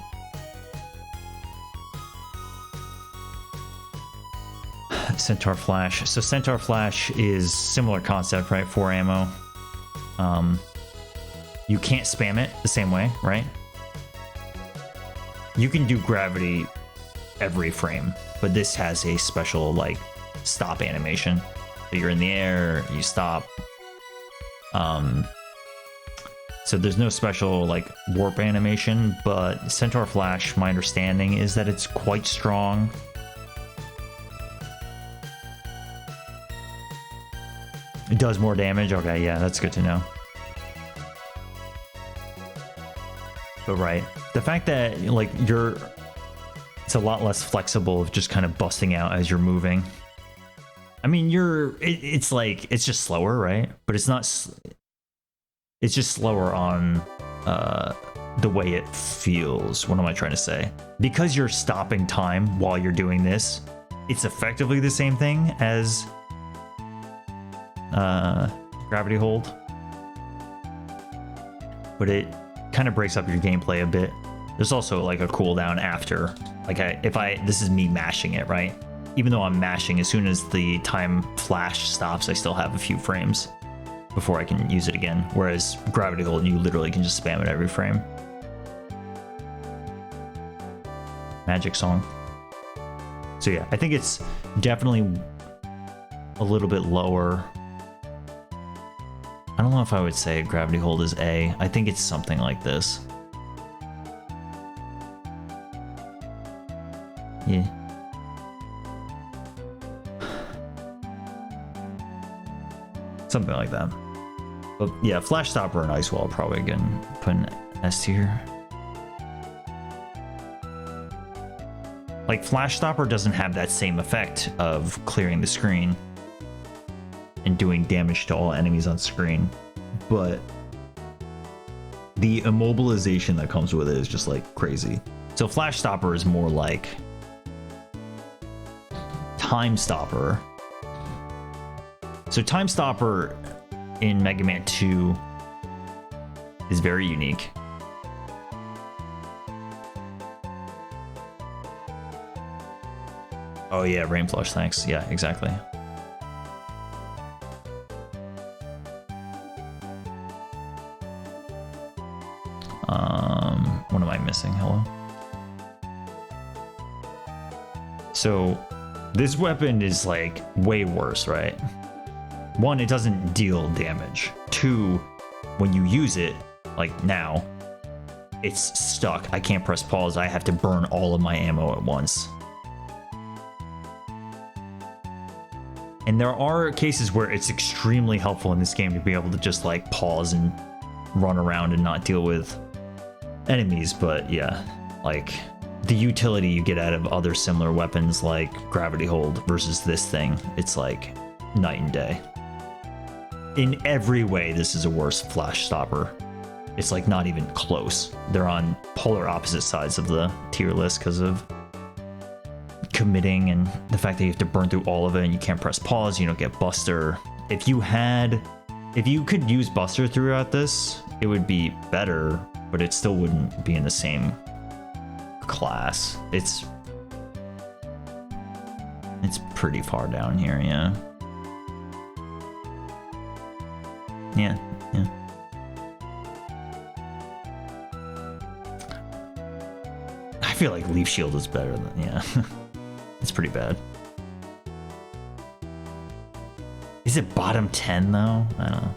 Centaur Flash. So Centaur Flash is similar concept, right? 4 ammo. You can't spam it the same way, right? You can do gravity every frame, but this has a special like stop animation. So you're in the air, you stop. So there's no special like warp animation, but Centaur Flash, my understanding is that it's quite strong. It does more damage. Okay, yeah, that's good to know. But right, the fact that like it's a lot less flexible of just kind of busting out as you're moving. I mean, it's just slower, right? But it's not. It's just slower on the way it feels. What am I trying to say? Because you're stopping time while you're doing this, it's effectively the same thing as Gravity Hold, but it kind of breaks up your gameplay a bit. There's also like a cooldown after, like this is me mashing it, right? Even though I'm mashing, as soon as the time flash stops, I still have a few frames before I can use it again. Whereas Gravity Hold, you literally can just spam it every frame. Magic Song. So yeah, I think it's definitely a little bit lower. I don't know if I would say Gravity Hold is A. I think it's something like this. Yeah. Something like that. But yeah, Flash Stopper and Ice Wall probably again put an S tier. Like Flash Stopper doesn't have that same effect of clearing the screen and doing damage to all enemies on screen, but the immobilization that comes with it is just like crazy. So Flash Stopper is more like Time Stopper. So Time Stopper in Mega Man 2 is very unique. Oh yeah, Rain Flush, thanks. Yeah, exactly. What am I missing? Hello? So this weapon is like way worse, right? One, it doesn't deal damage. Two, when you use it, like now, it's stuck. I can't press pause. I have to burn all of my ammo at once. And there are cases where it's extremely helpful in this game to be able to just like pause and run around and not deal with enemies, but yeah, like the utility you get out of other similar weapons like Gravity Hold versus this thing, it's like night and day. In every way, this is a worse Flash Stopper. It's like not even close. They're on polar opposite sides of the tier list because of committing and the fact that you have to burn through all of it and you can't press pause, you don't get Buster. If you could use Buster throughout this, it would be better, but it still wouldn't be in the same class. It's pretty far down here, yeah. Yeah. I feel like Leaf Shield is better than, yeah. It's pretty bad. Is it bottom 10 though? I don't know.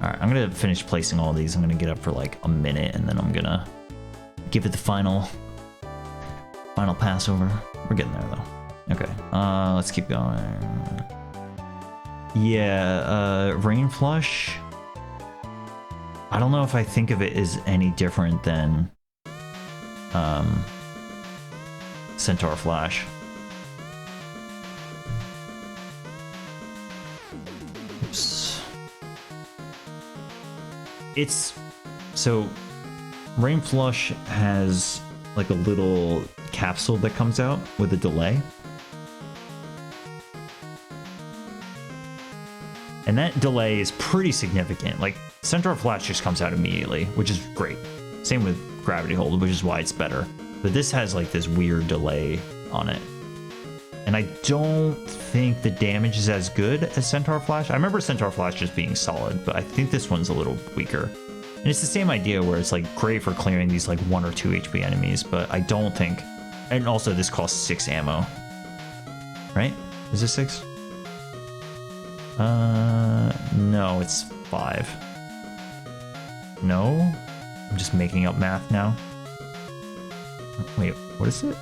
Alright, I'm gonna finish placing all these. I'm gonna get up for like a minute and then I'm gonna give it the final pass over. We're getting there though. Okay, let's keep going. Yeah, Rain Flush. I don't know if I think of it as any different than Centaur Flash. Oops. It's so Rain Flush has like a little capsule that comes out with a delay. And that delay is pretty significant. Like Centaur Flash just comes out immediately, which is great. Same with Gravity Hold, which is why it's better. But this has like this weird delay on it. And I don't think the damage is as good as Centaur Flash. I remember Centaur Flash just being solid, but I think this one's a little weaker. And it's the same idea where it's like great for clearing these like 1 or 2 HP enemies, but I don't think... And also this costs 6 ammo. Right? Is this 6? No, it's 5. No? I'm just making up math now. Wait, what is it?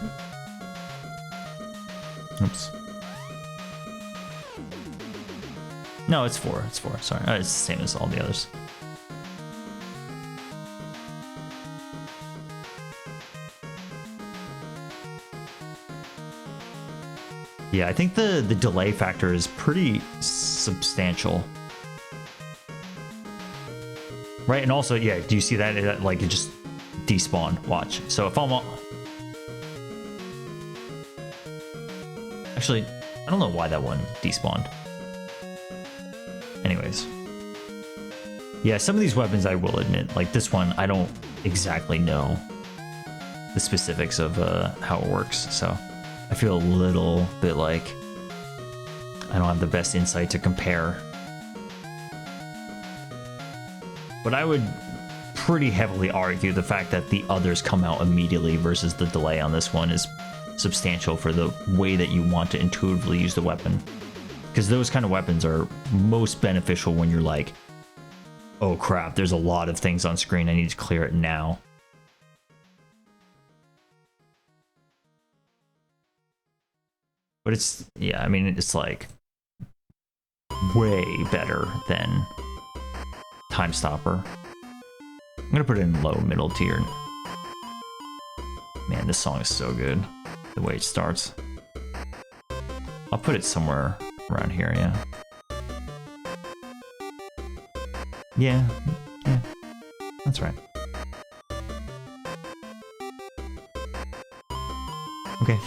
Oops. No, it's 4. It's 4. Sorry. It's the same as all the others. Yeah, I think the delay factor is pretty substantial. Right, and also, yeah, do you see that? Like, it just despawned. Watch. So if I'm... Actually, I don't know why that one despawned. Anyways. Yeah, some of these weapons I will admit, like this one, I don't exactly know the specifics of how it works, so I feel a little bit like I don't have the best insight to compare. But I would pretty heavily argue the fact that the others come out immediately versus the delay on this one is substantial for the way that you want to intuitively use the weapon. Because those kind of weapons are most beneficial when you're like, oh crap, there's a lot of things on screen, I need to clear it now. But it's, yeah, I mean, it's like way better than Time Stopper. I'm gonna put it in low middle tier. Man, this song is so good. The way it starts. I'll put it somewhere around here, yeah. Yeah, that's right. Okay.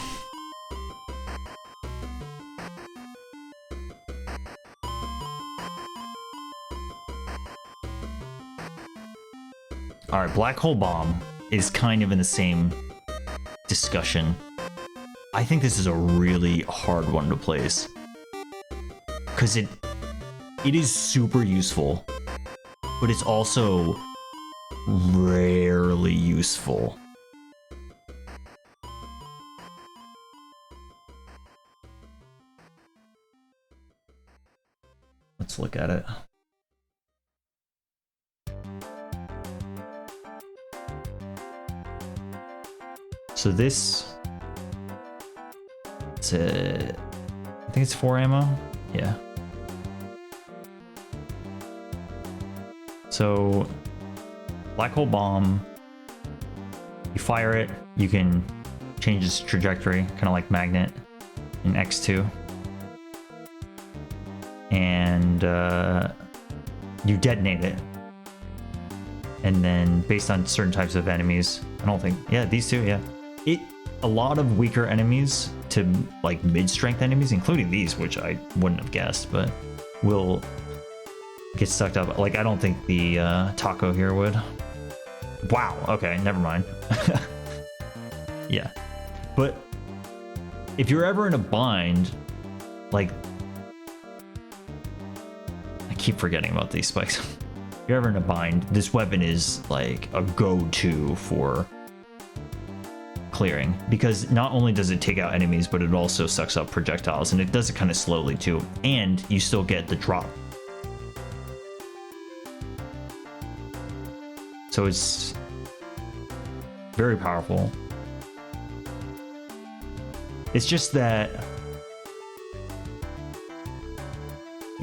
All right, Black Hole Bomb is kind of in the same discussion. I think this is a really hard one to place because it is super useful, but it's also rarely useful. Let's look at it. So this, I think it's 4 ammo. Yeah. So Black Hole Bomb, you fire it, you can change its trajectory, kind of like Magnet in X2. And you detonate it. And then based on certain types of enemies, I don't think, yeah, these two, yeah. A lot of weaker enemies to like mid-strength enemies, including these, which I wouldn't have guessed, but will get sucked up. Like, I don't think the taco here would. Wow, okay, never mind. Yeah. But if you're ever in a bind, like, I keep forgetting about these spikes. If you're ever in a bind, this weapon is like a go-to for clearing, because not only does it take out enemies, but it also sucks up projectiles, and it does it kind of slowly too, and you still get the drop. So it's very powerful. It's just that,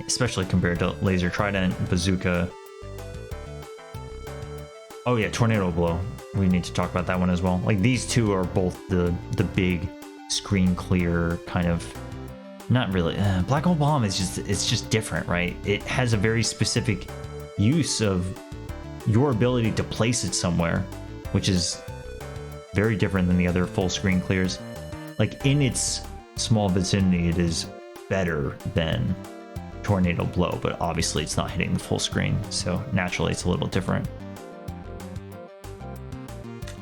especially compared to Laser, Trident, Bazooka. Oh yeah, Tornado Blow. We need to talk about that one as well. Like, these two are both the big screen clear kind of, not really. Black Hole Bomb is just, it's just different, right? It has a very specific use of your ability to place it somewhere, which is very different than the other full screen clears. Like, in its small vicinity, it is better than Tornado Blow, but obviously it's not hitting the full screen, so naturally it's a little different.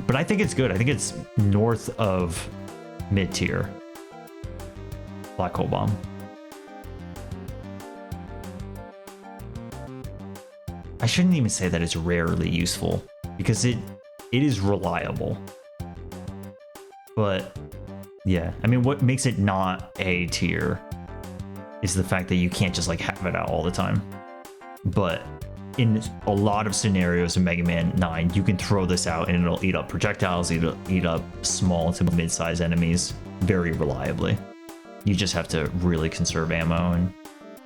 But I think it's good. I think it's north of mid-tier Black Hole Bomb. I shouldn't even say that it's rarely useful, because it is reliable. But yeah, I mean, what makes it not A tier is the fact that you can't just like have it out all the time. But in a lot of scenarios in Mega Man 9, you can throw this out and it'll eat up projectiles, it'll eat up small to mid-sized enemies very reliably. You just have to really conserve ammo and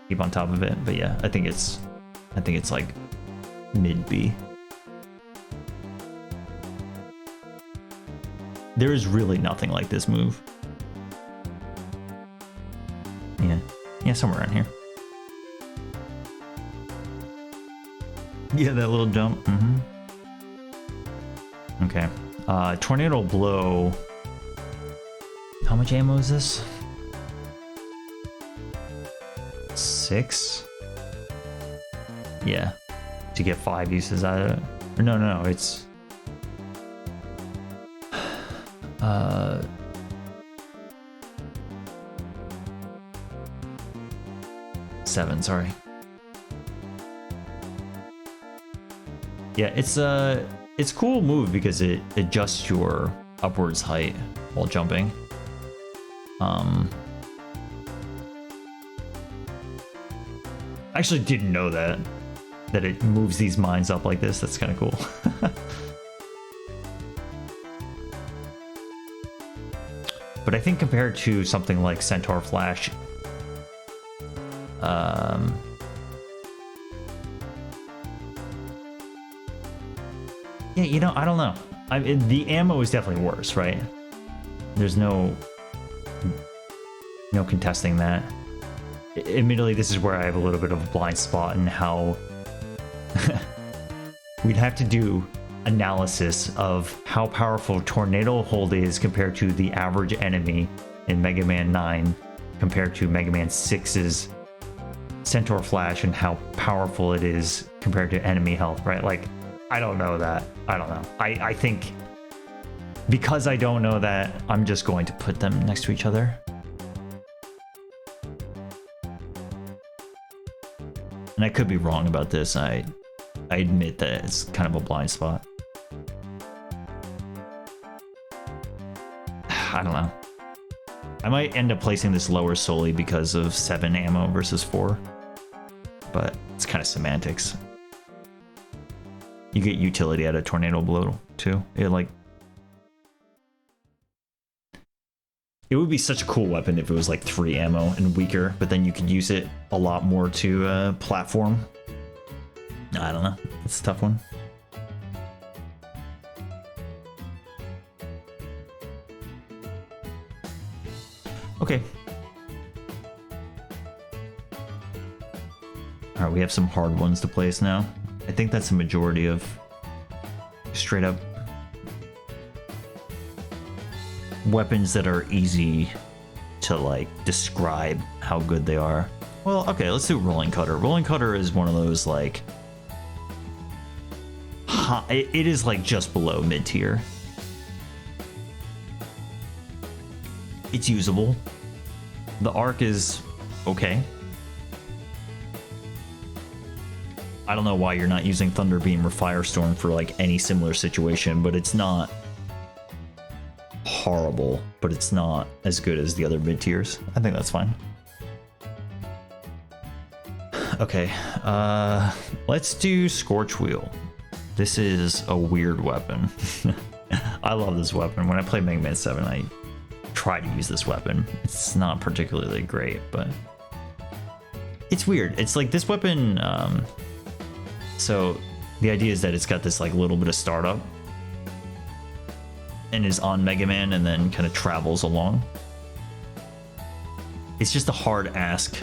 keep on top of it. But yeah, I think it's like mid-B. There is really nothing like this move. Yeah, somewhere around here. Yeah, that little jump. Okay. Tornado Blow. How much ammo is this? 6? Yeah. To get 5 uses out of it. Or no, it's... 7, sorry. Yeah, it's a cool move because it adjusts your upwards height while jumping. I actually didn't know that it moves these mines up like this. That's kind of cool. But I think compared to something like Centaur Flash, yeah, you know, I don't know. The ammo is definitely worse, right? There's no contesting that. Admittedly, this is where I have a little bit of a blind spot in how we'd have to do analysis of how powerful Tornado Hold is compared to the average enemy in Mega Man 9 compared to Mega Man 6's Centaur Flash, and how powerful it is compared to enemy health, right? Like, I don't know that. I don't know. I think because I don't know that, I'm just going to put them next to each other. And I could be wrong about this. I admit that it's kind of a blind spot. I don't know. I might end up placing this lower solely because of 7 ammo versus 4. But it's kind of semantics. You get utility out of Tornado Blow too. It would be such a cool weapon if it was like 3 ammo and weaker, but then you could use it a lot more to platform. I don't know. It's a tough one. Okay. All right, we have some hard ones to place now. I think that's a majority of straight up weapons that are easy to like describe how good they are. Well, okay, let's do Rolling Cutter. Rolling Cutter is one of those like it is like just below mid tier. It's usable. The arc is okay. I don't know why you're not using Thunderbeam or Firestorm for like any similar situation, but it's not horrible, but it's not as good as the other mid tiers. I think that's fine. Okay, let's do Scorch Wheel. This is a weird weapon. I love this weapon. When I play Mega Man 7, I try to use this weapon. It's not particularly great, but it's weird. It's like this weapon, so the idea is that it's got this like little bit of startup and is on Mega Man and then kind of travels along. It's just a hard ask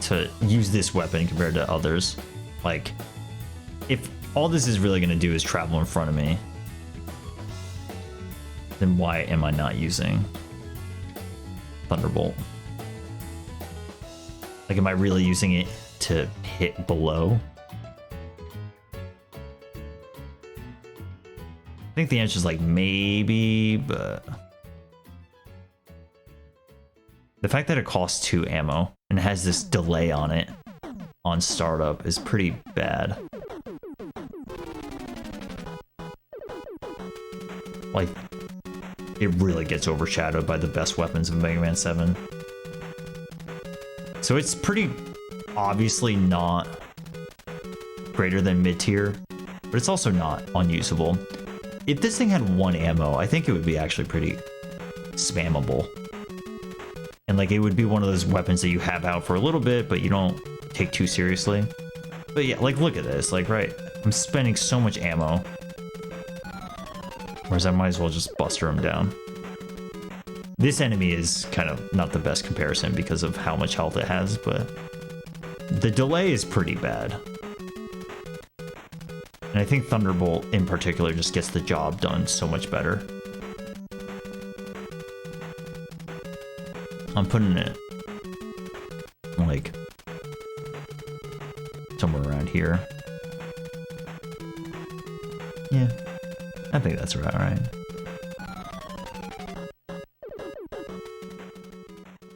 to use this weapon compared to others. Like, if all this is really going to do is travel in front of me, then why am I not using Thunderbolt? Like, am I really using it to hit below? I think the answer is like maybe, but the fact that it costs 2 ammo and has this delay on it on startup is pretty bad. Like, it really gets overshadowed by the best weapons of Mega Man 7. So it's pretty obviously not greater than mid tier, but it's also not unusable. If this thing had 1 ammo, I think it would be actually pretty spammable. And like, it would be one of those weapons that you have out for a little bit, but you don't take too seriously. But yeah, like, look at this. Like, right, I'm spending so much ammo. Whereas I might as well just buster him down. This enemy is kind of not the best comparison because of how much health it has, but the delay is pretty bad. And I think Thunderbolt in particular just gets the job done so much better. I'm putting it like somewhere around here. Yeah, I think that's about right.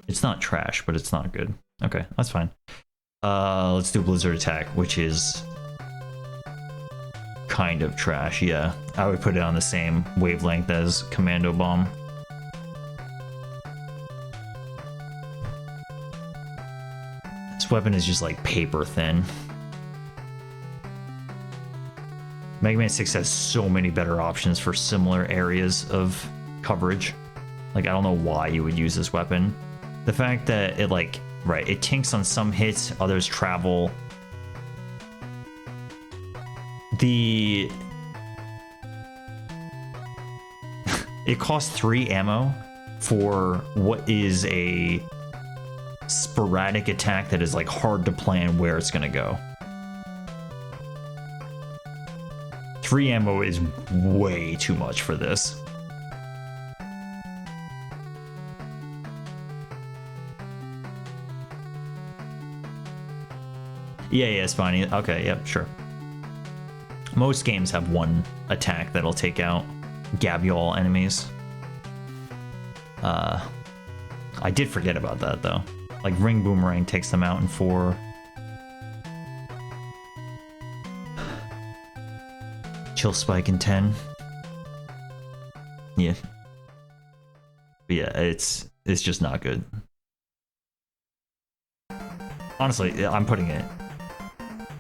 It's not trash, but it's not good. Okay, that's fine. Let's do Blizzard Attack, which is kind of trash. Yeah, I would put it on the same wavelength as Commando Bomb. This weapon is just like paper thin. Mega Man 6 has so many better options for similar areas of coverage. Like, I don't know why you would use this weapon. The fact that it like, right, it tinks on some hits, others travel. It costs 3 ammo for what is a sporadic attack that is like hard to plan where it's gonna go. 3 ammo is way too much for this. Yeah, Spiny. Okay, yep, sure. Most games have one attack that'll take out Gavial enemies. I did forget about that though. Like Ring Boomerang takes them out in 4. Chill Spike in 10. Yeah. But yeah, it's just not good. Honestly, I'm putting it.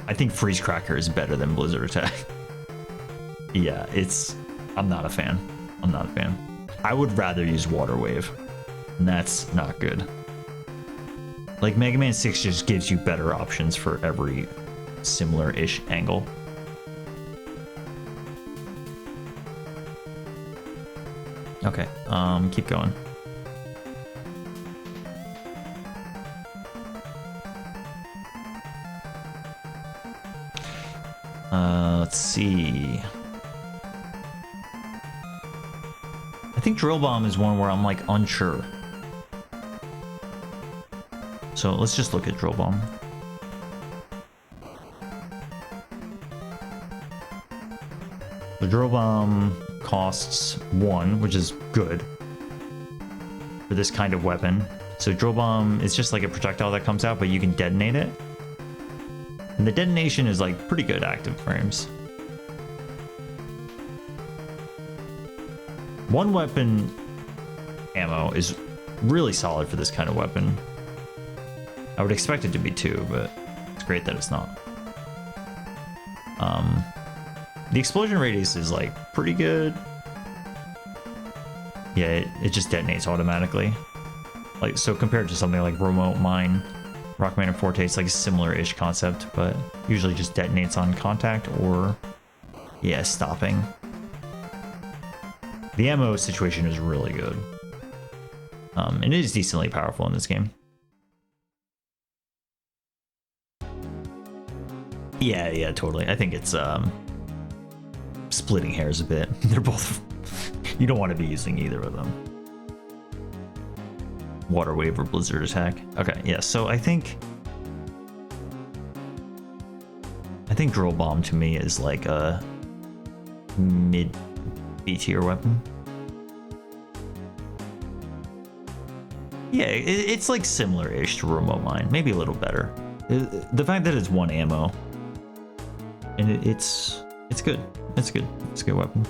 I think Freeze Cracker is better than Blizzard Attack. Yeah, I'm not a fan. I'm not a fan. I would rather use Water Wave, and that's not good. Like Mega Man 6 just gives you better options for every similar-ish angle. Okay, keep going. Let's see. I think Drill Bomb is one where I'm like unsure. So let's just look at Drill Bomb. The Drill Bomb costs 1, which is good for this kind of weapon. So Drill Bomb is just like a projectile that comes out, but you can detonate it. And the detonation is like pretty good active frames. One weapon ammo is really solid for this kind of weapon. I would expect it to be 2, but it's great that it's not. The explosion radius is like pretty good. Yeah, it just detonates automatically. Like, so compared to something like Remote Mine, Rockman and Forte, it's like a similar-ish concept, but usually just detonates on contact or, yeah, stopping. The ammo situation is really good. And it is decently powerful in this game. Yeah, totally. I think it's splitting hairs a bit. They're both... You don't want to be using either of them. Water Wave or Blizzard Attack. Okay, yeah, so I think Drill Bomb to me is like a mid B tier weapon. Yeah, it's like similar-ish to Remote Mine, maybe a little better. The fact that it's 1 ammo, and it's good. It's good. It's a good weapon.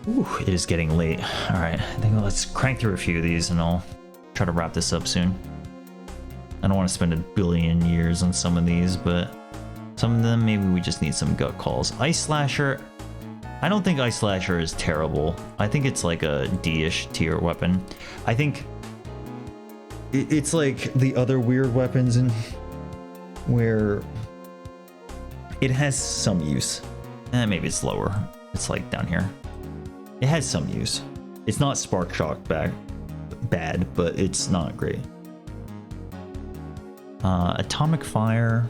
Ooh, it is getting late. All right, I think let's crank through a few of these, and I'll try to wrap this up soon. I don't want to spend a billion years on some of these, but some of them maybe we just need some gut calls. Ice Slasher. I don't think Ice Slasher is terrible. I think it's like a D-ish tier weapon. I think it's like the other weird weapons in where it has some use. Maybe it's lower. It's like down here. It has some use. It's not Spark Shock bad, but it's not great. Atomic Fire.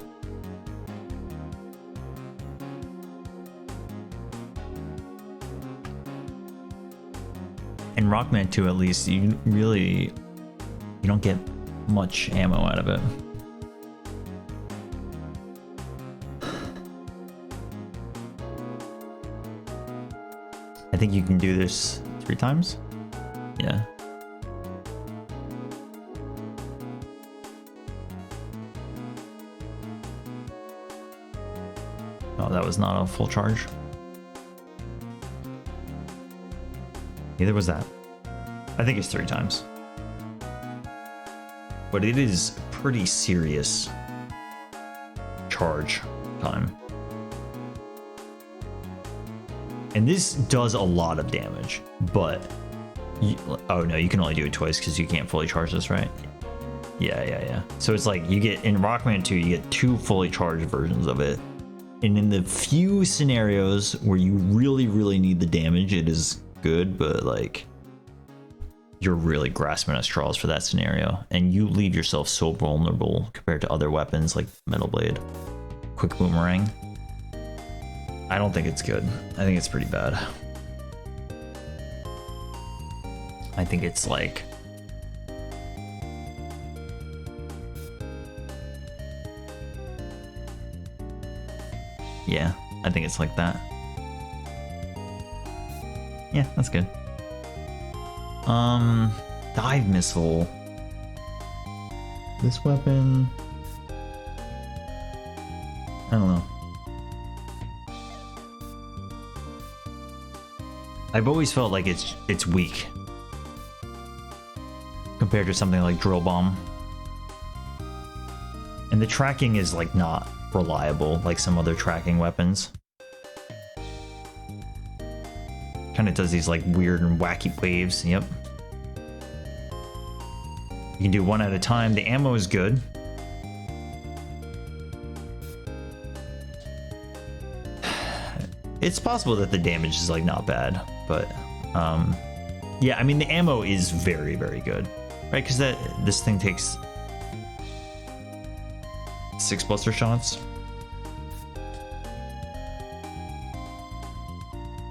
In Rockman 2, at least, you don't get much ammo out of it. I think you can do this 3 times. Yeah. Oh, that was not a full charge. Neither was that. I think it's 3 times. But it is pretty serious charge time. And this does a lot of damage, but... oh no, you can only do it twice because you can't fully charge this, right? Yeah. So it's like you get, in Rockman 2, you get 2 fully charged versions of it. And in the few scenarios where you really need the damage, it is good, but like you're really grasping at straws for that scenario, and you leave yourself so vulnerable compared to other weapons like Metal Blade, Quick Boomerang. I don't think it's good. I think it's pretty bad. I think it's like Yeah, I think it's like that. Yeah, that's good. Dive missile. This weapon, I don't know. I've always felt like it's weak compared to something like Drill Bomb. And the tracking is like not reliable like some other tracking weapons. Kind of does these like weird and wacky waves. Yep. You can do one at a time. The ammo is good. It's possible that the damage is like not bad, but yeah, I mean the ammo is very, very good, right? Because this thing takes 6 buster shots.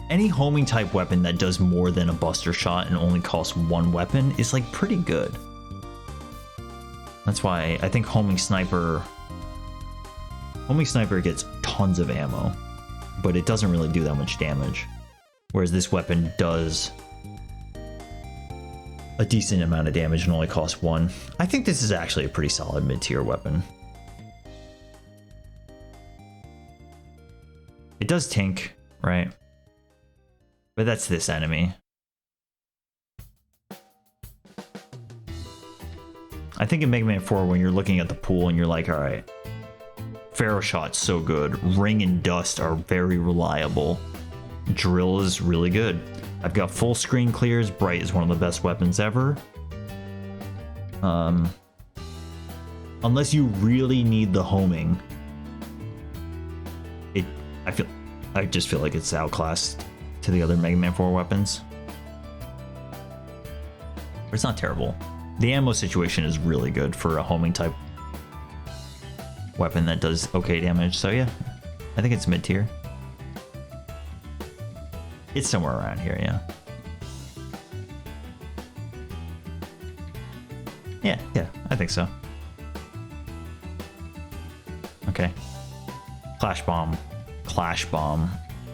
Any homing type weapon that does more than a buster shot and only costs 1 weapon is like pretty good. That's why I think homing sniper gets tons of ammo, but it doesn't really do that much damage. Whereas this weapon does a decent amount of damage and only costs 1. I think this is actually a pretty solid mid-tier weapon. It does tink, right? But that's this enemy. I think in Mega Man 4, when you're looking at the pool and you're like, all right, Aeroshot's so good. Ring and Dust are very reliable. Drill is really good. I've got full screen clears. Bright is one of the best weapons ever. Unless you really need the homing, I just feel like it's outclassed to the other Mega Man 4 weapons. But it's not terrible. The ammo situation is really good for a homing type weapon that does okay damage. So yeah, I think it's mid-tier. It's somewhere around here, yeah. Yeah, I think so. Okay. Clash Bomb.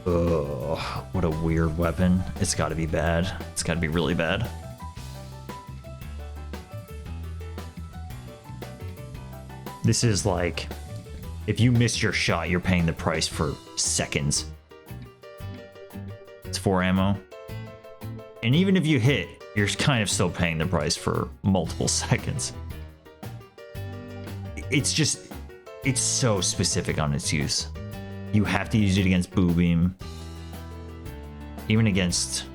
Ugh, what a weird weapon. It's gotta be bad. It's gotta be really bad. This is like, if you miss your shot, you're paying the price for seconds. It's 4 ammo. And even if you hit, you're kind of still paying the price for multiple seconds. It's just, it's so specific on its use. You have to use it against Boo Beam. Even against,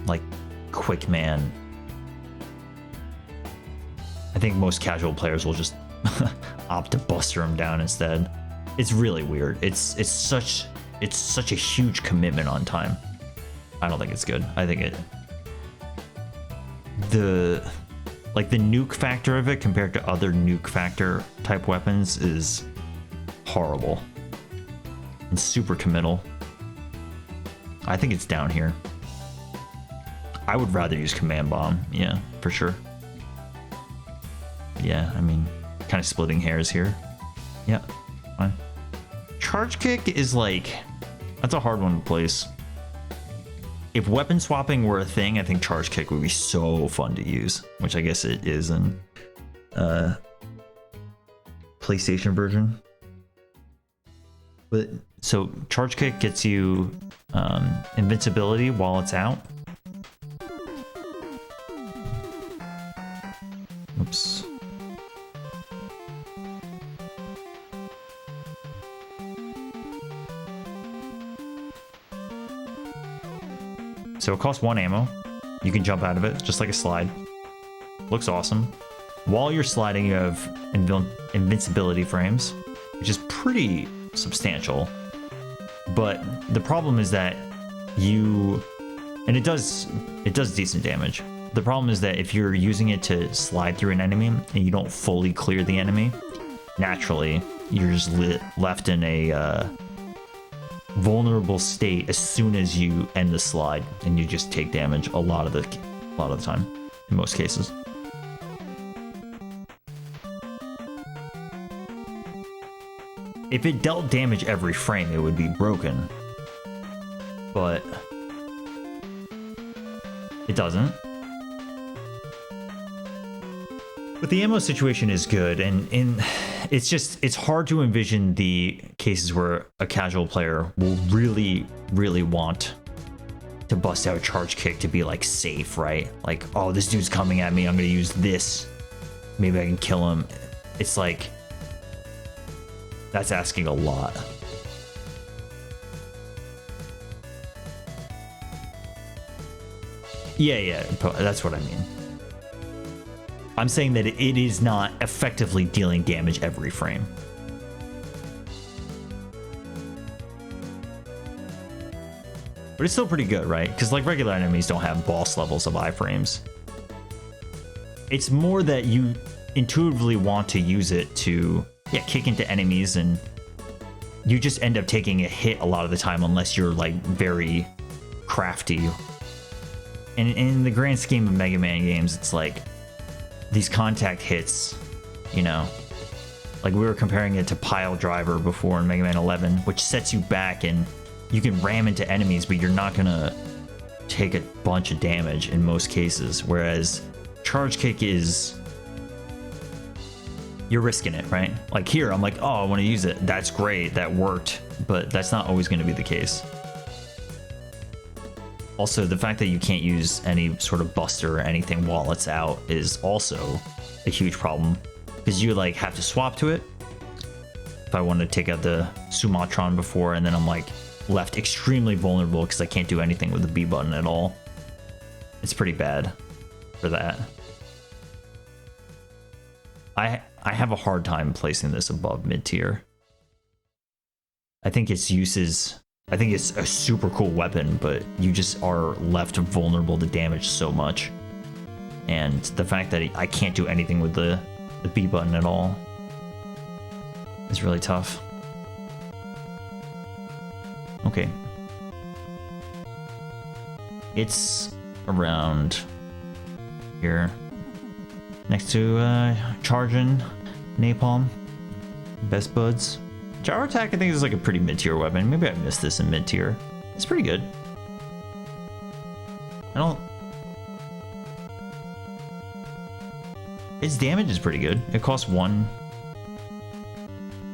like, Quick Man. I think most casual players will just opt to buster him down instead. It's really weird. It's such a huge commitment on time. I don't think it's good. I think the nuke factor of it compared to other nuke factor type weapons is horrible and super committal. I think it's down here. I would rather use Command Bomb. Yeah, for sure. Yeah, I mean, kind of splitting hairs here. Yeah, fine. Charge Kick is like, that's a hard one to place. If weapon swapping were a thing, I think Charge Kick would be so fun to use, which I guess it is in PlayStation version. But so Charge Kick gets you invincibility while it's out. Oops. So it costs 1 ammo. You can jump out of it, just like a slide. Looks awesome. While you're sliding, you have invincibility frames, which is pretty substantial. But the problem is that it does decent damage. The problem is that if you're using it to slide through an enemy and you don't fully clear the enemy, naturally, you're just left in a vulnerable state as soon as you end the slide, and you just take damage a lot of the time in most cases. If it dealt damage every frame, it would be broken. But it doesn't. But the ammo situation is good, and it's hard to envision the cases where a casual player will really, really want to bust out Charge Kick to be like safe, right? Like, oh, this dude's coming at me, I'm gonna use this. Maybe I can kill him. It's like, that's asking a lot. Yeah, that's what I mean. I'm saying that it is not effectively dealing damage every frame. But it's still pretty good, right? Because like regular enemies don't have boss levels of iframes. It's more that you intuitively want to use it to, yeah, kick into enemies, and you just end up taking a hit a lot of the time unless you're like very crafty. And in the grand scheme of Mega Man games, it's like these contact hits, you know, like we were comparing it to Piledriver before in Mega Man 11, which sets you back and you can ram into enemies, but you're not gonna take a bunch of damage in most cases. Whereas Charge Kick is, you're risking it, right? Like here, I'm like, oh, I want to use it. That's great, that worked, but that's not always going to be the case. Also, the fact that you can't use any sort of buster or anything while it's out is also a huge problem, because you like have to swap to it. If I wanted to take out the Sumatron before, and then I'm like left extremely vulnerable because I can't do anything with the B button at all. It's pretty bad for that. I have a hard time placing this above mid tier. I think its uses, I think it's a super cool weapon, but you just are left vulnerable to damage so much. And the fact that I can't do anything with the B button at all is really tough. Okay. It's around here. Next to Charging, Napalm, Best Buds. Gyro Attack I think is like a pretty mid-tier weapon. Maybe I missed this in mid-tier. It's pretty good. Its damage is pretty good. It costs one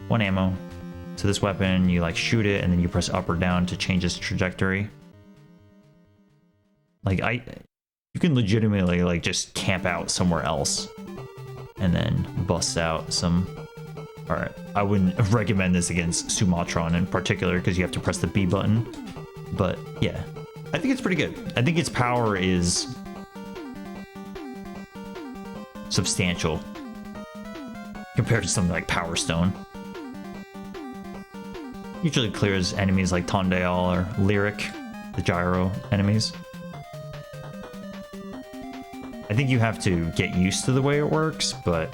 ammo. So this weapon, you like shoot it and then you press up or down to change its trajectory. Like you can legitimately like just camp out somewhere else and then bust out some. All right, I wouldn't recommend this against Sumatron in particular because you have to press the B button. But yeah, I think it's pretty good. I think its power is substantial compared to something like Power Stone. Usually clears enemies like Tondale or Lyric, the gyro enemies. I think you have to get used to the way it works, but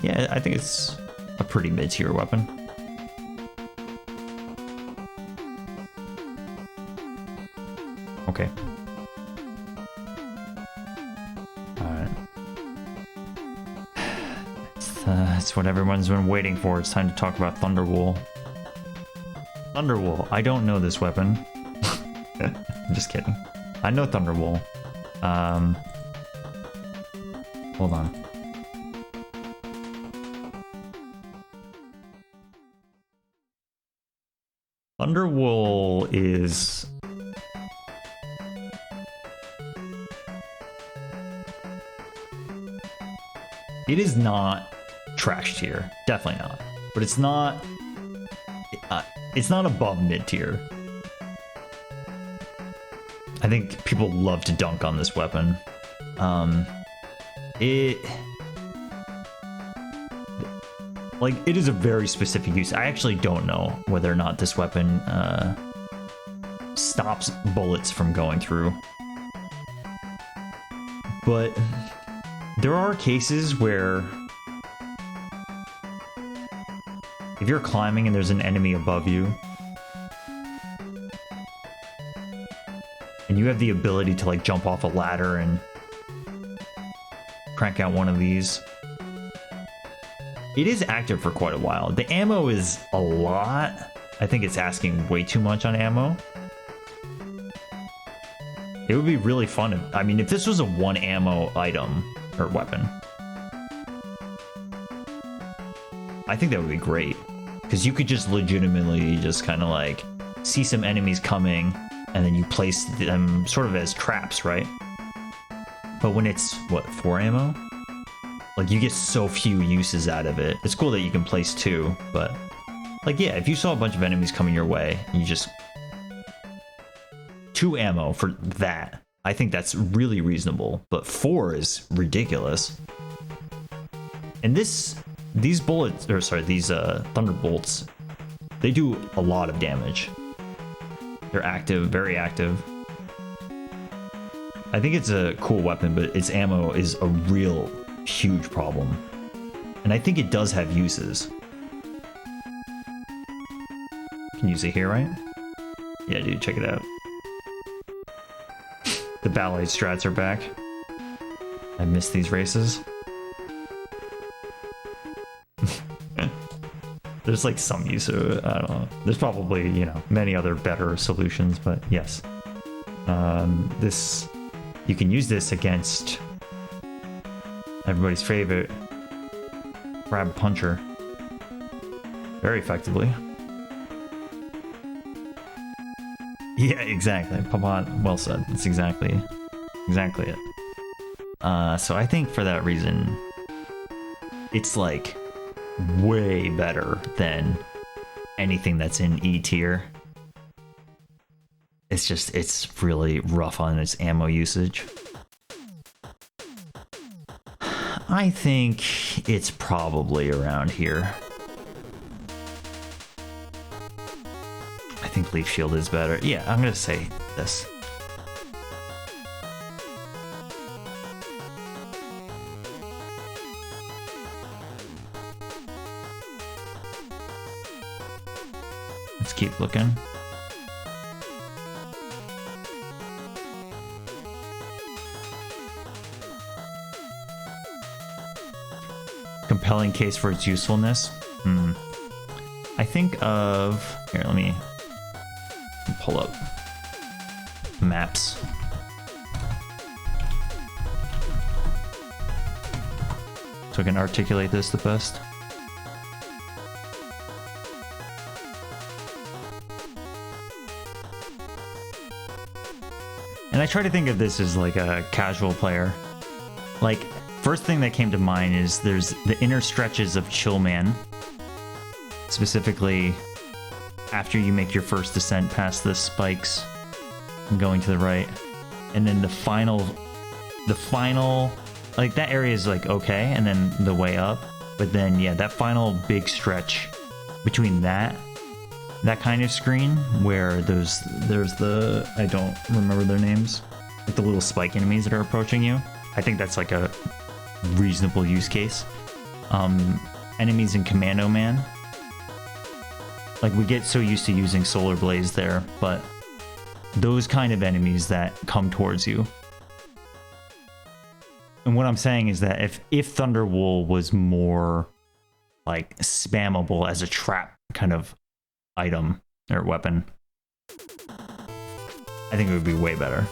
yeah, I think it's a pretty mid-tier weapon. Okay. Alright. It's what everyone's been waiting for. It's time to talk about Thunderwool. Thunderwool. I don't know this weapon. I'm just kidding. I know Thunderwool. Hold on. Thunderwool is... It is not trash tier. Definitely not. But it's not... it's not above mid tier. I think people love to dunk on this weapon. It is a very specific use. I actually don't know whether or not this weapon stops bullets from going through. But there are cases where if you're climbing and there's an enemy above you and you have the ability to like jump off a ladder and crank out one of these, It is active for quite a while. The ammo is a lot. I think it's asking way too much on ammo. It would be really fun if, I mean, if this was a 1 ammo item or weapon, I think that would be great. Because you could just legitimately just kind of like see some enemies coming and then you place them sort of as traps, right? But when it's, what, 4 ammo? Like, you get so few uses out of it. It's cool that you can place 2, but like, yeah, if you saw a bunch of enemies coming your way, you just 2 ammo for that. I think that's really reasonable, but 4 is ridiculous. And these bullets, or sorry, these Thunderbolts, they do a lot of damage. They're active, very active. I think it's a cool weapon, but its ammo is a real huge problem. And I think it does have uses. You can use it here, right? Yeah, dude, check it out. The ballet strats are back. I miss these races. There's like some use of it, I don't know. There's probably, you know, many other better solutions, but yes. This, you can use this against everybody's favorite Crab Puncher very effectively. Yeah, exactly. Papat, well said. That's exactly it. So I think for that reason, it's like way better than anything that's in E tier. It's just, it's really rough on its ammo usage. I think it's probably around here. I think Leaf Shield is better. Yeah, I'm gonna say this. Let's keep looking. Compelling case for its usefulness. I think of, here, let me pull up maps. So I can articulate this the best. And I try to think of this as like a casual player. Like, first thing that came to mind is there's the inner stretches of Chillman. Specifically, after you make your first descent past the spikes and going to the right. And then the final, like that area is like okay, and then the way up. But then, yeah, that final big stretch between that kind of screen where there's the, I don't remember their names, like the little spike enemies that are approaching you. I think that's like a reasonable use case. Enemies in Commando Man. Like, we get so used to using Solar Blaze there, but those kind of enemies that come towards you. And what I'm saying is that if Thunderwool was more like spammable as a trap kind of item or weapon, I think it would be way better.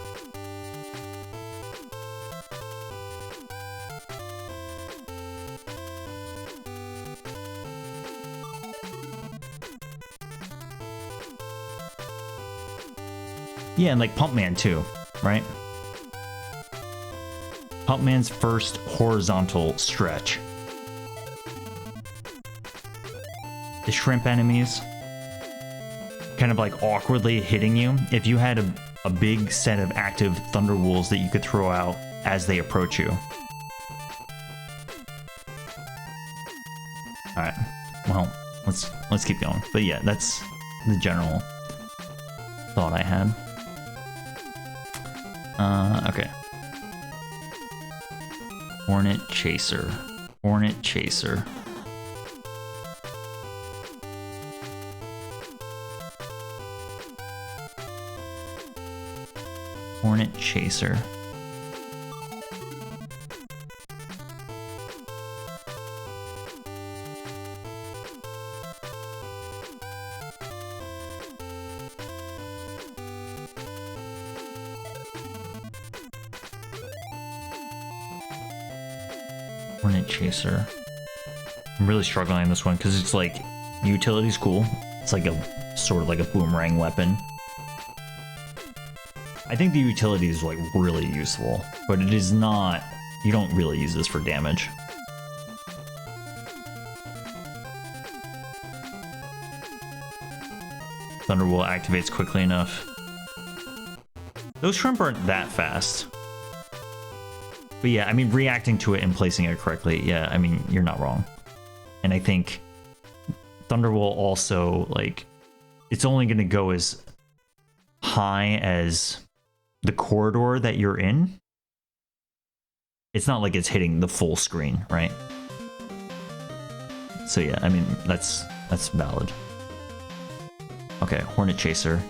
Yeah, and like Pump Man too, right? Pump Man's first horizontal stretch. The shrimp enemies kind of like awkwardly hitting you. If you had a big set of active Thunderwolves that you could throw out as they approach you. Alright, well, let's keep going. But yeah, that's the general thought I had. Okay. Hornet Chaser. Hornet Chaser. Hornet Chaser. Hornet Chaser. I'm really struggling on this one because it's like utility's cool. It's like a sort of like a boomerang weapon. I think the utility is like really useful, but it is not. You don't really use this for damage. Thunderbolt activates quickly enough. Those shrimp aren't that fast. But yeah, I mean, reacting to it and placing it correctly, yeah, I mean, you're not wrong. And I think Thunderbolt also, like, it's only going to go as high as the corridor that you're in. It's not like it's hitting the full screen, right? So yeah, I mean, that's valid. Okay, Hornet Chaser.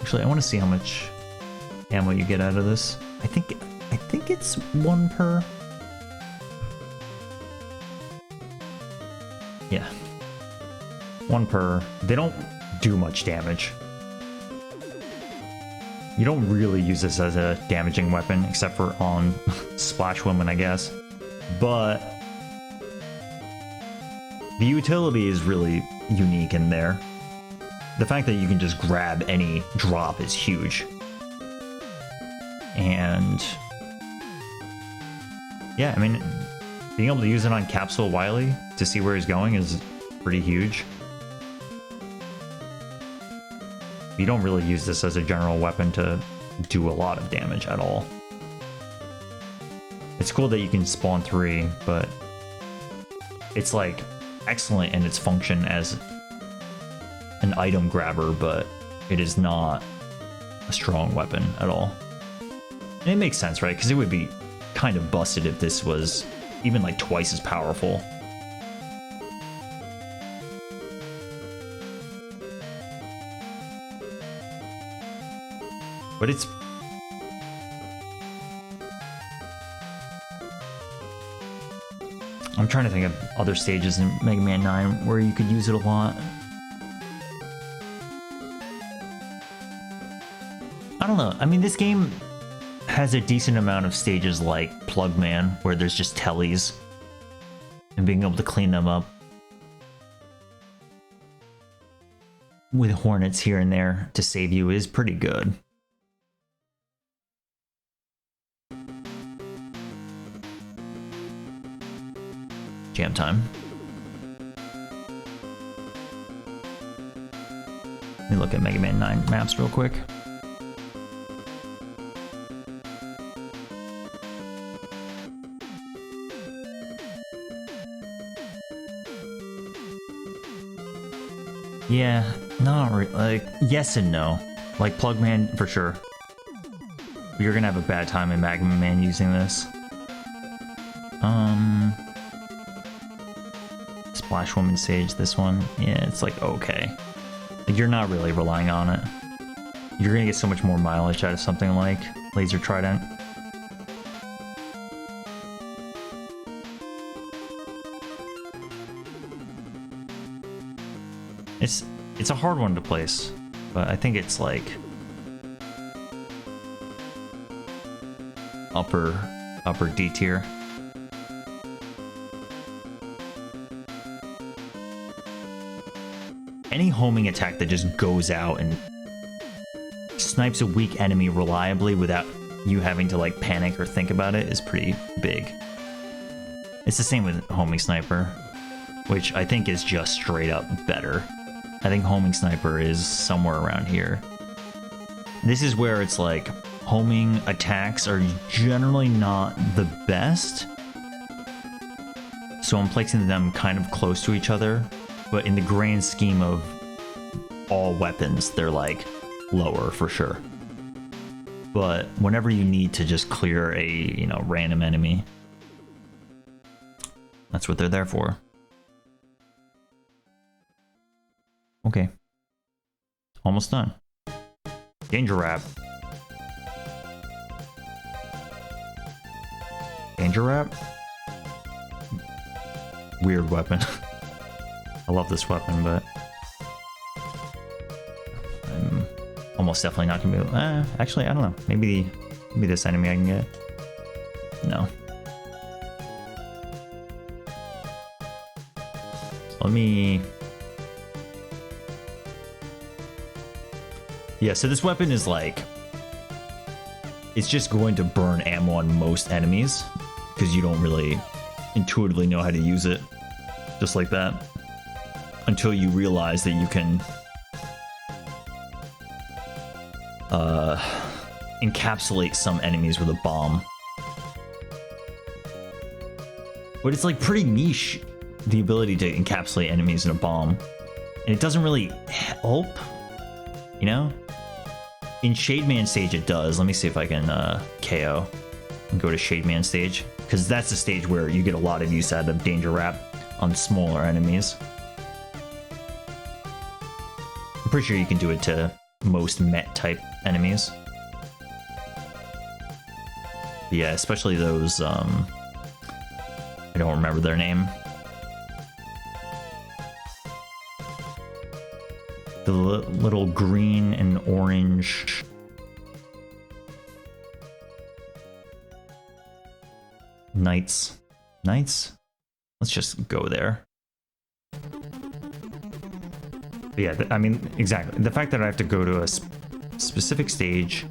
Actually, I want to see how much ammo you get out of this. I think it's 1 per. Yeah. 1 per. They don't do much damage. You don't really use this as a damaging weapon, except for on Splash Woman, I guess. But the utility is really unique in there. The fact that you can just grab any drop is huge. And yeah, I mean, being able to use it on Capsule Wily to see where he's going is pretty huge. You don't really use this as a general weapon to do a lot of damage at all. It's cool that you can spawn 3, but it's like excellent in its function as an item grabber, but it is not a strong weapon at all. And it makes sense, right? Because it would be kind of busted if this was even like twice as powerful. But it's... I'm trying to think of other stages in Mega Man 9 where you could use it a lot. I don't know. I mean, this game has a decent amount of stages like Plugman, where there's just tellies, and being able to clean them up with hornets here and there to save you is pretty good. Jam time. Let me look at Mega Man 9 maps real quick. Yeah, not really. Like, yes and no. Like, Plugman, for sure. You're gonna have a bad time in Magma Man using this. Splash Woman Sage, this one. Yeah, it's like, okay. Like, you're not really relying on it. You're gonna get so much more mileage out of something like Laser Trident. It's a hard one to place, but I think it's like upper D tier. Any homing attack that just goes out and snipes a weak enemy reliably without you having to like panic or think about it is pretty big. It's the same with homing sniper, which I think is just straight up better. I think homing sniper is somewhere around here. This is where it's like homing attacks are generally not the best, so I'm placing them kind of close to each other, but in the grand scheme of all weapons, they're like lower for sure. But whenever you need to just clear a, you know, random enemy, that's what they're there for. Okay. Almost done. Danger Wrap. Danger Wrap? Weird weapon. I love this weapon, but I'm almost definitely not gonna be able, actually, I don't know. Maybe this enemy I can get. No. Let me... Yeah, so this weapon is like... It's just going to burn ammo on most enemies, because you don't really intuitively know how to use it. Just like that. Until you realize that you can... encapsulate some enemies with a bomb. But it's like pretty niche, the ability to encapsulate enemies in a bomb. And it doesn't really help, you know? In Shade Man stage it does. Let me see if I can KO and go to Shade Man stage. Because that's the stage where you get a lot of use out of Danger Wrap on smaller enemies. I'm pretty sure you can do it to most Met type enemies. Yeah, especially those, I don't remember their name. The little green and orange. Knights. Knights? Let's just go there. But yeah, I mean, exactly. The fact that I have to go to a specific stage,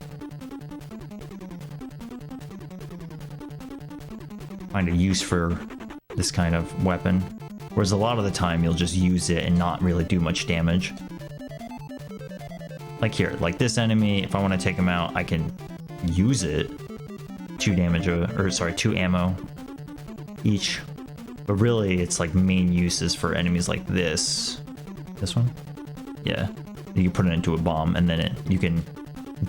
find a use for this kind of weapon, whereas a lot of the time you'll just use it and not really do much damage. Like here, like this enemy, if I want to take him out, I can use it. 2 damage, or sorry, 2 ammo each. But really, it's like main uses for enemies like this. This one? Yeah. You can put it into a bomb, and then you can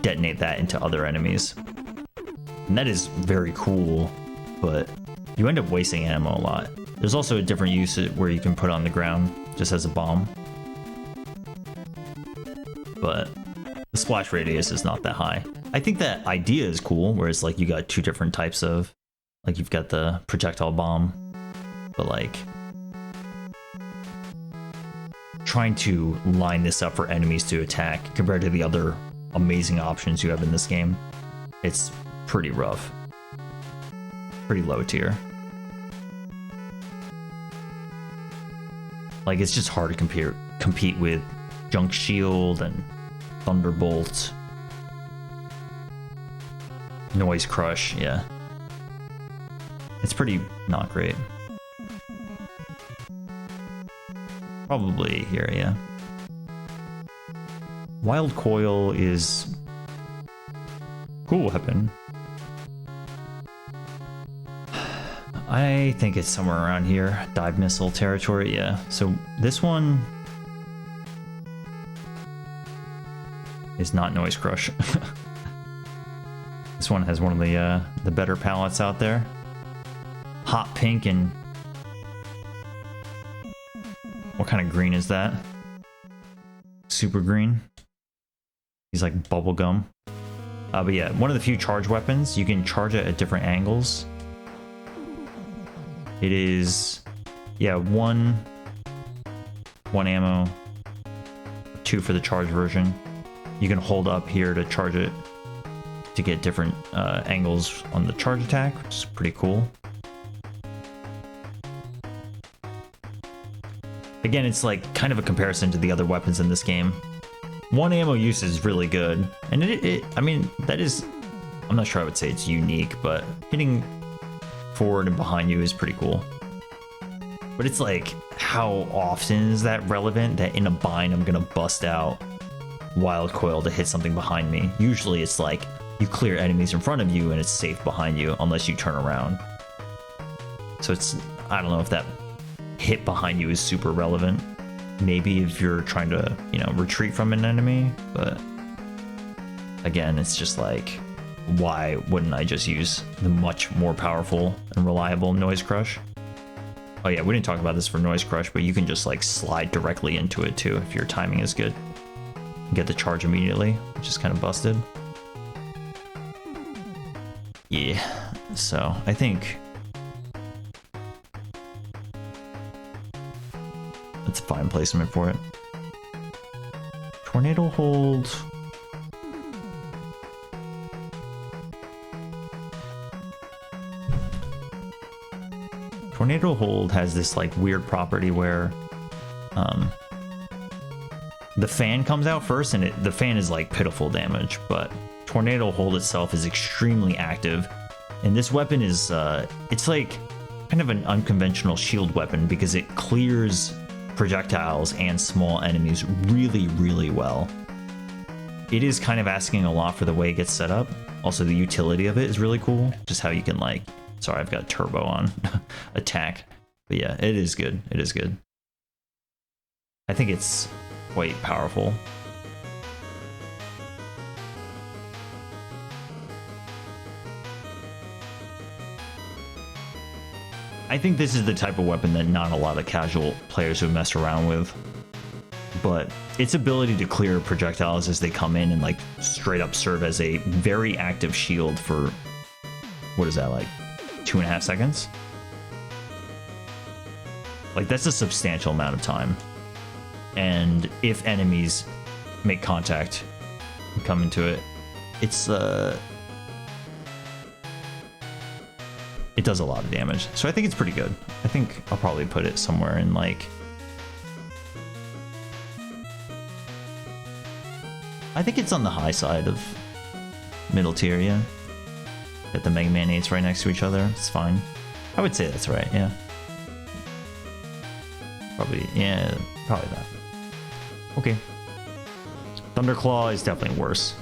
detonate that into other enemies. And that is very cool, but you end up wasting ammo a lot. There's also a different use where you can put on the ground just as a bomb. But the splash radius is not that high. I think that idea is cool, where it's like you got 2 different types of, like you've got the projectile bomb, but like trying to line this up for enemies to attack compared to the other amazing options you have in this game, it's pretty rough. Pretty low tier. Like, it's just hard to compete with Junk Shield and Thunderbolt. Noise Crush, yeah. It's pretty not great. Probably here, yeah. Wild Coil is cool weapon. I think it's somewhere around here. Dive missile territory, yeah. So this one is not Noise Crush. This one has one of the better palettes out there. Hot pink and what kind of green is that? Super green. He's like bubblegum. But yeah, one of the few charge weapons. You can charge it at different angles. It is, yeah, one ammo, 2 for the charge version. You can hold up here to charge it to get different angles on the charge attack, which is pretty cool. Again, it's like kind of a comparison to the other weapons in this game. 1 ammo use is really good, and I mean, that is, I'm not sure I would say it's unique, but hitting forward and behind you is pretty cool. But it's like, how often is that relevant that in a bind I'm gonna bust out Wild Coil to hit something behind me? Usually it's like you clear enemies in front of you and it's safe behind you unless you turn around. So it's, I don't know if that hit behind you is super relevant. Maybe if you're trying to, you know, retreat from an enemy, but again, it's just like, why wouldn't I just use the much more powerful and reliable Noise Crush? Oh yeah, we didn't talk about this for Noise Crush, but you can just like slide directly into it too if your timing is good. You get the charge immediately, which is kind of busted. Yeah, so I think that's a fine placement for it. Tornado Hold. Tornado Hold has this like weird property where the fan comes out first, and the fan is like pitiful damage, but Tornado Hold itself is extremely active. And this weapon is, it's like kind of an unconventional shield weapon because it clears projectiles and small enemies really, really well. It is kind of asking a lot for the way it gets set up. Also, the utility of it is really cool. Just how you can like, sorry, I've got turbo on attack. But yeah, it is good. It is good. I think it's quite powerful. I think this is the type of weapon that not a lot of casual players would mess around with. But its ability to clear projectiles as they come in and like straight up serve as a very active shield for, what is that, like 2.5 seconds? Like that's a substantial amount of time. And if enemies make contact and come into it, it's it does a lot of damage. So I think it's pretty good. I think I'll probably put it somewhere in like, I think it's on the high side of middle tier, yeah. Got the Mega Man 8s right next to each other. It's fine. I would say that's right, yeah. Probably, yeah, probably that. Okay. Thunderclaw is definitely worse.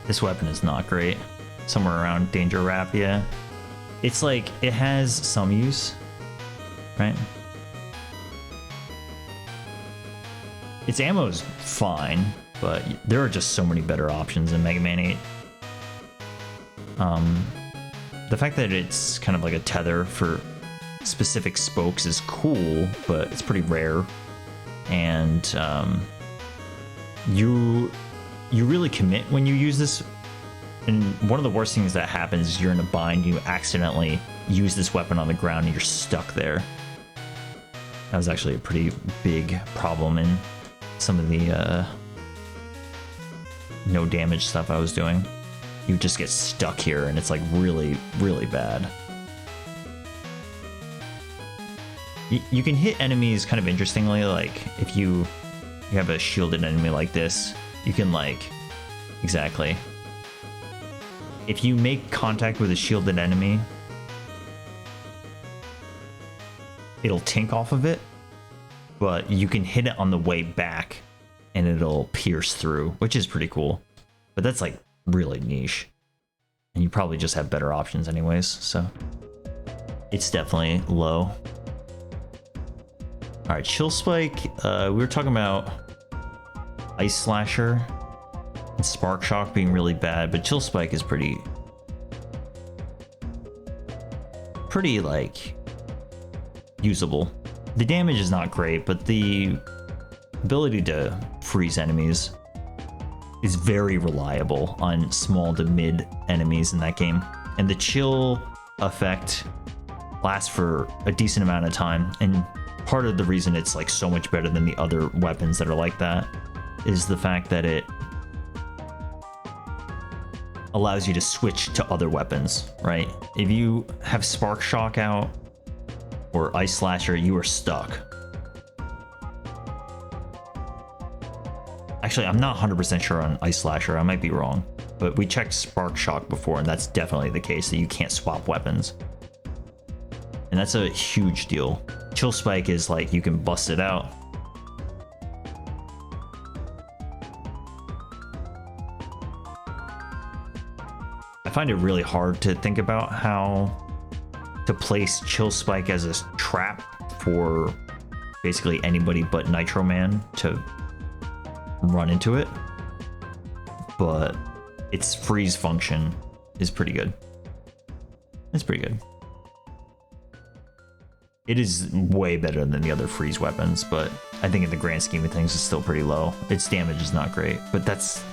This weapon is not great. Somewhere around Danger Wrap, yeah. It's like, it has some use, right? Its ammo's fine, but there are just so many better options in Mega Man 8. The fact that it's kind of like a tether for specific spokes is cool, but it's pretty rare. And you really commit when you use this. And one of the worst things that happens is you're in a bind, you accidentally use this weapon on the ground and you're stuck there. That was actually a pretty big problem in some of the no damage stuff I was doing. You just get stuck here and it's like really, really bad. You can hit enemies kind of interestingly, like if you have a shielded enemy like this, you can like, exactly. If you make contact with a shielded enemy, it'll tink off of it, but you can hit it on the way back and it'll pierce through, which is pretty cool. But that's like really niche. And you probably just have better options anyways, so it's definitely low. All right, Chill Spike. We were talking about Ice Slasher and Spark Shock being really bad, but Chill Spike is pretty like usable. The damage is not great, but the ability to freeze enemies is very reliable on small to mid enemies in that game. And the chill effect lasts for a decent amount of time, and part of the reason it's like so much better than the other weapons that are like that is the fact that it allows you to switch to other weapons, right? If you have Spark Shock out or Ice Slasher, you are stuck. Actually, I'm not 100% sure on Ice Slasher, I might be wrong, but we checked Spark Shock before and that's definitely the case, that you can't swap weapons. And that's a huge deal. Chill Spike is like, you can bust it out. I find it really hard to think about how to place Chill Spike as a trap for basically anybody but Nitro Man to run into it. But its freeze function is pretty good. It's pretty good. It is way better than the other freeze weapons, but I think in the grand scheme of things, it's still pretty low. Its damage is not great, but that's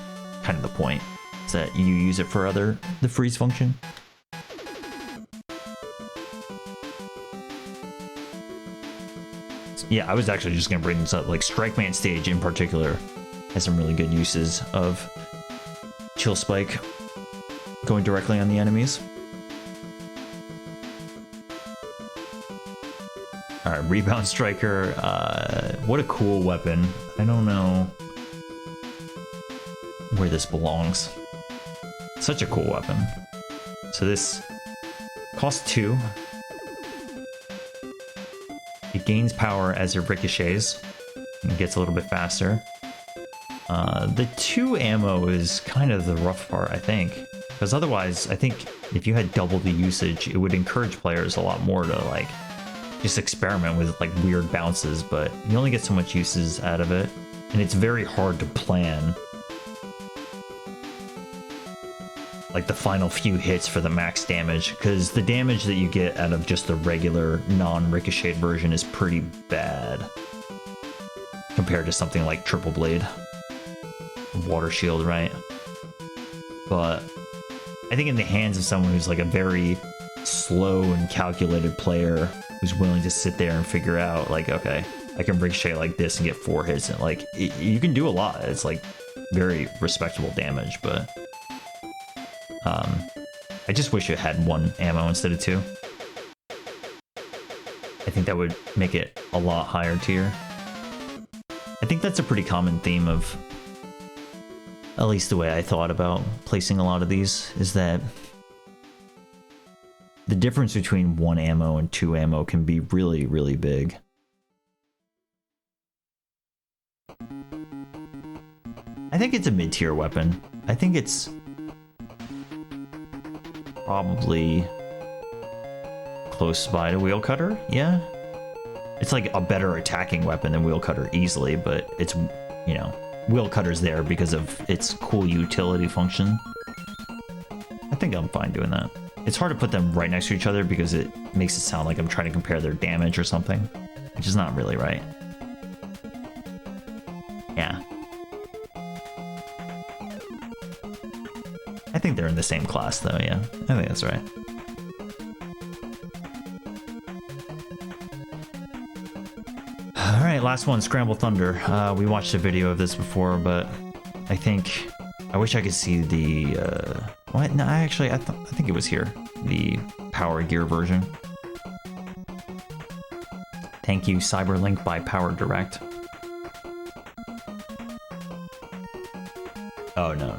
kind of the point, is that you use it for the freeze function. Yeah, I was actually just gonna bring this up. Like Strike Man stage in particular has some really good uses of Chill Spike going directly on the enemies. All right, Rebound Striker. What a cool weapon. I don't know where this belongs. Such a cool weapon. So this costs 2. It gains power as it ricochets. It gets a little bit faster. The 2 ammo is kind of the rough part, I think. Because otherwise, I think if you had double the usage, it would encourage players a lot more to like just experiment with like weird bounces, but you only get so much uses out of it, and it's very hard to plan like the final few hits for the max damage, because the damage that you get out of just the regular non-ricocheted version is pretty bad compared to something like Triple Blade, Water Shield, right? But I think in the hands of someone who's like a very slow and calculated player who's willing to sit there and figure out like, okay, I can ricochet like this and get 4 hits, and like you can do a lot. It's like very respectable damage, but I just wish it had 1 ammo instead of 2. I think that would make it a lot higher tier. I think that's a pretty common theme of, at least the way I thought about placing a lot of these, is that the difference between 1 ammo and 2 ammo can be really, really big. I think it's a mid-tier weapon. I think it's probably close by to Wheel Cutter, yeah? It's like a better attacking weapon than Wheel Cutter easily, but it's, you know, Wheel Cutter's there because of its cool utility function. I think I'm fine doing that. It's hard to put them right next to each other because it makes it sound like I'm trying to compare their damage or something, which is not really right. Yeah. I think they're in the same class though, yeah. I think that's right. Alright, last one, Scramble Thunder. We watched a video of this before, but I wish I could see the, what? No, I think it was here. The Power Gear version. Thank you, Cyberlink by Power Direct. Oh, no.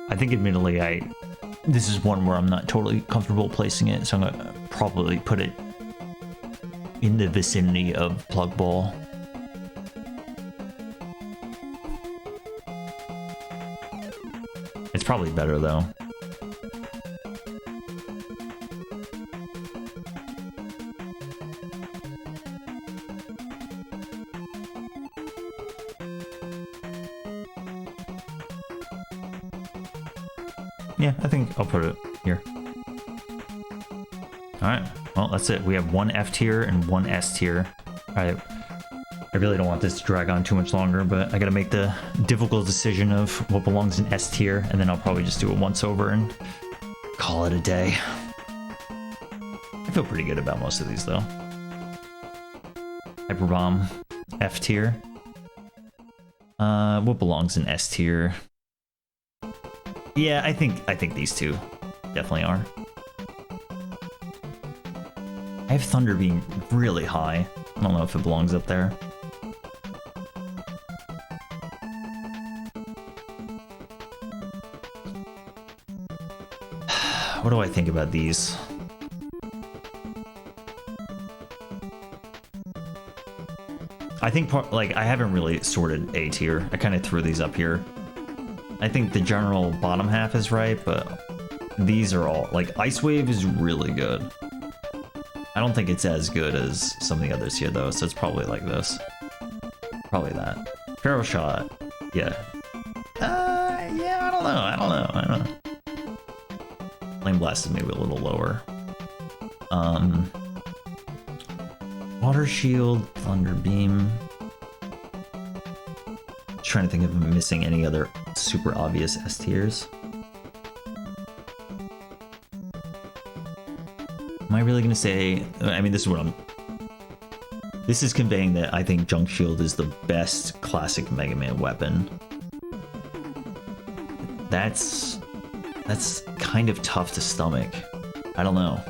I think admittedly this is one where I'm not totally comfortable placing it, so I'm gonna probably put it in the vicinity of Plug Ball. It's probably better though. Yeah, I think I'll put it here. Alright, well, that's it. We have 1 F tier and 1 S tier. I really don't want this to drag on too much longer, but I gotta make the difficult decision of what belongs in S tier, and then I'll probably just do it once over and call it a day. I feel pretty good about most of these, though. Hyper Bomb, F tier. What belongs in S tier? Yeah, I think these two definitely are. I have Thunderbeam really high. I don't know if it belongs up there. What do I think about these? I think I haven't really sorted A tier. I kind of threw these up here. I think the general bottom half is right, but these are all, like, Ice Wave is really good. I don't think it's as good as some of the others here, though, so it's probably like this. Probably that. Aeroshot, yeah. Yeah, I don't know. Flame Blast is maybe a little lower. Water Shield, Thunderbeam. Trying to think if I'm missing any other super obvious S tiers. Am I really gonna say, I mean, this is conveying that I think Junk Shield is the best classic Mega Man weapon. That's kind of tough to stomach. I don't know.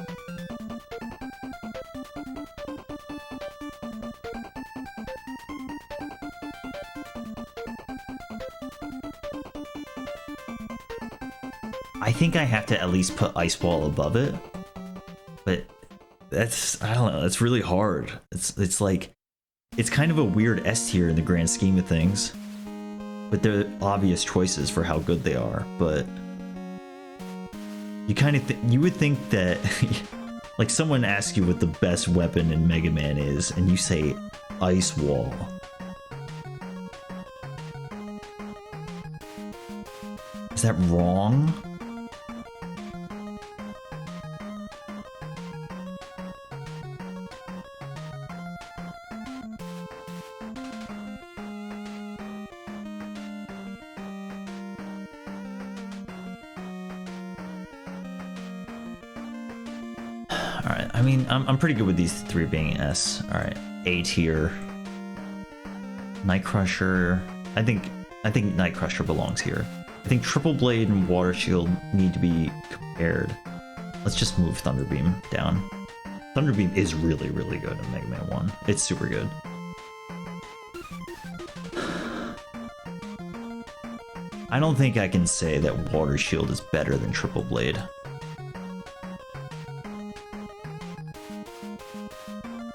I think I have to at least put Ice Wall above it, but I don't know, that's really hard. It's like, it's kind of a weird S tier in the grand scheme of things, but they're obvious choices for how good they are. But you kind of you would think that like someone asks you what the best weapon in Mega Man is, and you say Ice Wall. Is that wrong? Alright, I mean, I'm pretty good with these three being S. Alright, A tier. Night Crusher. I think Night Crusher belongs here. I think Triple Blade and Water Shield need to be compared. Let's just move Thunderbeam down. Thunderbeam is really, really good in Mega Man 1. It's super good. I don't think I can say that Water Shield is better than Triple Blade.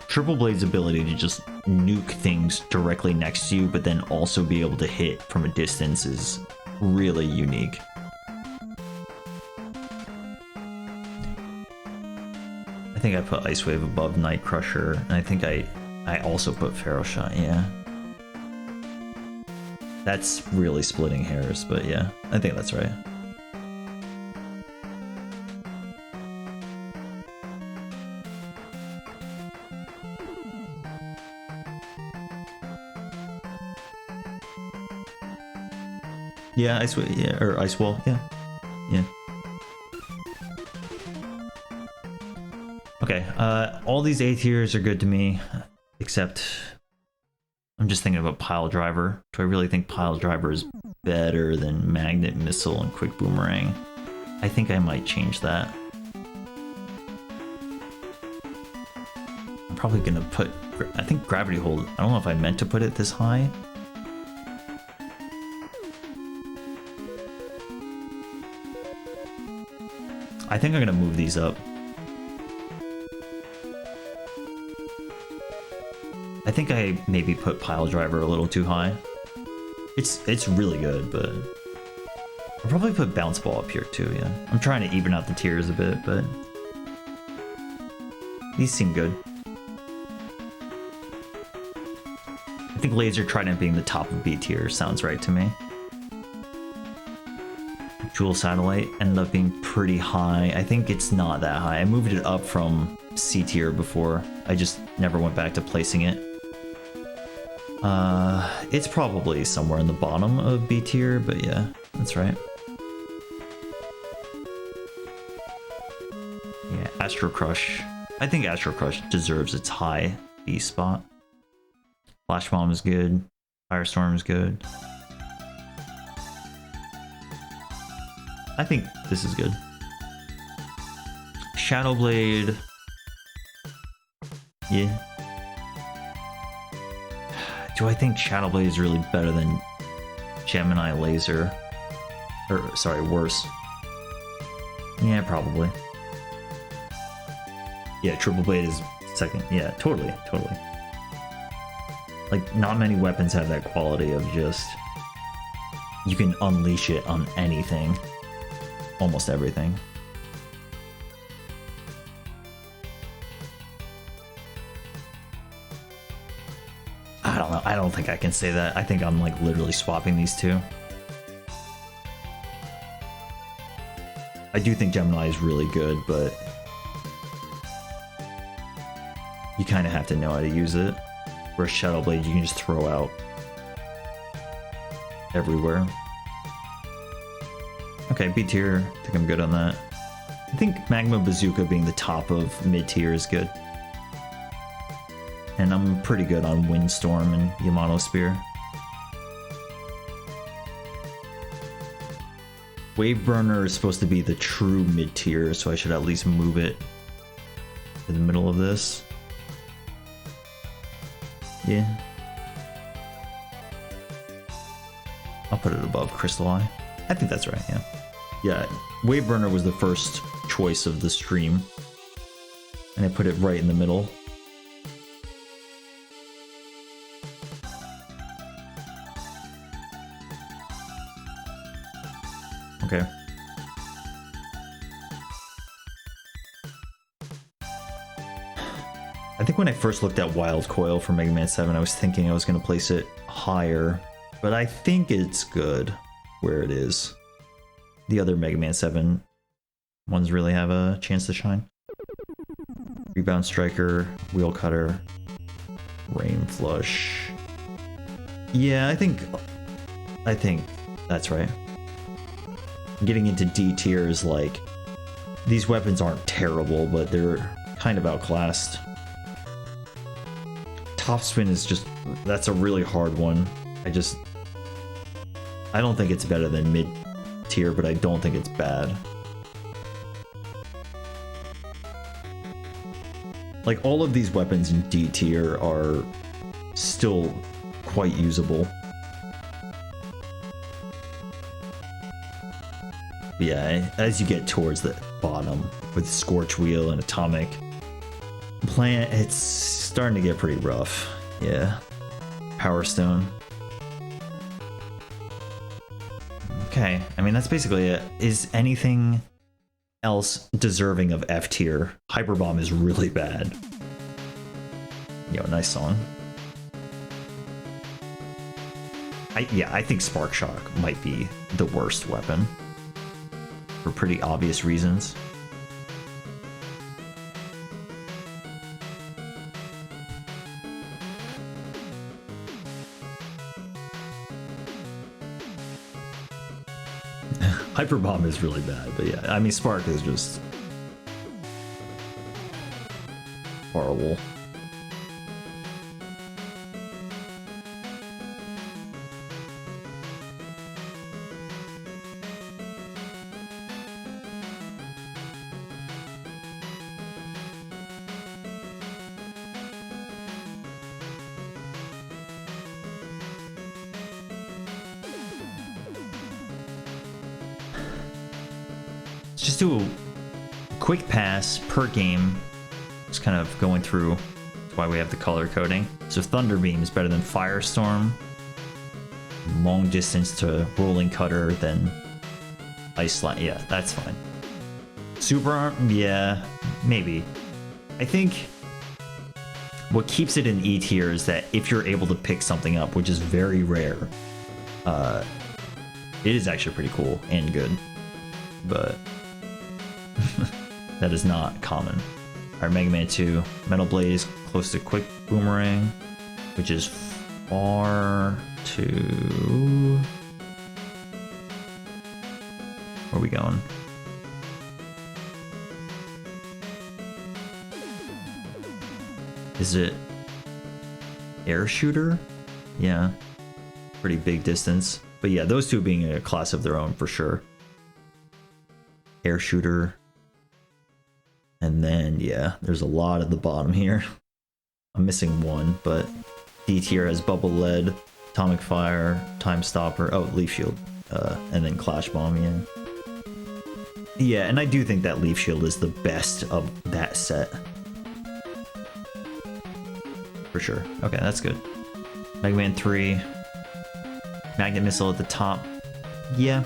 Triple Blade's ability to just nuke things directly next to you, but then also be able to hit from a distance is really unique. I think I put Ice Wave above Night Crusher, and I think I also put Aeroshot, yeah. That's really splitting hairs, but yeah, I think that's right. Yeah, Ice Wave, yeah, or Ice Wall, yeah. Yeah. Okay, all these A tiers are good to me, except I'm just thinking about Piledriver. Do I really think Piledriver is better than Magnet Missile and Quick Boomerang? I think I might change that. I'm probably gonna put, I think Gravity Hold, I don't know if I meant to put it this high. I think I'm gonna move these up. I think I maybe put Piledriver a little too high. It's really good, but I'll probably put Bounce Ball up here too, yeah. I'm trying to even out the tiers a bit, but these seem good. I think Laser Trident being the top of B tier sounds right to me. Jewel Satellite ended up being pretty high. I think it's not that high. I moved it up from C tier before. I just never went back to placing it. It's probably somewhere in the bottom of B tier, but yeah, that's right. Yeah, Astro Crush. I think Astro Crush deserves its high B spot. Flash Bomb is good. Firestorm is good. I think this is good. Shadow Blade. Yeah. Do I think Shadow Blade is really better than Gemini Laser? Or, sorry, worse. Yeah, probably. Yeah, Triple Blade is second. Yeah, totally. Like, not many weapons have that quality of just... You can unleash it on anything. Almost everything. I don't know. I don't think I can say that. I think I'm like literally swapping these two. I do think Gemini is really good, but you kind of have to know how to use it. Whereas Shadow Blade, you can just throw out everywhere. Okay, B tier. I think I'm good on that. I think Magma Bazooka being the top of mid tier is good. And I'm pretty good on Windstorm and Yamato Spear. Wave Burner is supposed to be the true mid-tier, so I should at least move it in the middle of this. Yeah. I'll put it above Crystal Eye. I think that's right, yeah. Yeah, Wave Burner was the first choice of the stream. And I put it right in the middle. Okay. I think when I first looked at Wild Coil for Mega Man 7, I was thinking I was going to place it higher, but I think it's good where it is. The other Mega Man 7 ones really have a chance to shine. Rebound Striker, Wheel Cutter, Rain Flush. Yeah, I think that's right. Getting into D tier is like, these weapons aren't terrible, but they're kind of outclassed. Topspin is just, that's a really hard one. I don't think it's better than mid tier, but I don't think it's bad. Like, all of these weapons in D tier are still quite usable. Yeah, as you get towards the bottom with Scorch Wheel and Atomic Plant, it's starting to get pretty rough. Yeah. Power Stone. Okay, I mean, that's basically it. Is anything else deserving of F tier? Hyper Bomb is really bad. Yo, nice song. I think Spark Shock might be the worst weapon. For pretty obvious reasons. Hyper Bomb is really bad, but yeah, I mean, Spark is just horrible. Just do a quick pass per game. Just kind of going through. That's why we have the color coding. So Thunderbeam is better than Firestorm. Long distance to Rolling Cutter, then Ice Slap. Yeah, that's fine. Super Arm, yeah, maybe. I think what keeps it in E tier is that if you're able to pick something up, which is very rare, it is actually pretty cool and good. But that is not common. Alright, Mega Man 2. Metal Blade is close to Quick Boomerang, which is far to... Where are we going? Is it Air Shooter? Yeah. Pretty big distance. But yeah, those two being a class of their own for sure. Air Shooter. And then, yeah, there's a lot at the bottom here. I'm missing one, but D tier has Bubble Lead, Atomic Fire, Time Stopper, oh, Leaf Shield, and then Clash Bomb, yeah. Yeah, and I do think that Leaf Shield is the best of that set. For sure. Okay, that's good. Mega Man 3. Magnet Missile at the top. Yeah.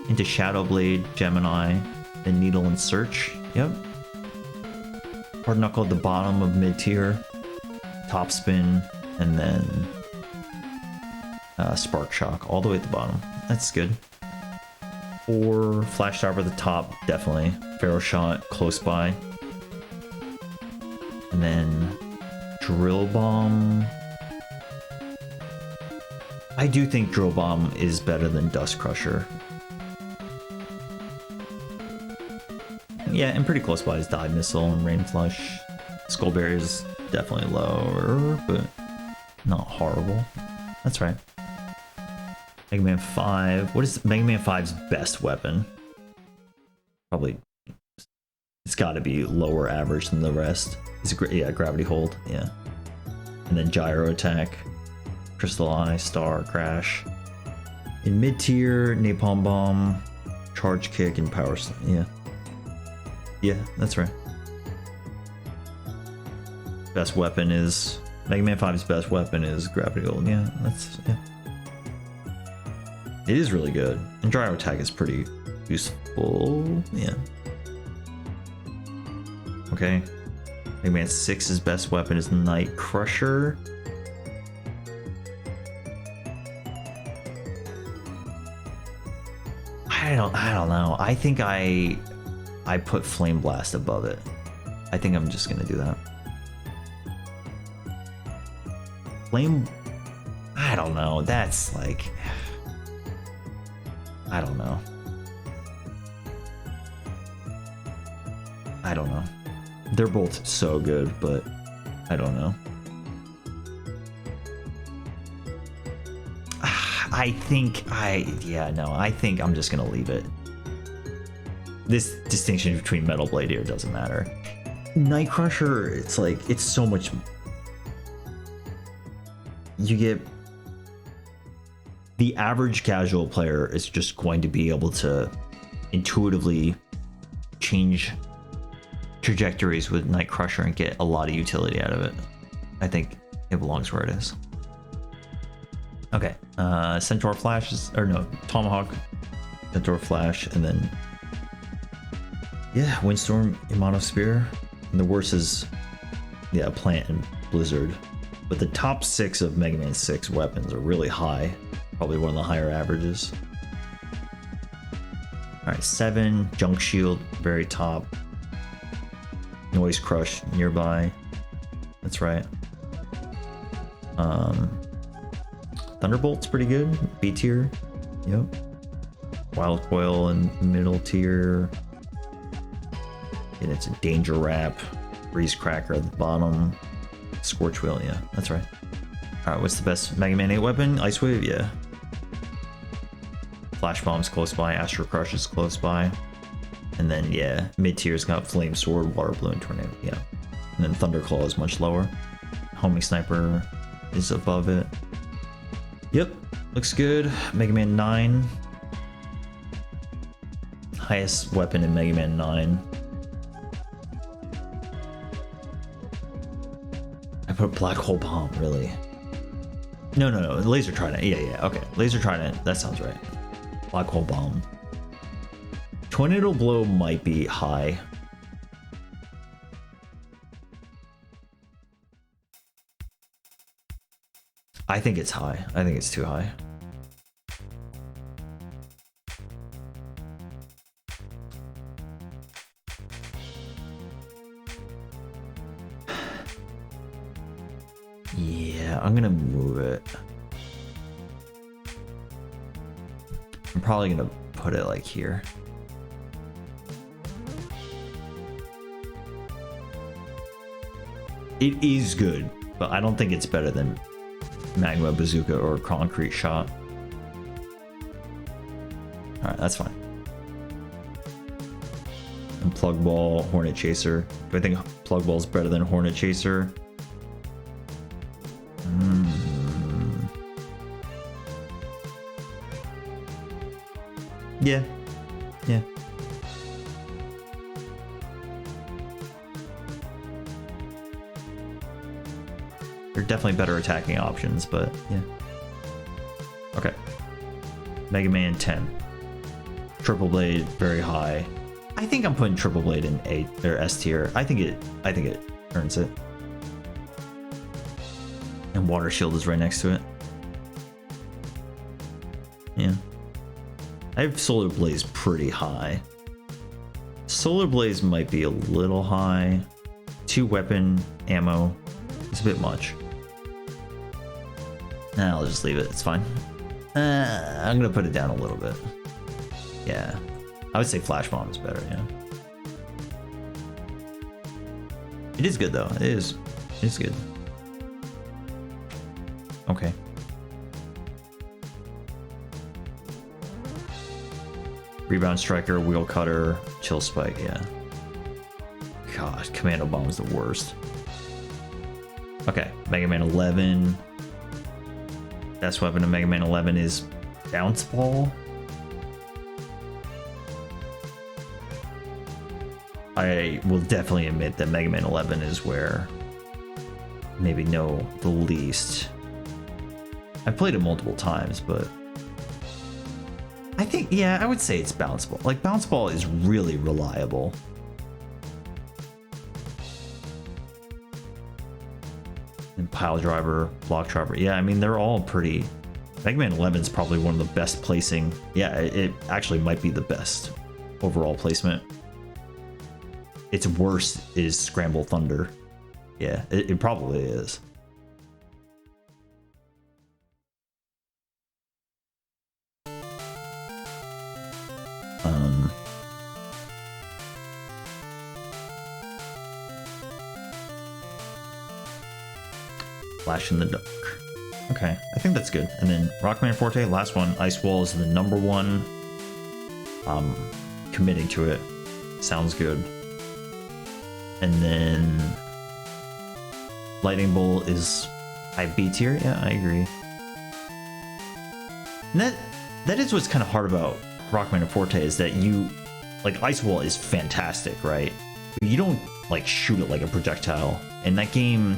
Into Shadow Blade, Gemini, then Needle and Search. Yep. Hard Knuckle at the bottom of mid-tier. Topspin, and then Spark Shock all the way at the bottom. That's good. Or Flash Star at the top, definitely. Aeroshot close by. And then Drill Bomb. I do think Drill Bomb is better than Dust Crusher. Yeah, and pretty close by is Dive Missile and Rain Flush. Skull Barrier is definitely lower, but not horrible. That's right. Mega Man 5. What is Mega Man 5's best weapon? Probably, it's got to be lower average than the rest. It's yeah, gravity hold, yeah. And then gyro attack, crystal eye, star, crash. In mid tier, napalm bomb, charge kick, and power. Yeah, yeah, that's right. Best weapon is Mega Man 5's best weapon is gravity hold. Yeah, that's yeah. It is really good, and gyro attack is pretty useful. Yeah. Okay. Mega Man 6's best weapon is Night Crusher. I don't know. I think I put Flame Blast above it. I think I'm just gonna do that. I don't know. That's like, I don't know. I don't know. They're both so good, but I don't know. I think I think I'm just gonna leave it. This distinction between Metal Blade here doesn't matter. Night Crusher, it's like, it's so much. You get, the average casual player is just going to be able to intuitively change trajectories with Night Crusher and get a lot of utility out of it. I think it belongs where it is. Okay, Centaur Flash is, or no, Tomahawk, Centaur Flash, and then yeah, Windstorm, Yamato Spear. And the worst is yeah, Plant and Blizzard. But the top 6 of Mega Man 6 weapons are really high, probably one of the higher averages. All right, 7, Junk Shield, very top. Noise Crush nearby. That's right. Thunderbolt's pretty good. B tier. Yep. Wild Coil in middle tier. And it's a Danger Wrap. Breeze Cracker at the bottom. Scorch Wheel, yeah, that's right. Alright, what's the best Mega Man 8 weapon? Ice Wave, yeah. Flash Bomb's close by. Astro Crush is close by. And then, yeah, mid-tier's got Flame Sword, Water Balloon, Tornado, yeah. And then Thunderclaw is much lower. Homing Sniper is above it. Yep, looks good. Mega Man 9. Highest weapon in Mega Man 9. I put Black Hole Bomb, really? No, Laser Trident, yeah, okay. Laser Trident, that sounds right. Black Hole Bomb. Tornado Blow might be high. I think it's high. I think it's too high. Yeah, I'm gonna move it. I'm probably gonna put it like here. It is good, but I don't think it's better than Magma Bazooka or Concrete Shot. Alright, that's fine. And Plug Ball, Hornet Chaser. Do I think Plug Ball is better than Hornet Chaser? Yeah. Yeah. They're definitely better attacking options, but yeah. Okay. Mega Man 10. Triple Blade, very high. I think I'm putting Triple Blade in A or S tier. I think it earns it. And Water Shield is right next to it. Yeah. I have Solar Blaze pretty high. Solar Blaze might be a little high. 2 weapon ammo. It's a bit much. Nah, I'll just leave it. It's fine. I'm gonna put it down a little bit. Yeah. I would say Flash Bomb is better, yeah. It is good though. It is. It's good. Rebound Striker, Wheel Cutter, Chill Spike, yeah. God, Commando Bomb is the worst. Okay, Mega Man 11. Best weapon of Mega Man 11 is Bounce Ball. I will definitely admit that Mega Man 11 is where maybe know the least. I've played it multiple times, but I think, yeah, I would say it's Bounce Ball. Like, Bounce Ball is really reliable. And Piledriver, Block Driver. Yeah, I mean, they're all pretty... Mega Man 11 is probably one of the best placing. Yeah, it actually might be the best overall placement. Its worst is Scramble Thunder. Yeah, it probably is. Flash in the dark. Okay, I think that's good. And then Rockman Forte, last one. Ice Wall is the #1. Committing to it. Sounds good. And then Lightning Bolt is high B tier. Yeah, I agree. And that is what's kind of hard about Rockman and Forte, is that you, like, Ice Wall is fantastic, right? But you don't like shoot it like a projectile. In that game,